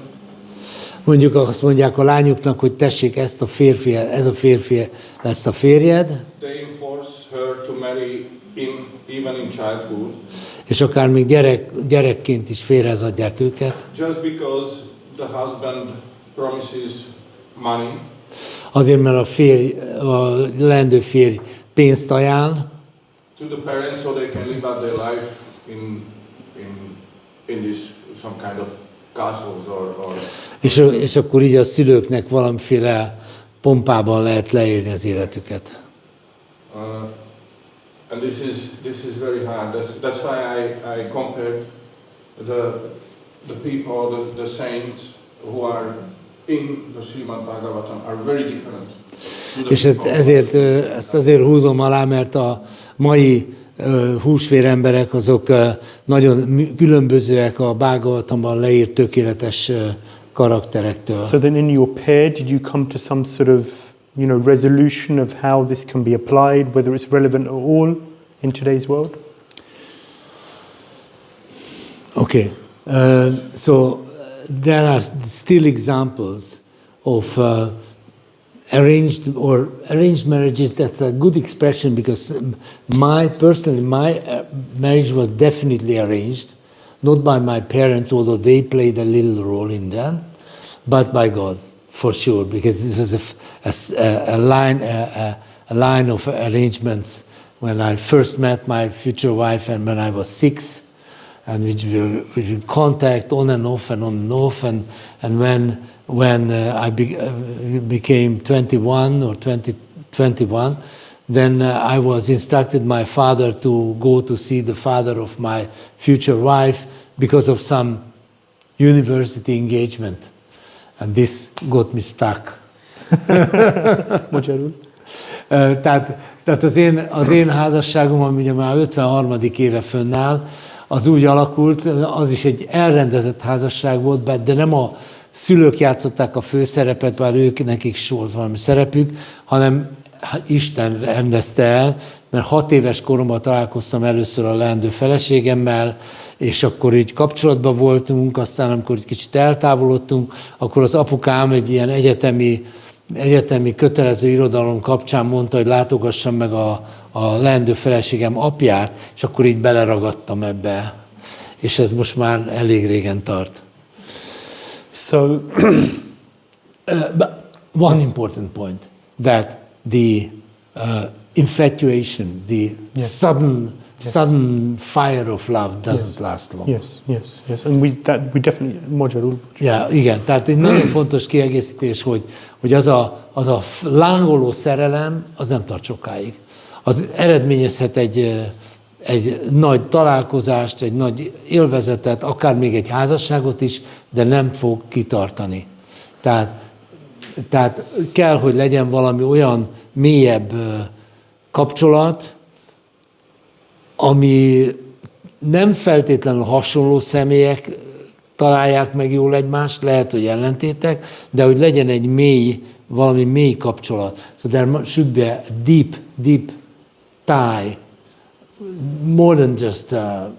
Mondjuk azt mondják a lányuknak, hogy tessék, ez a férfi lesz a férjed. They enforce her to marry even in childhood. És akár még gyerekként is férhez adják őket. Just because the husband promises money. Azért, mert a leendő férj pénzt ajánl. To the parents, so they can live out their life in this some kind of castles or És akkor így a szülőknek valamiféle pompában lehet leélni az életüket. And this is very hard. That's why I compared the people, the saints who are in the Śrīmad-Bhāgavatam are very different. És ezért ezt azért húzom alá, mert a mai húsvér emberek azok nagyon különbözőek a Bhagavatamban leírt tökéletes karakterektől. So then in your pair, did you come to some sort of, resolution of how this can be applied, whether it's relevant at all in today's world? Okay. So there are still examples of arranged marriages. That's a good expression because my marriage was definitely arranged, not by my parents, although they played a little role in that, but by God, for sure, because this was a line of arrangements when I first met my future wife and when I was 6. And we were in contact on and off, and when I became 21 or 21, then I was instructed my father to go to see the father of my future wife because of some university engagement, and this got me stuck. Magyarul? Tehát az én házasságom, ami ugye már 53. éve fönnáll, az úgy alakult, az is egy elrendezett házasság volt, de nem a szülők játszották a főszerepet, bár nekik is volt valami szerepük, hanem Isten rendezte el, mert 6 éves koromban találkoztam először a leendő feleségemmel, és akkor így kapcsolatban voltunk, aztán amikor egy kicsit eltávolodtunk, akkor az apukám egy ilyen egyetemi kötelező irodalom kapcsán mondta, hogy látogassam meg a leendő feleségem apját, és akkor így beleragadtam ebbe. És ez most már elég régen tart. So, but one important point, that the infatuation, the sudden fire of love doesn't last long. Yes. And we definitely, magyarul. Yeah, igen, tehát egy nagyon fontos kiegészítés, hogy az a lángoló szerelem, az nem tart sokáig. Az eredményezhet egy nagy találkozást, egy nagy élvezetet, akár még egy házasságot is, de nem fog kitartani. Tehát kell, hogy legyen valami olyan mélyebb kapcsolat, ami nem feltétlenül hasonló személyek találják meg jól egymást, lehet, hogy ellentétek, de hogy legyen egy valami mély kapcsolat. So there should be a deep tie, more than just a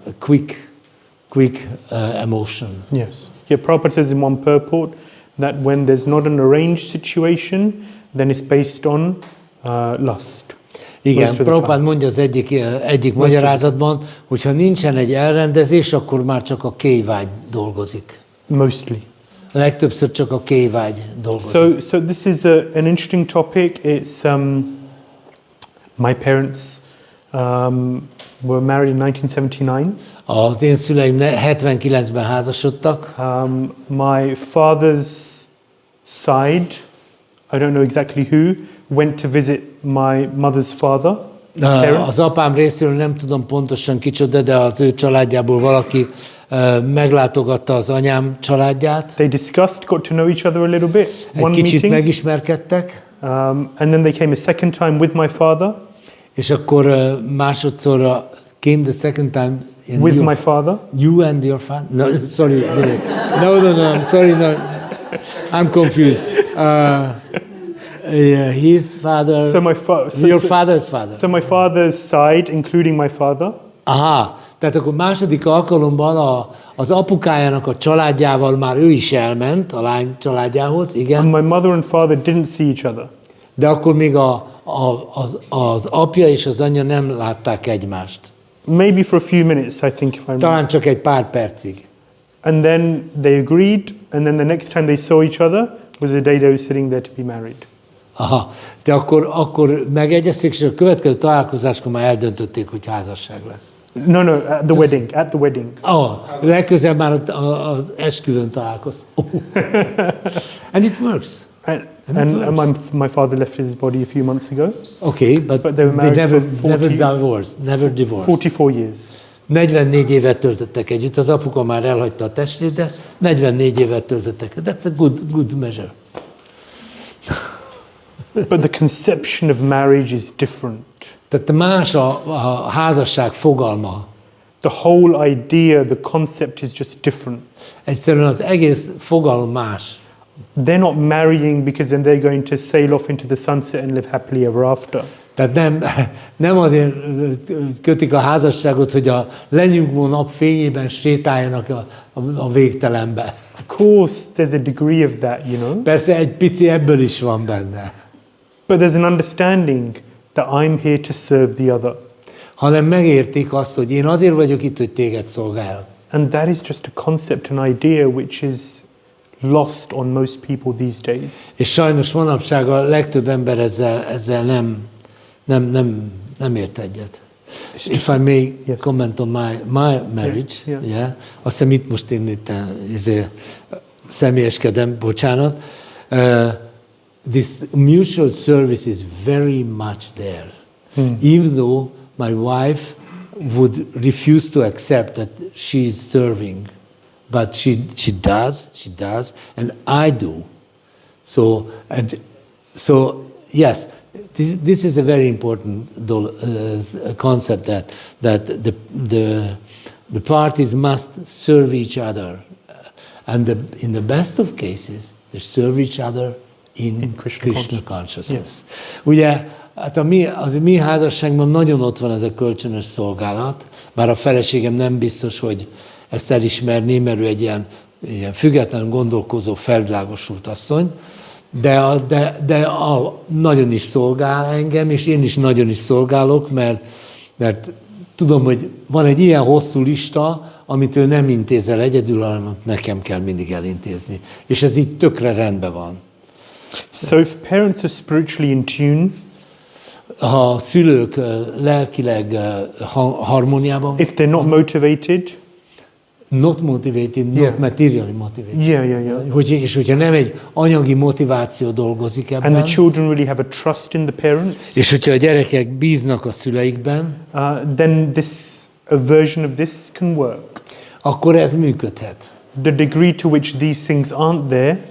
quick emotion. Yes. Yeah, Prabhupada says in one purport that when there's not an arranged situation, then it's based on lust. Igen, Prabhupád mondja az egyik magyarázatban, hogy ha nincsen egy elrendezés, akkor már csak a kéjvágy dolgozik. Mostly. Legtöbbször csak a kéjvágy dolgozik. So this is an interesting topic. It's my parents were married in 1979. Az én szüleim 79-ben házasodtak. My father's side, I don't know exactly who, went to visit my mother's father. Az apám részéről nem tudom pontosan kicsoda, de az ő családjából valaki meglátogatta az anyám családját. They got to know each other a little bit. Egy kicsit megismerkedtek. And then they came a second time with my father. És akkor másodszor came the second time with my father. You and your father? No, sorry. No, I'm sorry. No, I'm confused. His father. Your father's father. So my father's side, including my father. Aha, tehát akkor második alkalommal az apukájának a családjával már ő is elment, a lány családjához, igen. And my mother and father didn't see each other. De akkor még az apja és az anyja nem látták egymást. Maybe for a few minutes, I think, if I remember. Talán csak egy pár percig. And then they agreed, and then the next time they saw each other was the day they were sitting there to be married. Aha, de akkor megegyezték, és a következő találkozáskor már eldöntötték, hogy házasság lesz. No, at the wedding. Legközelebb már az esküvőn találkoztak. And it works. And my father left his body a few months ago. Okay, but They were married never for 40 divorced, never divorced. 44 years. 44 évet töltöttek együtt, az apuka már elhagyta a testét, de 44 évet töltöttek. That's a good measure. But the conception of marriage is different. Tehát más a házasság fogalma. The whole idea, the concept is just different. Egyszerűen az egész fogalom más. They're not marrying because then they're going to sail off into the sunset and live happily ever after. Tehát nem azért kötik a házasságot, hogy a lenyugvó nap fényében sétáljanak a végtelenbe. Of course, there's a degree of that, you know. Persze egy pici ebből is van benne. But there's an understanding that I'm here to serve the other. Hanem megértik azt, hogy én azért vagyok itt, hogy téged szolgáljak. And that is just a concept, an idea which is lost on most people these days. És sajnos manapság a legtöbb ember ezzel nem ért egyet. If I may comment on my marriage, yeah. Azt hiszem itt most én itt személyeskedem, bocsánat. This mutual service is very much there. Even though my wife would refuse to accept that she's serving, but she does, and I do. So yes, this is a very important concept that the parties must serve each other, and in the best of cases, they serve each other in Krishna consciousness. Yes. Ugye, hát az mi házasságban nagyon ott van ez a kölcsönös szolgálat, bár a feleségem nem biztos, hogy ezt elismerné, mert ő egy ilyen független gondolkozó, felvilágosult asszony, de nagyon is szolgál engem, és én is nagyon is szolgálok, mert tudom, hogy van egy ilyen hosszú lista, amit ő nem intézel egyedül, hanem nekem kell mindig elintézni. És ez így tökre rendben van. So if parents are spiritually in tune, ha a szülők lelkileg harmóniában, if they're not motivated, not materially motivated. És hogyha nem egy anyagi motiváció dolgozik ebben, and the children really have a trust in the parents, és hogyha a gyerekek bíznak a szüleikben, then a version of this can work. Akkor ez működhet. The degree to which these things aren't there,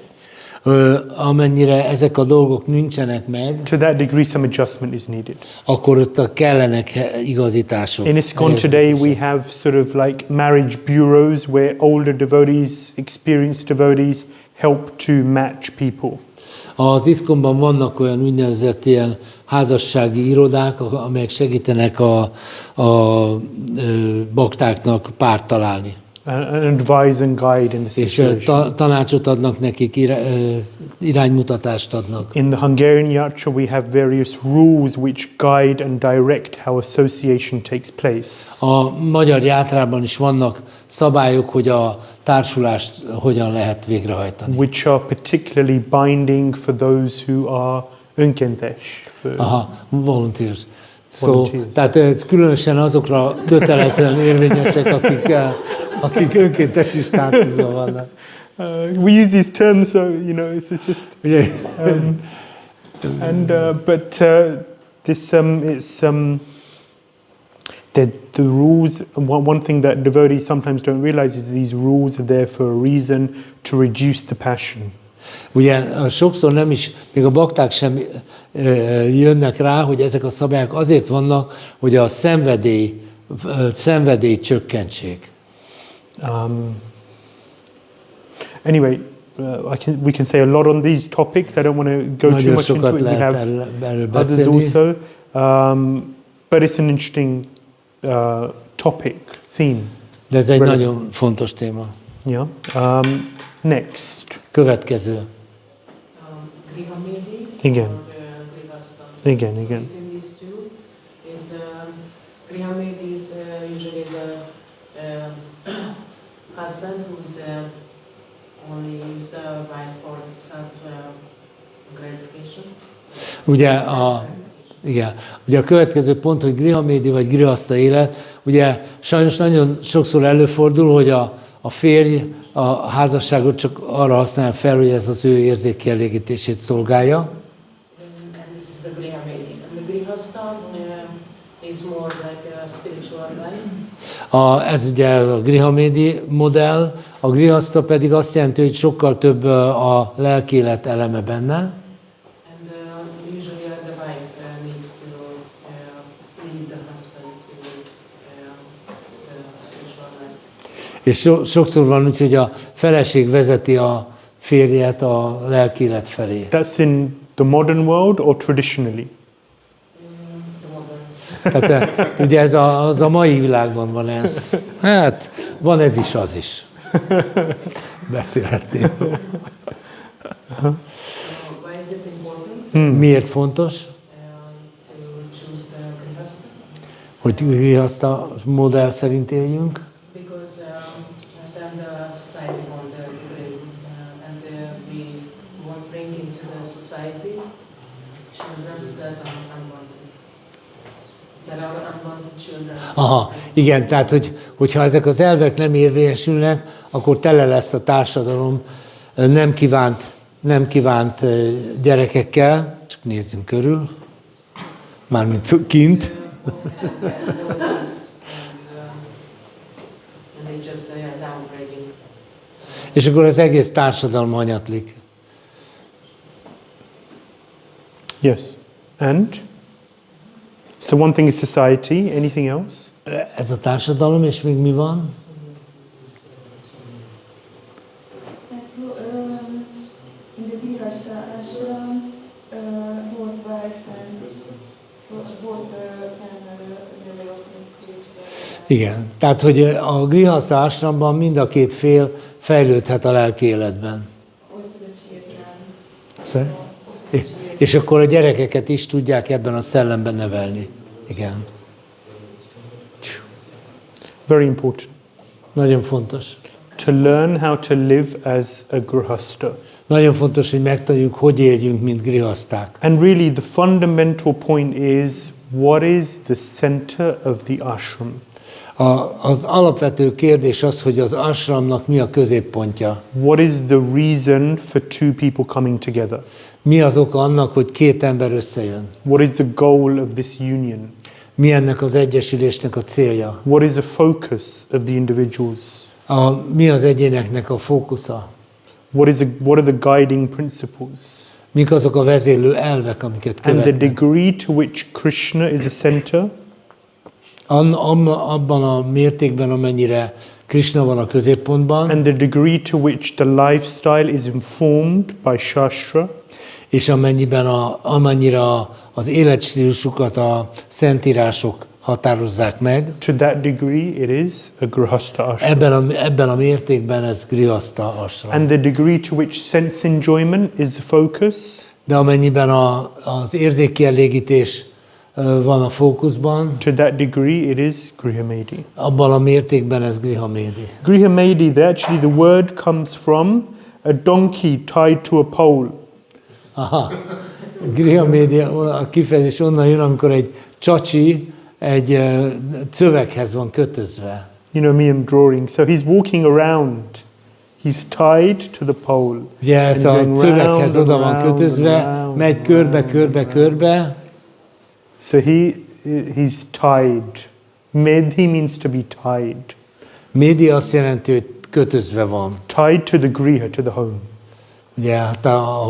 amennyire ezek a dolgok nincsenek meg, to that degree some adjustment is needed. Akkor ott kellenek igazítások. In ISKCON today we have sort of like marriage bureaus where older devotees, experienced devotees help to match people. Az ISKCON-ban vannak olyan úgynevezett ilyen házassági irodák, amelyek segítenek a baktáknak párt találni. And advise and guide in the situation. És tanácsot adnak nekik, iránymutatást adnak. In the Hungarian Yatra we have various rules which guide and direct how association takes place. A magyar játrában is vannak szabályok, hogy a társulást hogyan lehet végrehajtani. Which are particularly binding for those who are önkéntes. Volunteers. Tehát ez különösen azokra kötelezően érvényesek, akik önkéntesi státuszban vannak. We use these terms, so you know, it's just. The rules. One thing that devotees sometimes don't realize is these rules are there for a reason, to reduce the passion. Ugye sokszor nem is, még a bakták sem jönnek rá, hogy ezek a szabályok azért vannak, hogy a szenvedély csökkentsék. Anyway, we can say a lot on these topics. I don't want to go too much into it. We have others also. But it's an interesting topic, theme. De ez egy nagyon fontos téma. Yeah. Next. Következő. Igen. Igen. Between these two is Grihamedi is usually the husband who's only use the wife for self gratification. Ugye a következő pont, hogy Grihamedi vagy grihaszta élet, ugye sajnos nagyon sokszor előfordul, hogy a férj a házasságot csak arra használja fel, hogy ez az ő érzékkielégítését szolgálja. And this is the Grihamedi. And the Grihastha is more like a spiritual life. Ez ugye a Grihamedi modell, a Grihastha pedig azt jelenti, hogy sokkal több a lelkélet eleme benne. And usually the wife needs to lead the husband to the spiritual life. És sokszor van úgy, hogy a feleség vezeti a férjet a lelkélet felé. That's in the modern world or traditionally? Tehát ugye ez az a mai világban van ez. Hát van ez is, az is. Beszélhetnél. Why is it important Miért fontos, to choose the Grihastha? hogy Grihastha modell szerint éljünk? Because then the society won't degrade, and we won't bring into the society children that are unwanted. That are unwanted children. Aha, igen, tehát hogyha ezek az elvek nem érvényesülnek, akkor tele lesz a társadalom nem kívánt gyerekekkel, csak nézzünk körül, mármint kint. És akkor az egész társadalom hanyatlik. Yes. And? So one thing is society. Anything else? Ez a társadalom, és még mi van? So, in the Grihastha ashram, both wife and so both can develop in spiritual life. Igen, tehát hogy a Grihastha ashramban mind a két fél fejlődhet a lelki életben. Also the children. Sorry? Also the children. És akkor a gyerekeket is tudják ebben a szellemben nevelni. Igen. Very important. Nagyon fontos. To learn how to live as a grihastha. Nagyon fontos, hogy megtanuljuk, hogy éljünk, mint grihaszták. And really the fundamental point is, what is the center of the ashram? Az alapvető kérdés az, hogy az ashramnak mi a középpontja. What is the reason for two people coming together? Mi az oka annak, hogy két ember összejön? What is the goal of this union? Mi ennek az egyesülésnek a célja? What is the focus of the individuals? Mi az egyéneknek a fókusza? What are the guiding principles? Mik azok a vezérlő elvek, amiket And the követnek? degree to which Krishna is a center Abban a mértékben, amennyire Krishna van a középpontban, and the degree to which the lifestyle is informed by Shastra, és amennyire az életstílusukat a szentírások határozzák meg, to that degree it is a grihastha ashram. ebben a mértékben ez grihastha ashram. And the degree to which sense enjoyment is the focus, De amennyiben az érzékkielégítés van a fókuszban, to that degree it is grihamedi. abban a mértékben ez grihamedi. Grihamedi, actually the word comes from a donkey tied to a pole. Aha. Grihamedi, a kifejezés onnan jön, amikor egy csacsi egy szöveghez van kötözve. You know, me, I'm drawing. So he's walking around. He's tied to the pole. Ugye ez And a going szöveghez round oda and van round kötözve, and round megy and körbe, round. körbe, körbe. So he's tied. Medhi means to be tied. Médi azt jelenti, hogy kötözve van. Tied to the griha, to the home. Ugye hát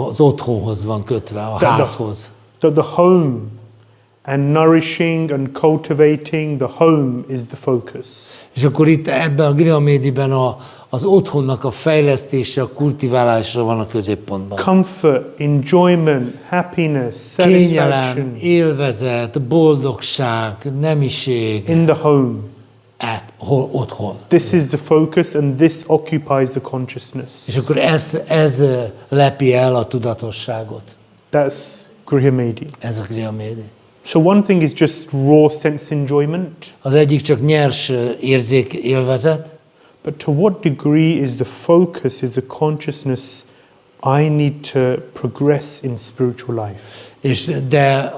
az otthonhoz van kötve, a házhoz. The home and nourishing and cultivating the home is the focus. És akkor itt ebben a Grihamediben az otthonnak a fejlesztése, a kultiválása van a középpontban. Comfort, enjoyment, happiness, Kényelem, satisfaction élvezet, boldogság, nemiség, in the home. otthon. This is the focus and this occupies the consciousness. És akkor ez lepi el a tudatosságot. That's grihamedi. Ez a Grihamedi. So one thing is just raw sense enjoyment, Az egyik csak nyers érzék, élvezet, but to what degree is the focus, is the consciousness, I need to progress in spiritual life. de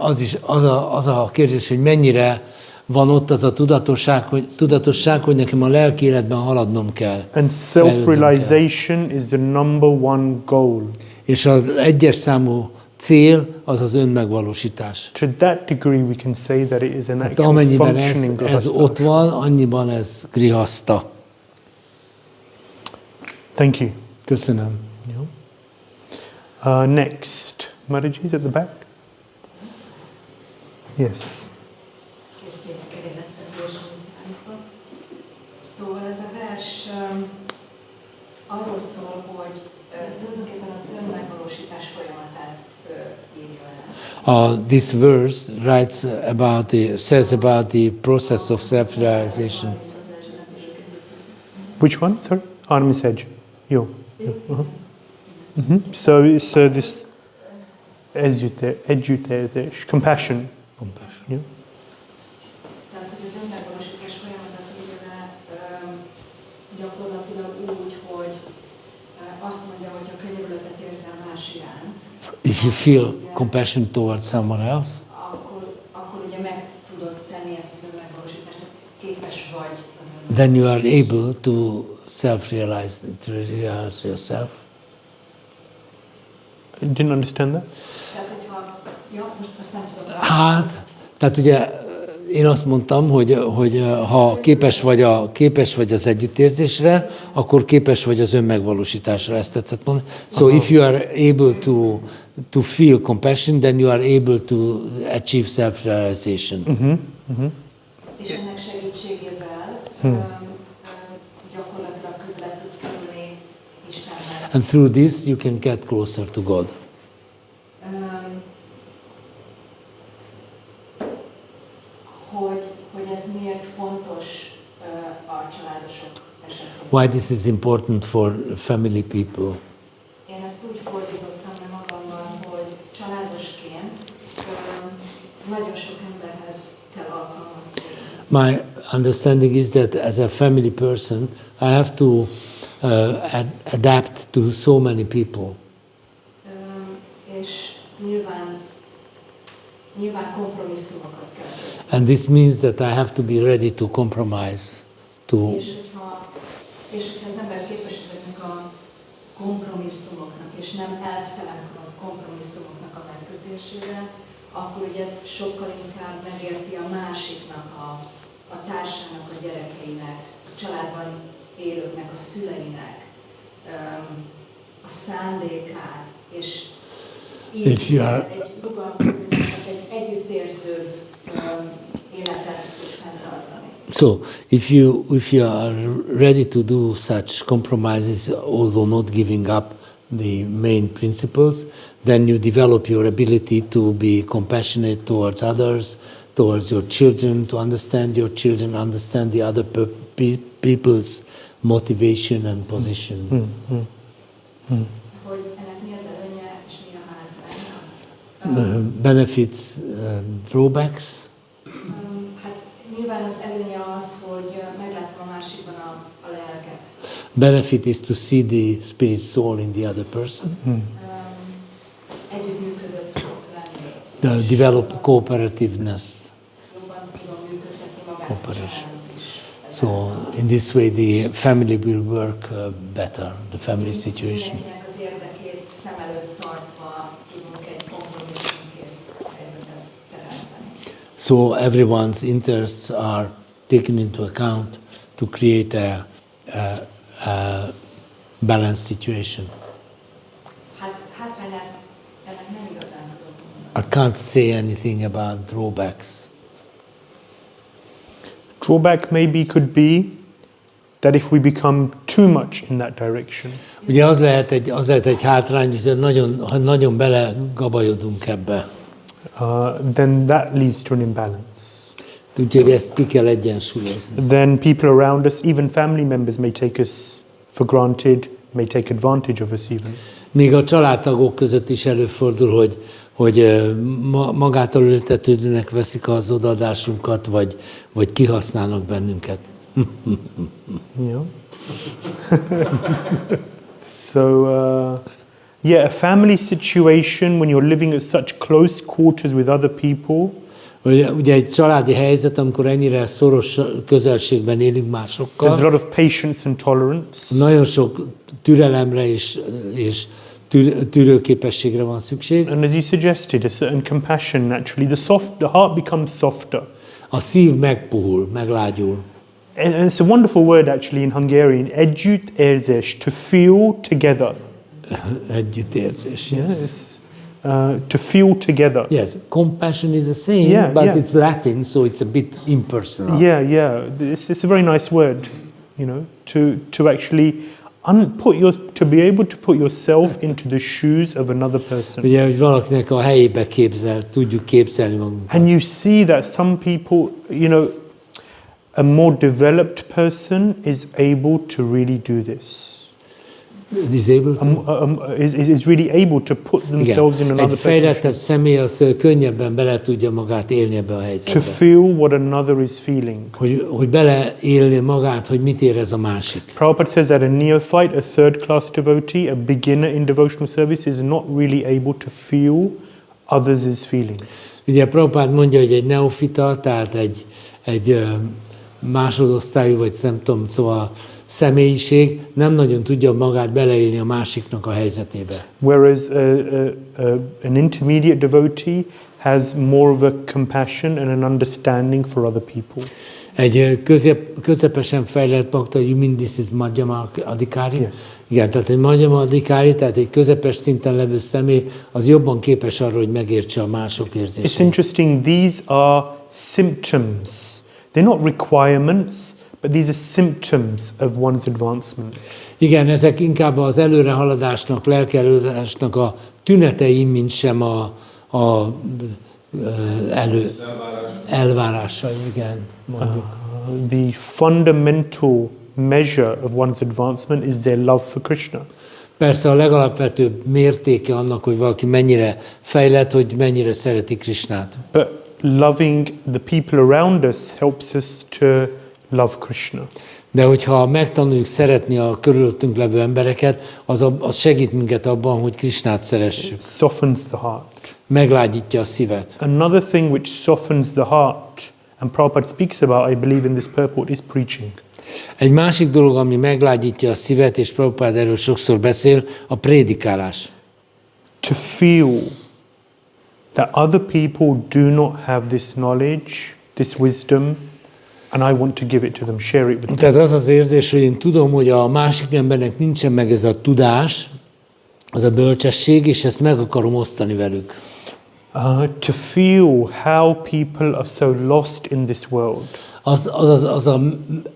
az a kérdés, hogy mennyire van ott az a tudatosság, hogy nekem a lelki életben haladnom kell. And self-realization is the number one goal. És az egyes számú cél az az önmegvalósítás. To that degree we can say that it is an Tehát actual amennyiben functioning ez ott van, annyiban ez grihaszta. Thank you. Köszönöm. Next. Maraji is at the back. Yes. Készítek elénektevősen. Szóval ez a vers arról szól, hogy tulajdonképpen az önmegvalósítás folyamatát írja el. This verse writes says about the process of self-realization. Which one? Sorry? Armis Hedge. Yo. So this education, compassion. Yeah. Tehát, hogy az önmegvalósítás folyamatát írja le gyakorlatilag úgy, hogy azt mondja, hogy ha könyörületet érzel más iránt, If you feel compassion towards someone else, akkor ugye meg tudod tenni ezt az önmegvalósítást, képes vagy az önmegvalósításra. then you are able to self-realize, to realize yourself. I didn't understand that. Tehát, hogyha, most azt nem tudom. Hát, tehát ugye én azt mondtam, hogy ha képes vagy az együttérzésre, akkor képes vagy az önmegvalósításra, ezt tetszett mondani. So if you are able to feel compassion, then you are able to achieve self-realization. És ennek segítségével gyakorlatilag közelebb tudsz kerülni Istenhez. And through this you can get closer to God. Hogy ez miért fontos a családosok esetében. Why this is important for family people? Én ezt úgy fordítottam le magamban, hogy családosként nagyon sok emberhez kell alkalmazni. My understanding is that as a family person, I have to adapt to so many people. És nyilván kompromisszumokat kell. And this means that I have to be ready to compromise. És hogyha az ember képes ezeknek a kompromisszumoknak, és nem elvtelen kompromisszumoknak a megkötésére, akkor ugye sokkal inkább megérti a másiknak, a társának, a gyerekeinek, a családban élőknek, a szüleinek a szándékát, és így egy rugalmasabb, egy együttérzőbb életet tud fenntartani. So, if you are ready to do such compromises, although not giving up the main principles, then you develop your ability to be compassionate towards others, towards your children, to understand your children, understand the other people's motivation and position. Hogy ennek mi az előnye és mi a hátránya? Benefits, drawbacks. Hát nyilván az előnye az, hogy meglátom a másikban a lelket. Benefit is to see the spirit soul in the other person. Együttműködő tudok lenni. Develop cooperativeness. Jobban tudom működtetni magát a Cooperation. családot is. So in this way the family will work better, the family situation. Mindenkinek az érdekét szem előtt tartva tudunk egy kompromisszumkész helyzetet teremteni. So everyone's interests are taken into account to create a balanced situation. Hátrányát ennek nem igazán tudok mondani. I can't say anything about drawbacks. Drawback maybe could be that if we become too much in that direction, Ugye az lehet egy hátrány, hogy nagyon belegabajodunk ebbe. then that leads to an imbalance. Úgyhogy ezt ki kell egyensúlyozni. Then people around us, even family members, may take us for granted, may take advantage of us even. Még a családtagok között is előfordul, hogy magától ültetődőnek veszik az odaadásunkat, vagy kihasználnak bennünket. Yeah. So, a family situation when you're living at such close quarters with other people, Ugye egy családi helyzet, amikor ennyire szoros közelségben élünk másokkal. There's a lot of patience and tolerance. Nagyon sok türelemre és tűrőképességre van szükség. And as you suggested, a certain compassion naturally. The heart becomes softer. A szív megpuhul, meglágyul. And it's a wonderful word actually in Hungarian, együttérzés, to feel together. Együttérzés, yes. Yes. To feel together. Yes, compassion is the same, but it's Latin, so it's a bit impersonal. Yeah. It's a very nice word, you know, to actually to be able to put yourself into the shoes of another person. Ugye, hogy valakinek a helyébe tudjuk képzelni magunkat. And you see that some people, you know, a more developed person is able to really do this. Is really able to put themselves in another egy fejlettebb személy az könnyebben bele tudja magát élni ebbe a helyzetbe. To feel what another is feeling. Hogy beleélni magát, hogy mit érez a másik. Prabhupada says that a neophyte, a third class devotee, a beginner in devotional service is not really able to feel others' feelings. Ugye Prabhupada mondja, hogy egy neofita, tehát egy másodosztályú, vagy nem tudom, szóval személyiség nem nagyon tudja magát beleélni a másiknak a helyzetébe. Whereas an intermediate devotee has more of a compassion and an understanding for other people. Egy közepesen fejlett bakta, you mean this is Madhyama Adhikari? Yes. Igen, tehát egy Madhyama Adhikari, tehát egy közepes szinten levő személy, az jobban képes arra, hogy megértse a mások érzését. It's interesting, these are symptoms. They're not requirements, but these are symptoms of one's advancement. Igen, ezek inkább az előrehaladásnak, lelkelődésnek a tünetei, mint sem elvárásai, igen, mondjuk. The fundamental measure of one's advancement is their love for Krishna. Persze a legalapvetőbb mértéke annak, hogy valaki mennyire fejlett, hogy mennyire szereti Krishnát. But loving the people around us helps us to love Krishna. De hogyha megtanuljuk szeretni a körülöttünk levő embereket, az segít minket abban, hogy Krishnát szeressük. It softens the heart. Meglágyítja a szívet. Another thing which softens the heart, and Prabhupada speaks about, I believe in this purport, is preaching. Egy másik dolog, ami meglágyítja a szívet, és Prabhupada erről sokszor beszél, a prédikálás. To feel that other people do not have this knowledge, this wisdom, and I want to give it to them, share it with them. Tehát az az érzés, hogy én tudom, hogy a másik embernek nincsen meg ez a tudás, az a bölcsesség, és ezt meg akarom osztani velük. To feel how people are so lost in this world. Az az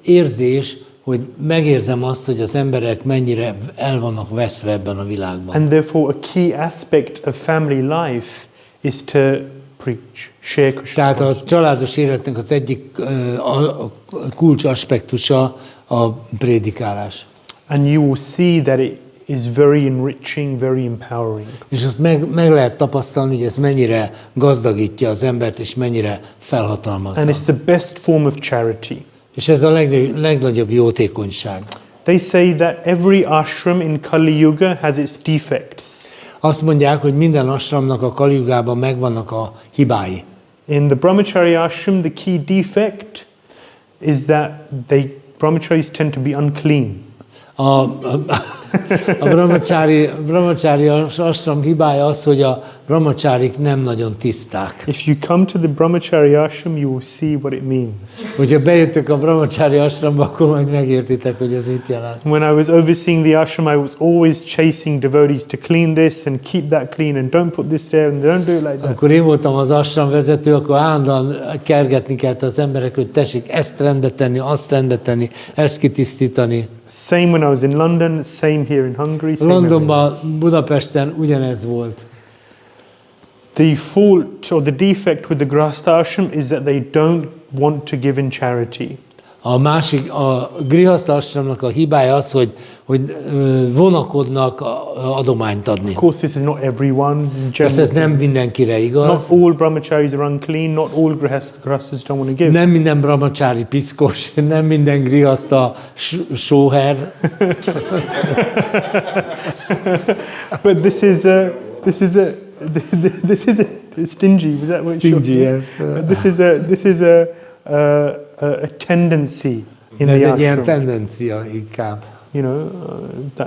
érzés, hogy megérzem azt, hogy az emberek mennyire el vannak veszve ebben a világban. And therefore a key aspect of family life is to preach, share Krishna. Tehát a családos életnek az egyik kulcs aspektusa a prédikálás. And you will see that it is very enriching, very empowering. És azt meg lehet tapasztalni, hogy ez mennyire gazdagítja az embert, és mennyire felhatalmazza. And it's the best form of charity. És ez a legnagyobb jótékonyság. They say that every ashram in Kali Yuga has its defects. Azt mondják, hogy minden ashramnak a Kali Yugában megvannak a hibái. In the Brahmachari ashram, the key defect is that brahmacharis tend to be unclean. A brahmacsári ashram hibája az, hogy a brahmacsárik nem nagyon tiszták. If you come to the Brahmachari ashram, you will see what it means. Hogyha bejöttök a brahmacsári ashramba, akkor majd megértitek, hogy ez mit jelent. When I was overseeing the ashram, I was always chasing devotees to clean this and keep that clean and don't put this there and don't do it like that. Amikor én voltam az ashram vezető, akkor állandóan kergetni kellett az emberek, hogy tessék ezt rendbe tenni, azt rendbe tenni, ezt kitisztítani. Same when I was in London, same here in Hungary. Londonban, Budapesten ugyanez volt. The fault or the defect with the Grihastha ashram is that they don't want to give in charity. A Grihastha ashramnak a hibája az, hogy vonakodnak adományt adni. Of course, this is not everyone. Persze ez nem mindenkire igaz. Not all brahmacharis are unclean. Not all grihasthas don't want to give. Nem minden brahmacsári piszkos, nem minden grihastha sóher. But this is this is a stingy. Was that what? Stingy, yes. This is a tendency in Ez the egy ilyen ashram. tendencia inkább. You know,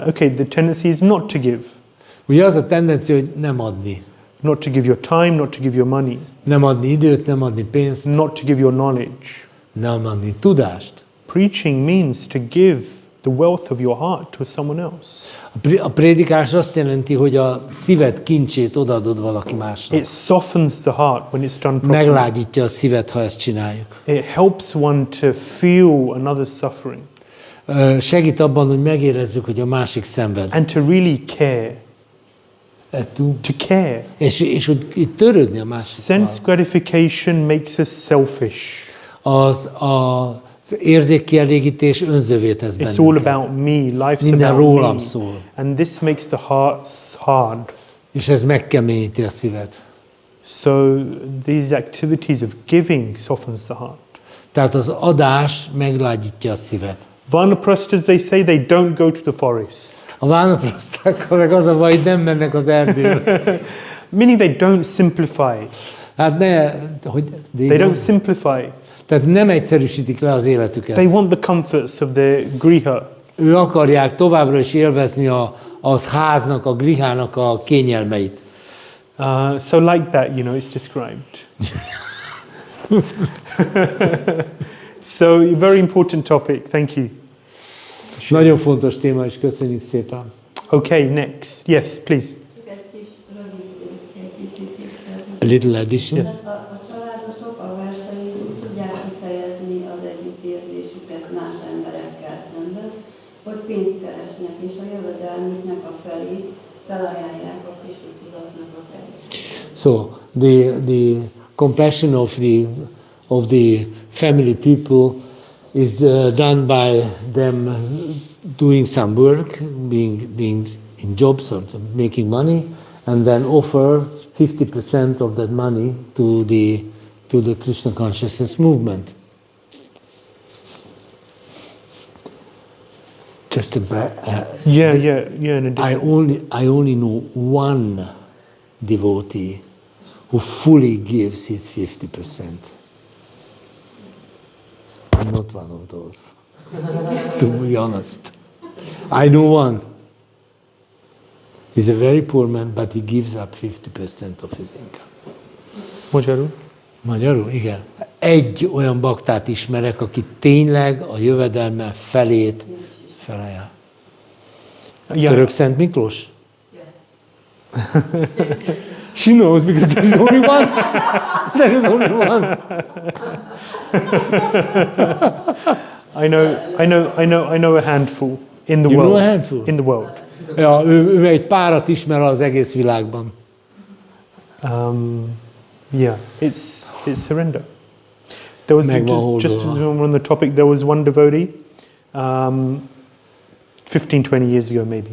okay, the tendency is not to give. Ugye az a tendencia, hogy nem adni. Not to give your time, not to give your money, Nem adni időt, nem adni pénzt, not to give your knowledge. nem adni tudást. Preaching means to give the wealth of your heart to someone else. A prédikás azt jelenti, hogy a szíved kincsét odaadod valaki másnak. It softens the heart when it's done properly. Meglágyítja a szívet, ha ezt csináljuk. It helps one to feel another's suffering Segít abban, hogy megérezzük, hogy a másik szenved. and to really care. To care. És hogy törődni a másikkal. Sense gratification makes us selfish. Az érzékkielégítés önzővé tesz It's all bennünket. about me. Life's Minden about rólam me. szól. And this makes the heart hard. És ez megkeményíti a szívet. So these activities of giving softens the heart. Tehát az adás meglágyítja a szívet. Vanaprasthas, they say they don't go to the forest. A vánaprasztákkal meg az a baj, hogy nem mennek az erdőbe. Meaning they don't simplify. Hát ne, hogy They don't simplify. tehát nem egyszerűsítik le az életüket. They want the comforts of their griha. Ő akarják továbbra is élvezni az háznak, a grihának a kényelmeit. So like that, you know, it's described. So very important topic. Thank you. Nagyon fontos téma, és köszönjük szépen. Okay, next. Yes, please. A little addition. Yes. A családosok a versenyt úgy tudják kifejezni az együttérzésüket más emberekkel szemben, hogy pénzt keresnek, és a jövedelmüknek a felét felajánlják a Krisna tudatnak a terét. So the compassion of the family people is done by them doing some work, being in jobs or making money, and then offer 50% of that money to the Krishna consciousness movement. Just a Yeah. In addition. I only know one devotee who fully gives his 50%. I'm not one of those, to be honest. I know one. He's a very poor man, but he gives up 50% of his income. Magyarul? Magyarul? Igen. Egy olyan baktát ismerek, aki tényleg a jövedelme felét felajánl. Yeah. Török Szent Miklós? She knows because there is only one. There is only one. I know a handful in the You world. know a handful? In the world. Ja, ő egy párat ismer az egész világban. Yeah, it's surrender. There was Megvan just holdva. on the topic. There was one devotee, 15-20 years ago maybe.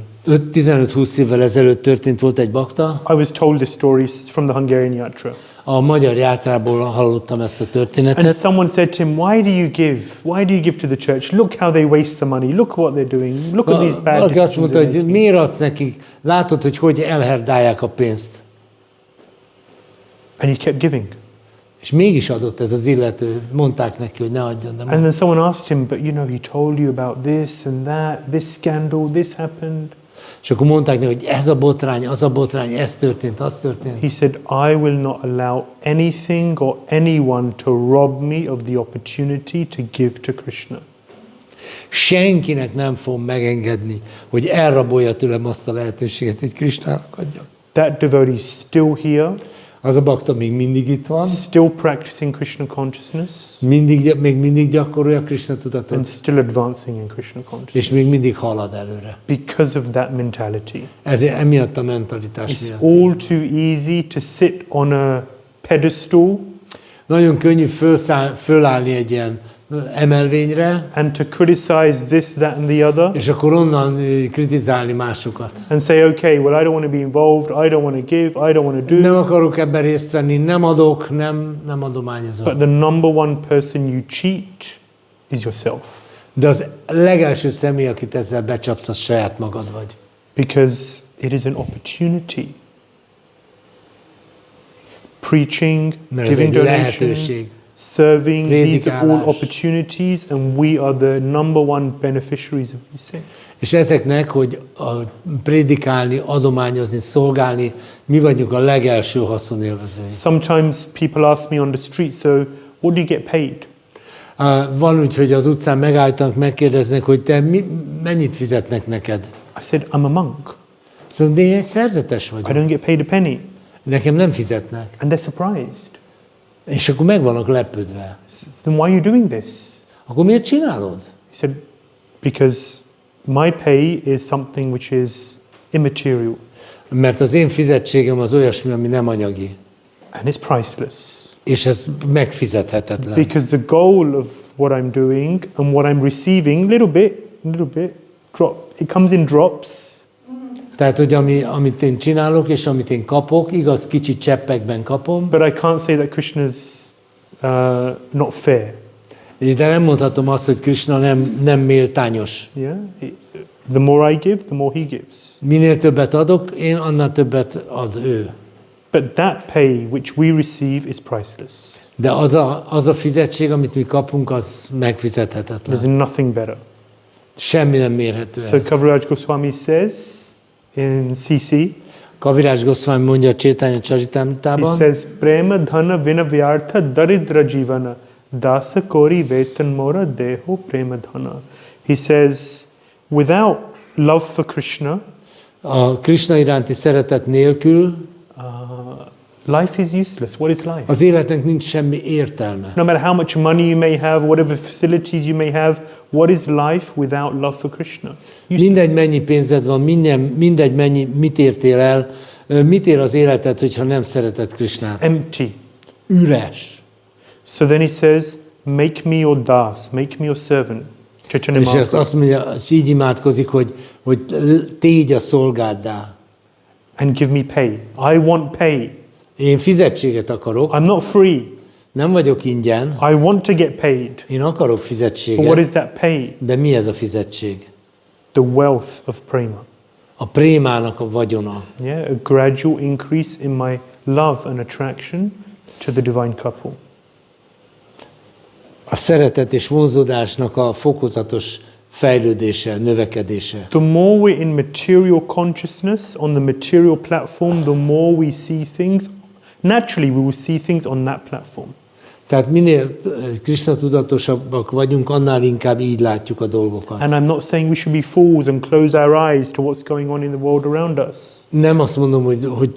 15-20 évvel ezelőtt történt volt egy bakta. I was told this story from the Hungarian yatra, A magyar játrából hallottam ezt a and történetet. someone said to him, "Why do you give? Why do you give to the church? Look how they waste the money. Look what they're doing. Look at these bad Valaki azt decisions mondta, they're hogy making." miért adsz nekik? Látod, hogy elherdálják a pénzt. And he kept giving. És mégis adott ez az illető. Mondták neki, hogy ne adjon, de And then someone asked him, "But you know, he told you about this and that, this scandal, this happened." És akkor mondták neki, hogy ez a botrány, az a botrány, ez történt, az történt. He said, "I will not allow anything or anyone to rob me of the opportunity to give to Krishna." Senkinek nem fogom megengedni, hogy elrabolja tőlem azt a lehetőséget, hogy Krisnának adjak. That devotee is still here, Az a bakta még mindig itt van, still practicing Krishna consciousness, még mindig gyakorolja Krishna tudatot, and still advancing in Krishna consciousness és még mindig halad előre. because of that mentality. Ezért emiatt a mentalitás It's miatt. all too easy to sit on a pedestal Nagyon könnyű fölállni egy ilyen emelvényre, and to criticize this, that, and the other, és akkor onnan kritizálni másokat. and say, "Okay, well, I don't want to be involved. I don't want to give. I don't want to do." Nem akarok ebben részt venni, nem adok, nem adományozom. But the number one person you cheat is yourself, De az legelső személy, akit ezzel becsapsz, az saját magad vagy. because it is an opportunity. preaching, mert ez giving egy donation, lehetőség. serving, these are all Prédikálás. opportunities, and we are the number one beneficiaries of these things. És ezeknek, hogy prédikálni, adományozni, szolgálni, mi vagyunk a legelső haszonélvezői. Sometimes people ask me on the street, so what do you get paid? Van úgy, hogy az utcán megálltanak, megkérdeznek, hogy te mennyit fizetnek neked. I said, I'm a monk. Szóval de én egy szerzetes I vagyok. don't get paid a penny. Nekem nem fizetnek. And they're surprised. És akkor meg vannak lepődve. Then why are you doing this? Akkor miért csinálod? He said, because my pay is something which is immaterial Mert az én fizetségem az olyasmi, ami nem anyagi. and it's priceless. És ez megfizethetetlen. Because the goal of what I'm doing and what I'm receiving, little bit, drop. It comes in drops. Tehát, hogy amit én csinálok, és amit én kapok, igaz, kicsi cseppekben kapom, But I can't say that Krishna's not fair. de nem mondhatom azt, hogy Krishna nem méltányos. Yeah. The more I give, the more he gives. Minél többet adok, én annál többet ad ő. But that pay which we receive is priceless. De az a fizetség, amit mi kapunk, az megfizethetetlen. There's nothing better. Semmi nem mérhető So ez. Kaviraj Goswami says in CC, Kaviraj Goswami mondja a Chaitanya he Charitamritában, says, Prema dhana vina vyartha daridra jivana dāsa kori vetan mora deho prema dhana. He says, without love for Krishna, a Krishna iránti szeretet nélkül life is useless. What is life? az életnek nincs semmi értelme. No matter how much money you may have, whatever facilities you may have, what is life without love for Krishna? Useless. Mindegy, mennyi pénzed van, mindegy, mit értél el, mit ér az életed, hogyha nem szereted Krishnát? Empty. Üres. So then he says, make me your dāsa, make me your servant. Chaitanya És ezt Mahaprabhu. azt mondja, és így imádkozik, hogy tégy a szolgáddá. And give me pay. I want pay. Én fizetséget akarok, I'm not free. nem vagyok ingyen, I want to get paid. én akarok But what fizetséget, is that pay? de mi ez a fizetség? The wealth of prema. A prémának a vagyona. Yeah, a gradual increase in my love and attraction to the divine couple. A szeretet és vonzódásnak a fokozatos fejlődése, növekedése. The more we're in material consciousness on the material platform, the more we see things. Naturally, we will see things on that platform. Tehát minél Krishna tudatosabbak vagyunk, annál inkább így látjuk a dolgokat. And I'm not saying we should be fools and close our eyes to what's going on in the world around us. Nem azt mondom, hogy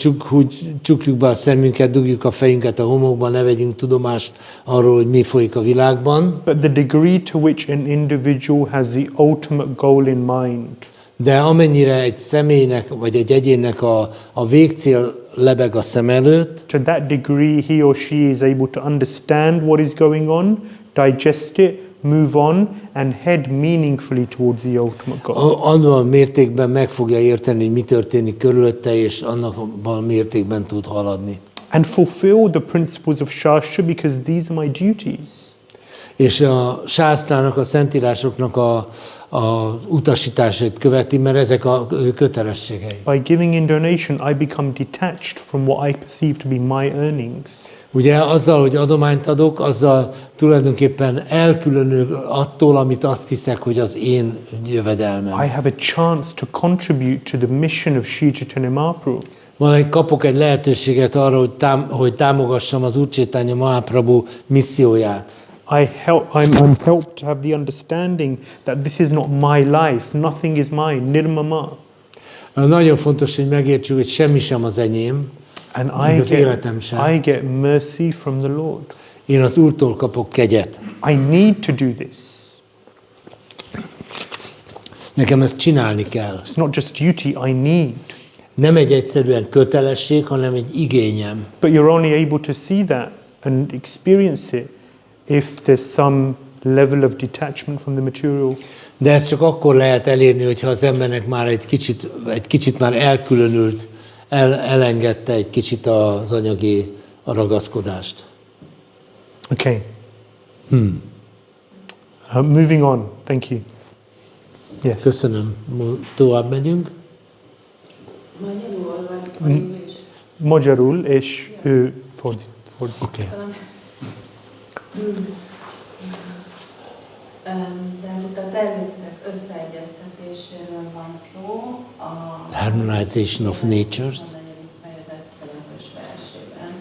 csukjuk be a szemünket, dugjuk a fejünket a homokba, ne vegyünk tudomást arról, hogy mi folyik a világban, But the degree to which an individual has the ultimate goal in mind, de amennyire egy személynek vagy egy egyénnek a végcél lebeg a szem előtt, to that degree he or she is able to understand what is going on, digest it, move on, and head meaningfully towards the ultimate goal. annak mértékben meg fogja érteni, hogy mi történik körülötte, és annak a mértékben tud haladni. And fulfill the principles of Shastra, because these are my duties. És a sásztrának, a szentírásoknak a utasításait követi, mert ezek a kötelességei. By giving in donation, I become detached from what I perceive to be my earnings. Ugye azzal, hogy adományt adok, azzal tulajdonképpen elkülönül attól, amit azt hiszek, hogy az én jövedelmem. I have a chance to contribute to the mission of Sri Chaitanya Mahaprabhu. Kapok egy lehetőséget arra, hogy támogassam az Úr Chaitanya Mahaprabhu misszióját. I'm helped to have the understanding that this is not my life, nothing is mine, nirmama. Nagyon fontos, hogy megértsük, hogy semmi sem az enyém, And az életem sem. I get mercy from the Lord. Én az Úrtól kapok kegyet. I need to do this. Nekem ezt csinálni kell. It's not just duty, I need. Nem egy egyszerűen kötelesség, hanem egy igényem. But you're only able to see that and experience it if there's some level of detachment from the material. De ezt csak akkor lehet elérni, hogyha az embernek már egy kicsit már elkülönült, elengedte egy kicsit az anyagi ragaszkodást. Okay. Moving on. Thank you. Yes. Köszönöm. Tovább megyünk. Magyarul vagy Magyarul és Okay. Tehát itt a természetek összeegyeztetéséről van szó a Harmonization of natures. A 4. fejezet 5. versében,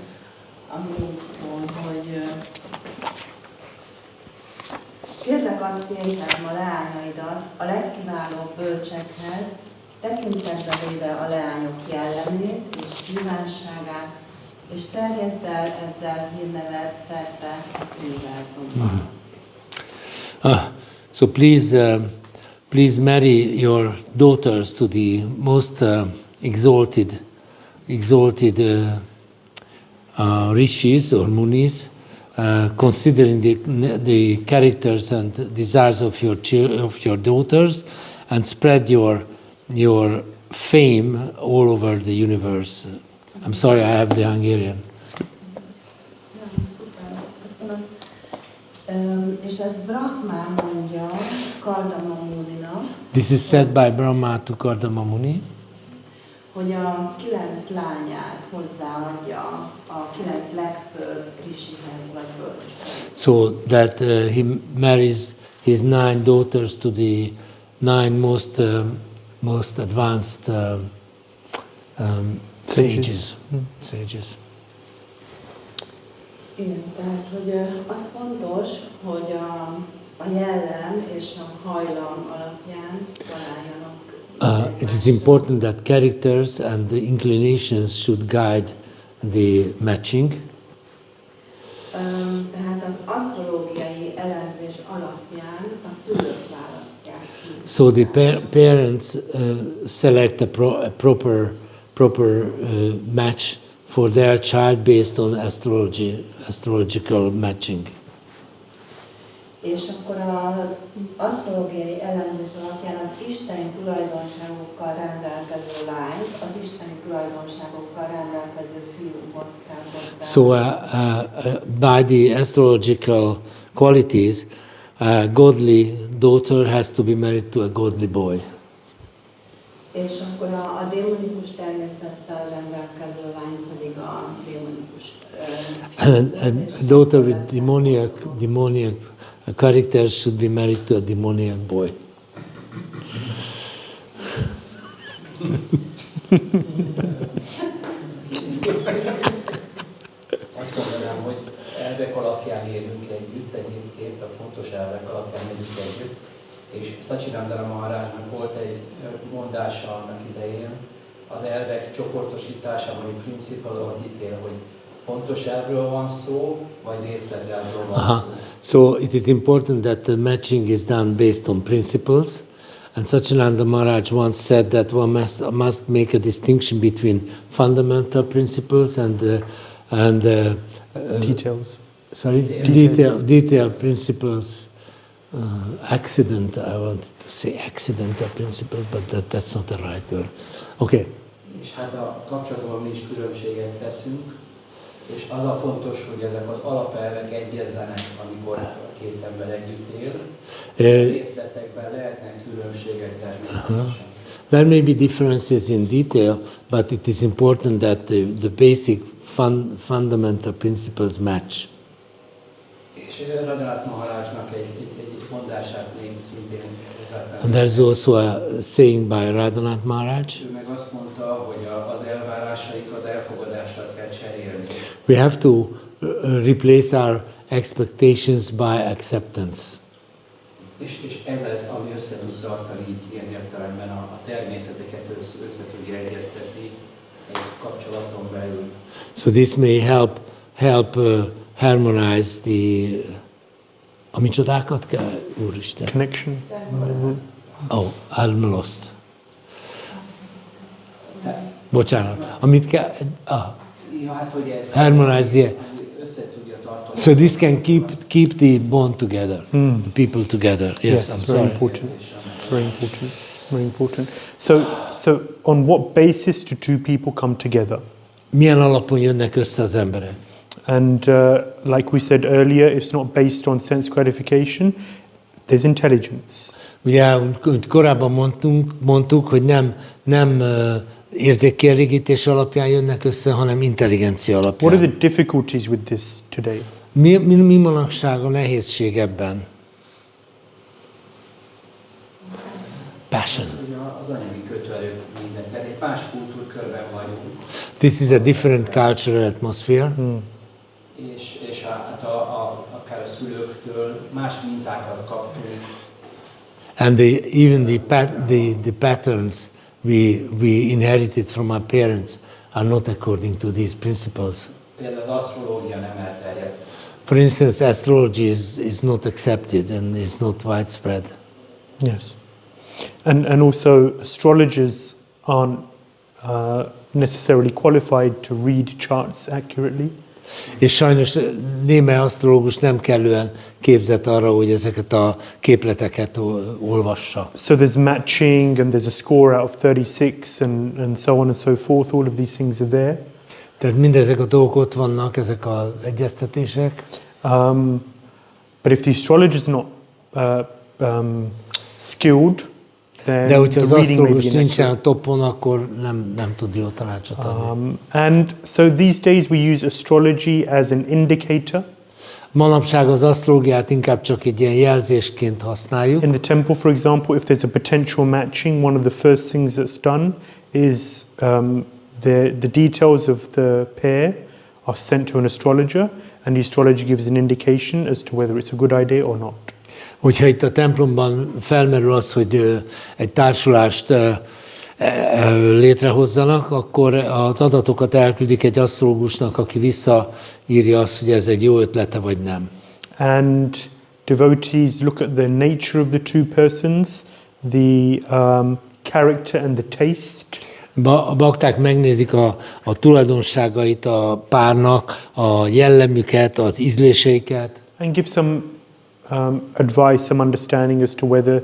ami úgy szól, hogy kérlek, add pénzem a leányaidat a legkiválóbb bölcsekhez, tekintetbe véve a leányok jellemét és kívánságát, és terjeszd el ezzel hírnevet szerte az univerzumban. So please marry your daughters to the most exalted rishis or munis, considering the characters and desires of your daughters, and spread your fame all over the universe. I'm sorry, I have the Hungarian. És ezt Brahma mondja Kardama Muninak. This is said by Brahma to Kardama Muni. Hogy a 9 lányát hozzáadja a 9 legfőbb rishihez vagy bölcshez. So that he marries his 9 daughters to the 9 most advanced sages. Sages. Igen, tehát hogy az fontos, hogy a jellem és a hajlam alapján találjanak. It is important that characters and the inclinations should guide the matching. Tehát az asztrológiai elemzés alapján a szülők választják ki. So the parents select a proper match for their child based on astrological matching. És akkor az asztrológiai elemzés alapján az isteni tulajdonságokkal rendelkező lányt az isteni tulajdonságokkal rendelkező fiúhoz kell hozzá. So by the astrological qualities, a godly daughter has to be married to a godly boy. És akkor a démonikus természettel rendelkező lány pedig a démonikus And a daughter with demoniac character should be married to a demoniac boy. Azt mondanám, hogy elvek alapján élünk egyébként, a fontos elvek alapján élünk együtt, és Sacinandana Maharajnak volt egy mondása annak idején, az elvek csoportosítása, vagy principle of detail, hogy fontos elvről van szó, vagy részletelvről van szó. So it is important that the matching is done based on principles. And Sacinandana Maharaj once said that one must make a distinction between fundamental principles and Details. Sorry, detail principles. Accident. I wanted to say accidental principles, but that's not the right word. Okay. És hát a kapcsolatban mi is különbséget teszünk, és az a fontos, hogy ezek az alapelvek egyezzenek, amikor a két ember együtt él. Részletekben lehetnek különbségek természetesen. There may be differences in detail, but it is important that the basic fundamental principles match. És Radhanath Maharajnak egy mondását még szintén hozzátenni. And there's also a saying by Radhanath Maharaj. Ő meg azt mondta, hogy az elvárásaikat elfogadásra kell cserélni. We have to replace our expectations by acceptance. És ez az, ami össze tud tartani így ilyen értelemben a természeteket össze tudja egyeztetni egy kapcsolaton belül. So this may help harmonize the amicsodákat kell, Úristen. Connection. Oh, I'm lost. Bocsánat. Amit kell... Ja, hát, hogy ez harmonize the... össze tudja tartani. So this can keep the bond together, the people together. Yes, I'm very sorry. important. Very important. Very important. So on what basis do two people come together? Milyen alapon jönnek össze az emberek? And like we said earlier, it's not based on sense gratification. There's intelligence. Ugye, korábban mondtuk, hogy nem érzékkielégítés alapján jönnek össze, hanem intelligencia alapján. What are the difficulties with this today? Mi manapság a nehézség ebben? Passion. Az anyagi kötőerők minden, tehát egy más kultúrkörben vagyunk. This is a different cultural atmosphere. És akár a szülőktől más mintákat kaptunk. And even the patterns we inherited from our parents are not according to these principles. Például az asztrológia nem elterjedt. For instance, astrology is not accepted and is not widespread. Yes. And also astrologers aren't necessarily qualified to read charts accurately. És sajnos némely asztrológus nem kellően képzett arra, hogy ezeket a képleteket olvassa. So there's matching and there's a score out of 36 and so on and so forth. All of these things are there. Tehát mindezek a dolgok ott vannak, ezek az egyeztetések. But if the astrologer is not skilled, then de hogyha az the reading may be asztrológus nincsen a inaccurate. toppon, akkor nem tud jó tanácsot adni. And so these days we use astrology as an indicator. Manapság az asztrológiát inkább csak egy ilyen jelzésként használjuk. In the temple, for example, if there's a potential matching, one of the first things that's done is the details of the pair are sent to an astrologer, and the astrologer gives an indication as to whether it's a good idea or not. Hogyha itt a templomban felmerül az, hogy egy társulást létrehozzanak, akkor az adatokat elküldik egy asztrológusnak, aki visszaírja azt, hogy ez egy jó ötlete vagy nem. And devotees look at the nature of the two persons, the character and the taste. A bakták megnézik a tulajdonságait a párnak, a jellemüket, az ízléseiket. And give some advice, some understanding as to whether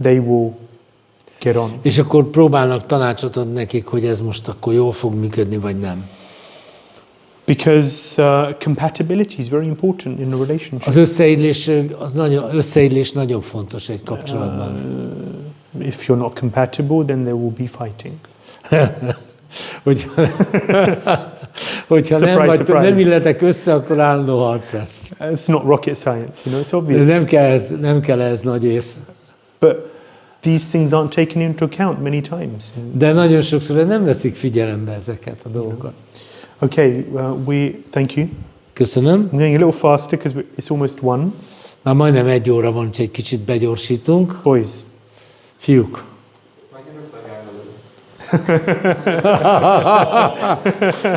they will get on. És akkor próbálnak tanácsot adni nekik, hogy ez most akkor jól fog működni, vagy nem. Because compatibility is very important in a relationship. Az összeillés nagyon fontos egy kapcsolatban. If you're not compatible, then there will be fighting. Hogyha Surprise, nem illetek össze, akkor állandó harc lesz. It's not rocket science, you know, it's obvious. Nem kell ez nagy ész. But these things aren't taken into account many times. De nagyon sokszor nem veszik figyelembe ezeket a dolgokat. Okay, thank you. Köszönöm. I'm going a little faster because it's almost 1. Már majdnem 1 óra van, úgyhogy egy kicsit begyorsítunk. Boys. Fiúk.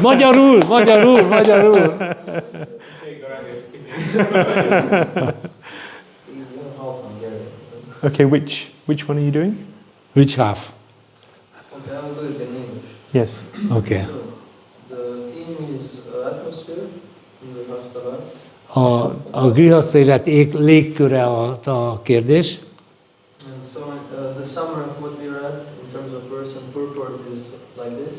Magyarul. Okay, which one are you doing? Which half? Okay, I'll do it in English. Yes. Okay. So, the theme is atmosphere in the Hastala. A grihasza élet légköre a kérdés. And so the summary of what we read in terms of verse and purport is like this.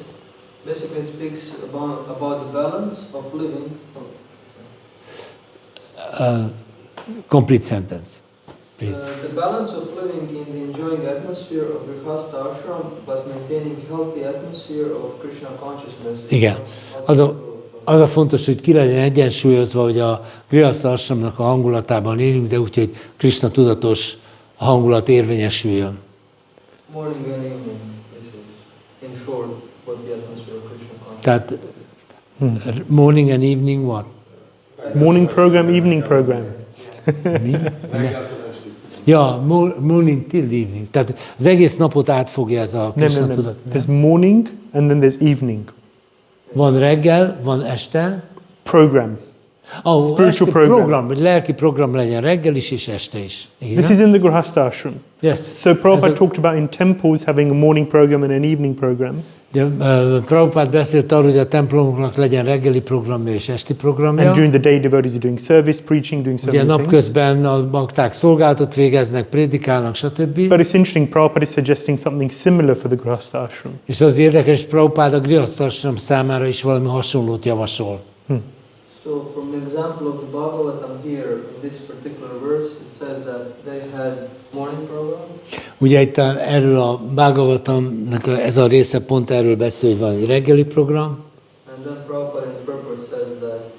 Basically it speaks about the balance of living. Complete sentence, please. The balance of living in the enjoying atmosphere of Grihastha ashram, but maintaining healthy atmosphere of Krishna consciousness. Igen. Az a fontos, hogy ki legyen egyensúlyozva, hogy a grihastha ashramnak a hangulatában élünk, de úgy, hogy Krishna tudatos hangulat érvényesüljön. Morning and evening, this is in short what the atmosphere of Krishna consciousness. Tehát morning and evening what? Morning program, evening program. Mi? Ja, morning till evening. Tehát az egész napot átfogja ez a Krishna tudat. There's morning and then there's evening. Van reggel, van este. Program. Spiritual program, hogy lelki program legyen reggel is és este is. Igen? This is in the Grihastha ashram. Yes. So Prabhupada talked about in temples having a morning program and an evening program. Prabhupada beszélt arról, hogy a templomoknak legyen reggeli programja és esti programja. And during the day devotees are doing service, preaching, doing so many things. Napközben a bakták szolgálatot végeznek, prédikálnak, stb. But it's interesting, Prabhupada is suggesting something similar for the Grihastha ashram. És az érdekes, Prabhupada a grihastha ashram számára is valami hasonlót javasol. So from the example of the Bhagavatam here, in this particular verse, it says that they had morning program. Ugye itt erről a Bhagavatamnak ez a része pont erről beszél, hogy van egy reggeli program. And then Prabhupada in the purport says that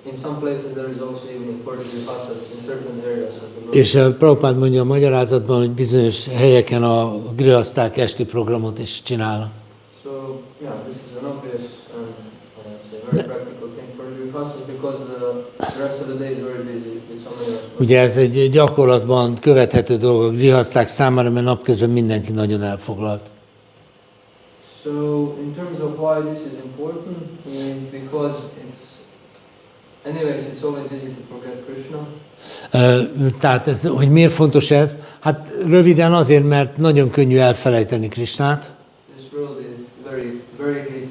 in some places there is also evening for the dāsas in certain areas of the world. És Prabhupád mondja a magyarázatban, hogy bizonyos helyeken a grihaszták esti programot is csinálnak. So yeah, this is an obvious and very practical thing for the grihastas because the rest of the day is very busy with so many responsibilities. Ugye ez egy gyakorlatban követhető dolog a grihaszták számára, mert napközben mindenki nagyon elfoglalt. So in terms of why this is important is because it's always easy to forget Krishna. Tehát ez, hogy miért fontos ez? Hát röviden azért, mert nagyon könnyű elfelejteni Krisnát. This world is very variegated.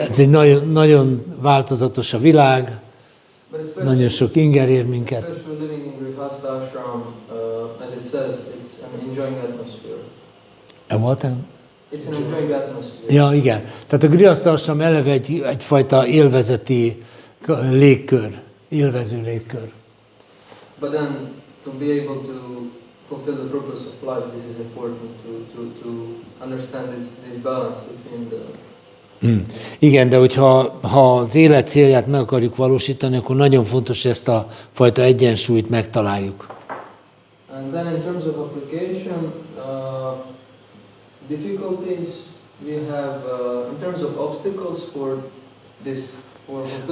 Ez egy nagyon változatos a világ, nagyon sok inger ér minket. Especially living in Grihastha ashram, as it says, it's an enjoying atmosphere. It's an enjoying atmosphere. Ja, igen. Tehát a grihaszta ashram eleve egyfajta élvezeti légkör, élvező légkör. But then to be able to fulfill the purpose of life, this is important to understand this balance between the Igen, de hogyha az élet célját meg akarjuk valósítani, akkor nagyon fontos, hogy ezt a fajta egyensúlyt megtaláljuk. And then in terms of application, difficulties we have in terms of obstacles for this.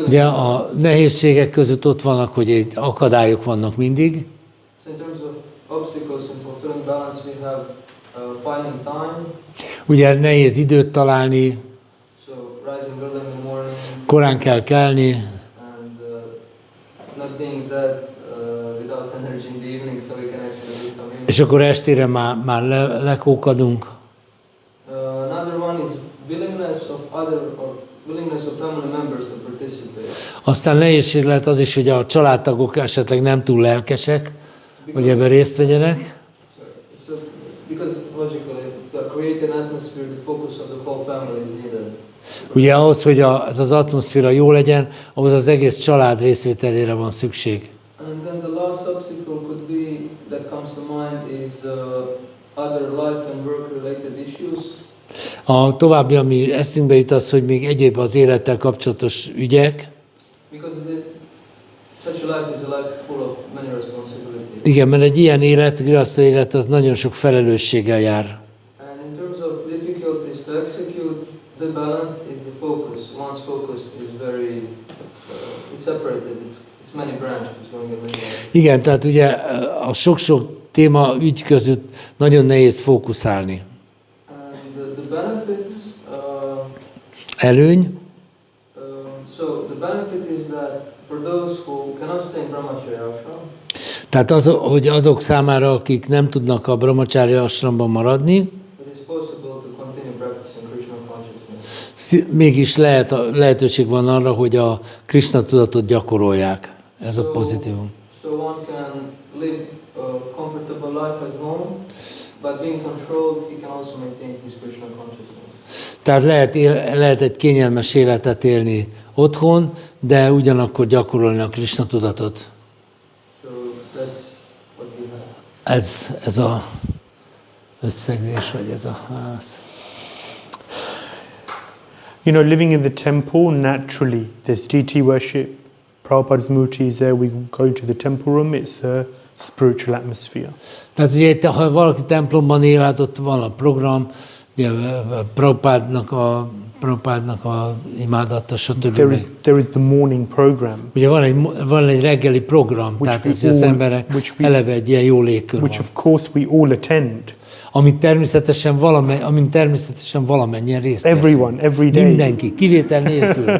De a nehézségek között ott vannak, hogy akadályok vannak mindig. So in terms of obstacles in fulfilling balance, we have finding time. Ugye nehéz időt találni. So rising early in the morning. Korán kell kelni. And not being that without energy in the evening, so we can actually do some evening. És akkor estére már lekókadunk. Another one is willingness of family members to participate. Aztán nehézség lehet az is, hogy a családtagok esetleg nem túl lelkesek, hogy ebben részt vegyenek. So, because logically, to create an atmosphere, the focus of the whole family is needed. Ugye ahhoz, hogy ez az atmoszféra jó legyen, ahhoz az egész család részvételére van szükség. And then the last obstacle could be, that comes to mind, is other life and work related issues. A további, ami eszünkbe jut, az, hogy még egyéb az élettel kapcsolatos ügyek. Because such a life is a life full of many responsibilities. Igen, mert egy ilyen élet, grihaszta élet, az nagyon sok felelősséggel jár. And in terms of difficulties to execute, the balance is the focus. One's focus is very, it's separated, it's many branches going in many ways. Igen, tehát ugye a sok-sok téma ügy között nagyon nehéz fókuszálni. The benefits. Előny. So the benefit is that for those who cannot stay in brahmacharya ashram. Tehát hogy azok számára, akik nem tudnak a brahmacharya ashramban maradni, It is possible to continue practicing Krishna consciousness. Mégis lehetőség van arra, hogy a Krishna tudatot gyakorolják. Ez a pozitívum. So one can live a comfortable life at home, but being controlled, he can also maintain his Krishna consciousness. Tehát lehet egy kényelmes életet élni otthon, de ugyanakkor gyakorolni a Krishna tudatot. So that's what we have. Ez a összegzés, vagy ez a válasz. You know, living in the temple, naturally, there's deity worship. Prabhupada's murti is there. We go to the temple room. It's a spiritual atmosphere. Tehát ugye, ha valaki templomban él, hát ott van a program, ugye, Prabhupádnak a imádata, stb. There is the morning program. Ugye van egy reggeli program, tehát ez az emberek eleve egy ilyen jó légkör van. Which of course we all attend. Amin természetesen valamennyien részt veszünk. Everyone, every day. Mindenki, kivétel nélkül.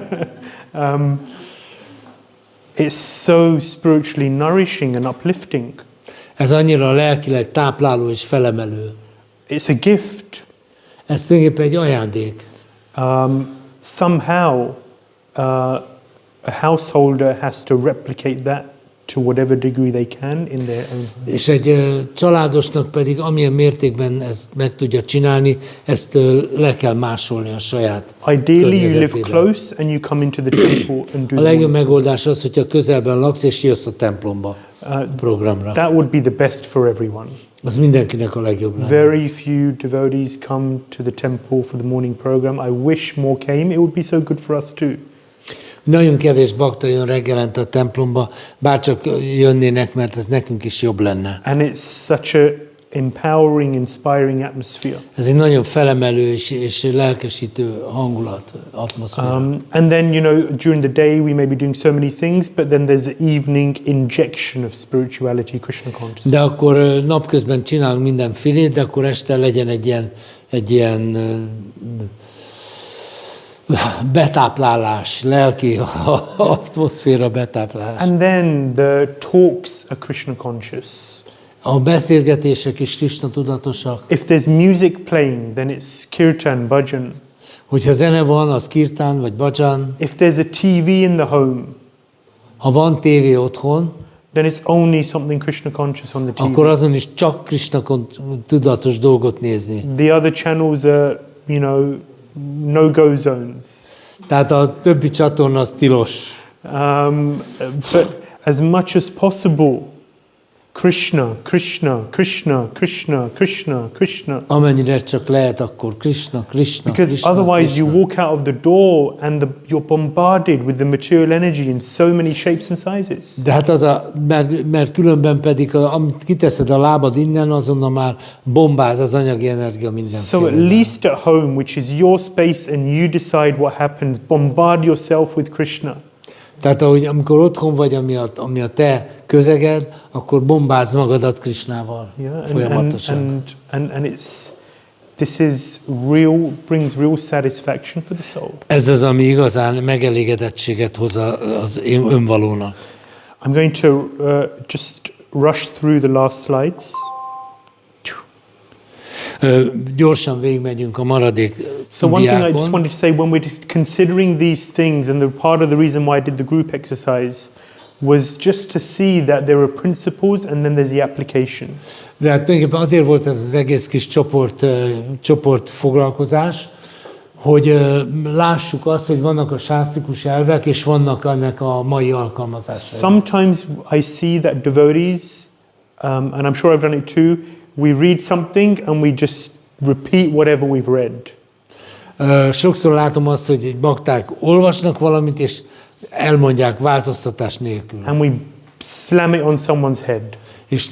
It's so spiritually nourishing and uplifting. Ez annyira lelkileg tápláló és felemelő. It's a gift. Ez tulajdonképpen egy ajándék. Somehow a householder has to replicate that to whatever degree they can in their own homes. És egy családosnak pedig amilyen mértékben ezt meg tudja csinálni, ezt le kell másolni a saját Ideally, you live környezetében. close and you come into the temple and do A the legjobb work. megoldás az, hogyha közelben laksz és jössz a templomba programra. That would be the best for everyone. Az mindenkinek a legjobb lenne. Very few devotees come to the temple for the morning program. I wish more came. It would be so good for us too. Nagyon kevés bakta jön reggelente a templomba, bárcsak jönnének, mert ez nekünk is jobb lenne. And it's such a empowering, inspiring atmosphere. Ez egy nagyon felemelő és lelkesítő hangulat, atmoszféra. And then, during the day we may be doing so many things, but then there's an evening injection of spirituality, Krishna consciousness. De akkor napközben csinálunk mindenfélét, de akkor este legyen egy ilyen betáplálás, lelki atmoszféra betáplálás. And then the talks are Krishna conscious. A beszélgetések is Krishna tudatosak. If there's music playing, then it's kirtan, bhajan. Hogyha zene van, az kirtán vagy bhajan. If there's a TV in the home, ha van tévé otthon, then it's only something Krishna conscious on the TV. Akkor azon is csak Krishna tudatos dolgot nézni. The other channels are, no-go zones. Tehát a többi csatorna az tilos. But as much as possible, Krishna, Krishna, Krishna, Krishna, Krishna, Krishna. Amennyire csak lehet, akkor Krishna, Krishna, Because Krishna, otherwise Krishna. you walk out of the door and you're bombarded with the material energy in so many shapes and sizes. De hát mert különben pedig, amit kiteszed a lábad innen, azonnal már bombáz az anyagi energia mindenféle. So at least at home, which is your space and you decide what happens, bombard yourself with Krishna. Tehát amikor otthon vagy, ami a te közeged, akkor bombázd magadat Krishnával folyamatosan. And brings real satisfaction for the soul. Ez az, ami igazán megelégedettséget hoz az önvalónak. I'm going to just rush through the last slides. Gyorsan végigmegyünk a maradék So one thing I diákon. just wanted to say, when we're considering these things, and part of the reason why I did the group exercise was just to see that there are principles and then there's the application. De hát tulajdonképpen azért volt ez az egész kis csoport foglalkozás, hogy lássuk azt, hogy vannak a sásztrikus elvek, és vannak ennek a mai alkalmazásai. Sometimes I see that devotees, and I'm sure I've done it too, we read something and we just repeat whatever we've read. Sokszor látom azt, hogy egy bakták olvasnak valamit, és elmondják változtatás nélkül. And we slam it on someone's head. És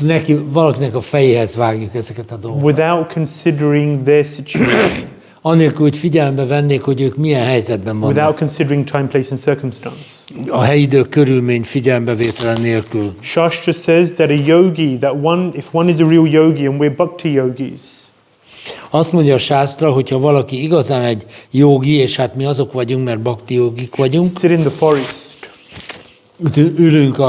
valakinek a fejéhez vágjuk ezeket a dolgokat. Without considering their situation. Anélkül, hogy figyelembe vennék, hogy ők milyen helyzetben vannak. Without considering time, place and circumstance. A helyidő körülmény figyelembevétele nélkül. Shastra says that a yogi, if one is a real yogi and we're bhakti yogis. Azt mondja a sásztra, hogyha valaki igazán egy jogi, és hát mi azok vagyunk, mert bhakti jogik vagyunk. Sit in the forest. Ülünk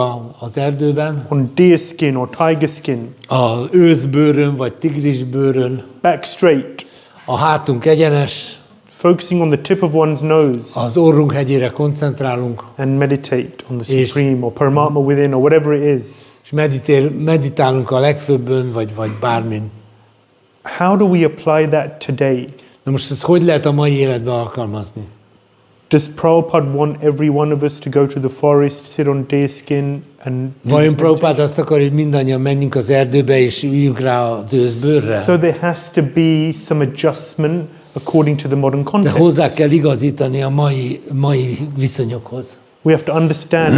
az erdőben. On deer skin or tiger skin. A őszbőrön vagy tigrisbőrön. Back straight. A hátunk egyenes. Focusing on the tip of one's nose. Az orrunk hegyére koncentrálunk. And meditate on the Supreme or Paramatma within or whatever it is. És meditálunk a legfőbbön, vagy bármin. How do we apply that today? Na most ezt hogy lehet a mai életben alkalmazni? Does Prabhupada want every one of us to go to the forest, sit on deerskin and Vajon Prabhupada azt akarja, hogy mindannyian menjünk az erdőbe és üljünk rá az őszbőrre? So there has to be some adjustment according to the modern De context. hozzá kell igazítani a mai viszonyokhoz. We have to understand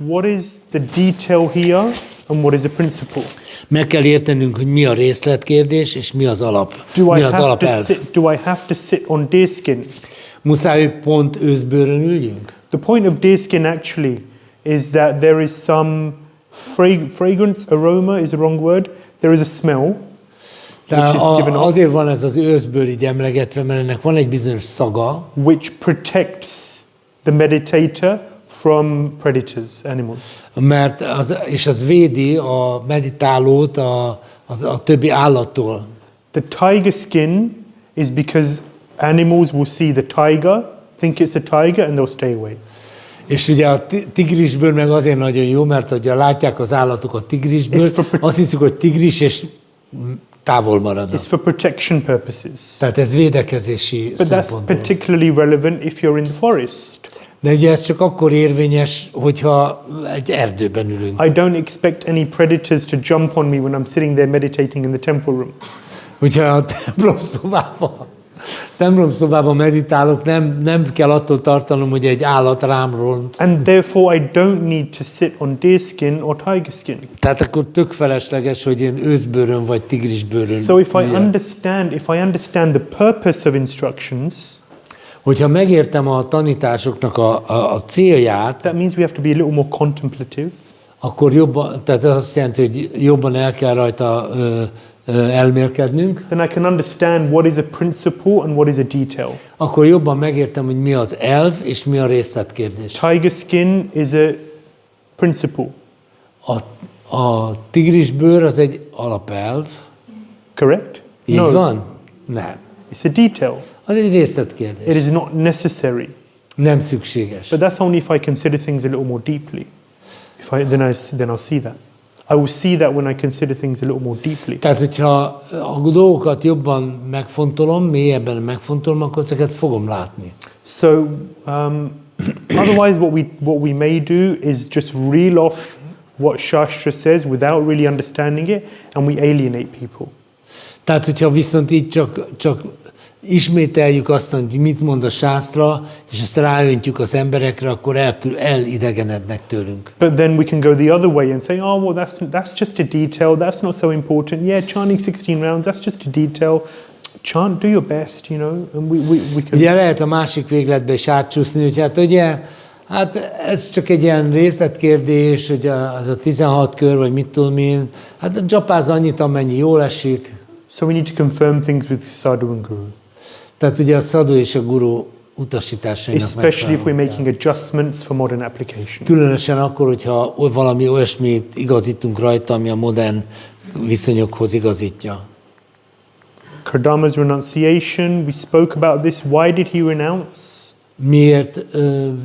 what is the detail here and what is the principle. Meg kell értenünk, hogy mi a részletkérdés és mi az alap. Do Mi az alapelv. I have to sit on deerskin? Muszáj, hogy pont őszbőrön üljünk? The point of deerskin actually is that there is some fragrance, aroma is the wrong word. There is a smell. Azért van ez az őszbőr így emlegetve, mert ennek van egy bizonyos szaga, which protects the meditator from predators, animals. Mert az védi a meditálót a többi állattól. The tiger skin is because animals will see the tiger, think it's a tiger, and they'll stay away. És ugye a tigrisbőr meg azért nagyon jó, mert ugye látják az állatok a tigrisbőr, azt hiszük, hogy tigris, és távol maradnak. It's for protection purposes. Tehát ez védekezési But that's szempontból. particularly relevant if you're in the forest. De ugye ez csak akkor érvényes, hogyha egy erdőben ülünk. I don't expect any predators to jump on me when I'm sitting there meditating in the temple room. Hogyha a templomszobában meditálok, nem kell attól tartanom, hogy egy állat rám ront. And therefore I don't need to sit on deerskin or tiger skin. Tehát akkor tök felesleges, hogy én őszbőrön vagy tigrisbőrön. So if I üljek. understand the purpose of instructions, Hogyha megértem a tanításoknak a célját, that means we have to be a little more contemplative. akkor jobban, tehát ez azt jelenti, hogy jobban el kell rajta elmélkednünk, Then I can understand what is a principle and what is a detail. akkor jobban megértem, hogy mi az elv és mi a részletkérdés. Tiger skin is a principle, A tigrisbőr az egy alapelv. correct? Így No, van? Nem. it's a detail. Az egy részletkérdés. It is not necessary. Nem szükséges. But that's only if I consider things a little more deeply. Then I'll see that. I will see that when I consider things a little more deeply. Tehát, hogyha a dolgokat jobban megfontolom, mélyebben megfontolom, akkor ezeket fogom látni. So otherwise what we may do is just reel off what Shastra says without really understanding it, and we alienate people. Tehát, hogyha viszont így csak ismételjük azt, hogy mit mond a sásztra, és ezt ráöntjük az emberekre, akkor elidegenednek tőlünk. But then we can go the other way and say, oh, well, that's just a detail, that's not so important. Yeah, chanting 16 rounds, that's just a detail. Chant, do your best, you know, and we can... Ugye lehet a másik végletbe is átcsúszni, hogy hát ugye, ez csak egy ilyen részletkérdés, hogy az a 16 kör, vagy mit tudom én, hát dzsapáz annyit, amennyi jól esik. So we need to confirm things with sadhu and guru. Tehát ugye a sadhu és a guru utasításainak Especially if we're megfelelően making adjustments for modern application. Különösen akkor, hogyha valami olyasmit igazítunk rajta, ami a modern viszonyokhoz igazítja. Kardama's renunciation, we spoke about this. Why did he renounce? Miért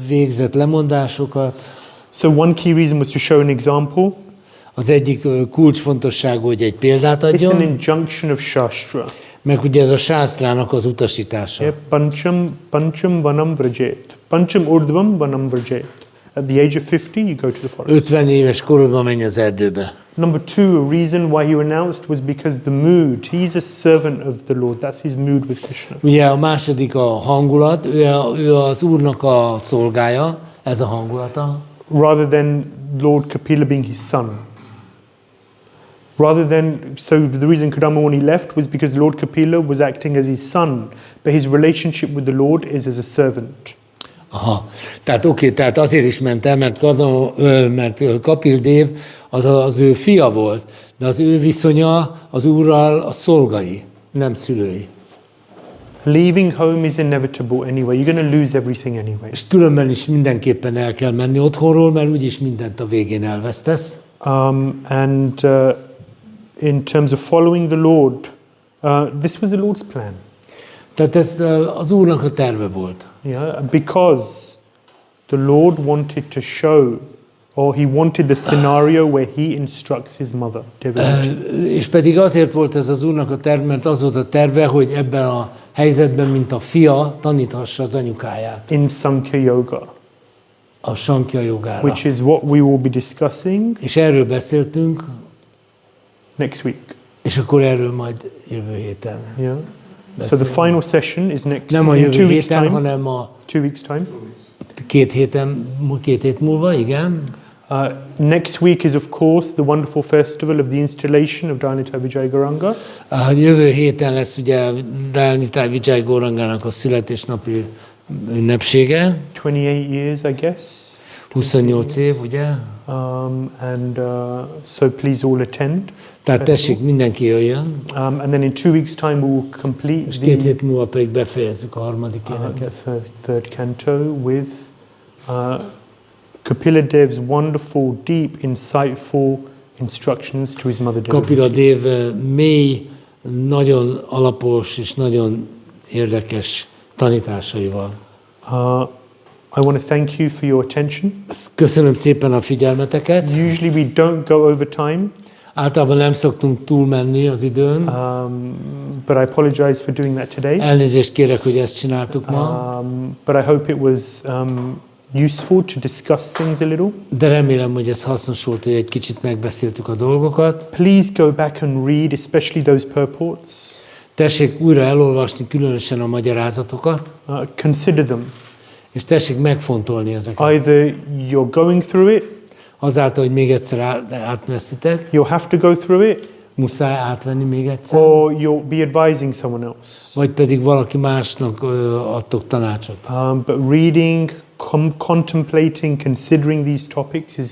végzett lemondásokat? So one key reason was to show an example. Az egyik kulcsfontosságú, hogy egy példát It's an adjon, injunction of Shastra. meg ugye ez a sásztrának az utasítása. Yeah, pancham vanam vrajet. Pancham urdvam vanam vrajet. At the age of 50, you go to the forest. 50 éves korodban menj az erdőbe. Number two, a reason why he renounced was because the mood. He's a servant of the Lord. That's his mood with Krishna. Ugye a második a hangulat, ő az Úrnak a szolgája, ez a hangulata. Rather than Lord Kapila being his son. So the reason Kardama when he left was because Lord Kapila was acting as his son, but his relationship with the Lord is as a servant. Aha. Tehát oké, tehát azért is ment el, mert Kapil Dév az ő fia volt, de az ő viszonya az Úrral a szolgai, nem szülői. Leaving home is inevitable anyway. You're going to lose everything anyway. És különben is mindenképpen el kell menni otthonról, mert úgyis mindent a végén elvesztesz. In terms of following the Lord, this was the Lord's plan. Tehát ez az Úrnak a terve volt. Yeah, because the Lord wanted to show, or he wanted the scenario where he instructs his mother, Devahūti. És pedig azért volt ez az Úrnak a terve, mert az volt a terve, hogy ebben a helyzetben, mint a fia, taníthassa az anyukáját. In Sankhya Yoga. A Sankhya jogára. Which is what we will be discussing. És erről beszéltünk. Next week. És akkor erről majd jövő héten. Yeah. So the final session is next. Nem a in jövő 2 weeks' héten, time. hanem a 2 weeks' time. két hét múlva, igen. Next week is of course the wonderful festival of the installation of Dānita Vijay Gauranga. Jövő héten lesz ugye Dānita Vijay Gaurangának a születésnapi ünnepsége. 28 years, I guess. 28 év, ugye? So please all attend. Tehát tessék, mindenki jöjjön. And then in 2 weeks' time we will complete és 2 hét múlva pedig befejezzük a harmadik éneket. The third canto with Kapila Dev's wonderful, deep, insightful instructions to his mother Devahūti. Kapila Dev mély, nagyon alapos és nagyon érdekes tanításaival. I want to thank you for your attention. Köszönöm szépen a figyelmeteket. Usually we don't go over time, Általában nem szoktunk túlmenni az időn. but I apologize for doing that today. Elnézést kérek, hogy ezt csináltuk ma. But I hope it was useful to discuss things a little. De remélem, hogy ez hasznos volt, hogy egy kicsit megbeszéltük a dolgokat. Please go back and read, especially those purports. Tessék újra elolvasni, különösen a magyarázatokat, Consider them. és tessék megfontolni ezeket. Either you're going through it, Azáltal, hogy még egyszer átmesszitek, you'll have to go through it, muszáj átvenni még egyszer, or you'll be advising someone else. vagy pedig valaki másnak adtok tanácsot. But reading, contemplating, considering these topics is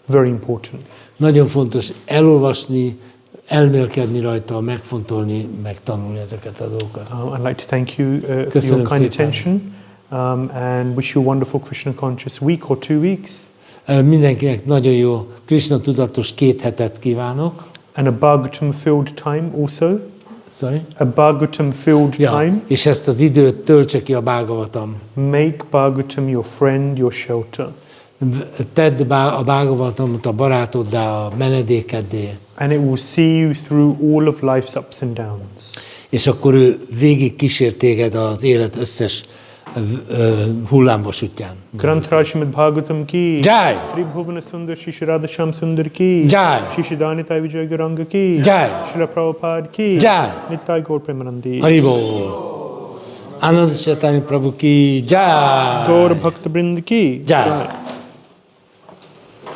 very important. Nagyon fontos elolvasni, elmélkedni rajta, megfontolni, megtanulni ezeket a dolgokat. I'd like to thank you for your Köszönöm kind szépen. attention and wish you a wonderful Krishna conscious week or 2 weeks. Mindenkinek nagyon jó Krishna tudatos 2 hetet kívánok. And a Bhagavatam filled time also. Sorry? A Bhagavatam filled time. És ezt az időt töltse ki a Bhagavatam. Make Bhagavatam your friend, your shelter. Tedd a Bhagavatamot a barátoddá, a menedékeddé. And it will see you through all of life's ups and downs. És akkor ő végig kísér téged az élet összes hullámvasútján. Granth Śrīmad-Bhāgavatam ki. Jai! Tribhuvana Sundar Shri Radha Shyam Sundar ki. Jai! Shri Dhanita Vijay Garanga ki. Jai! Srila Prabhupada ki. Jai! Nittai Gaur Premanandi. Haribol! Ānanda Caitanya Prabhu ki jai! Gaur Bhakta Brind ki. Jai!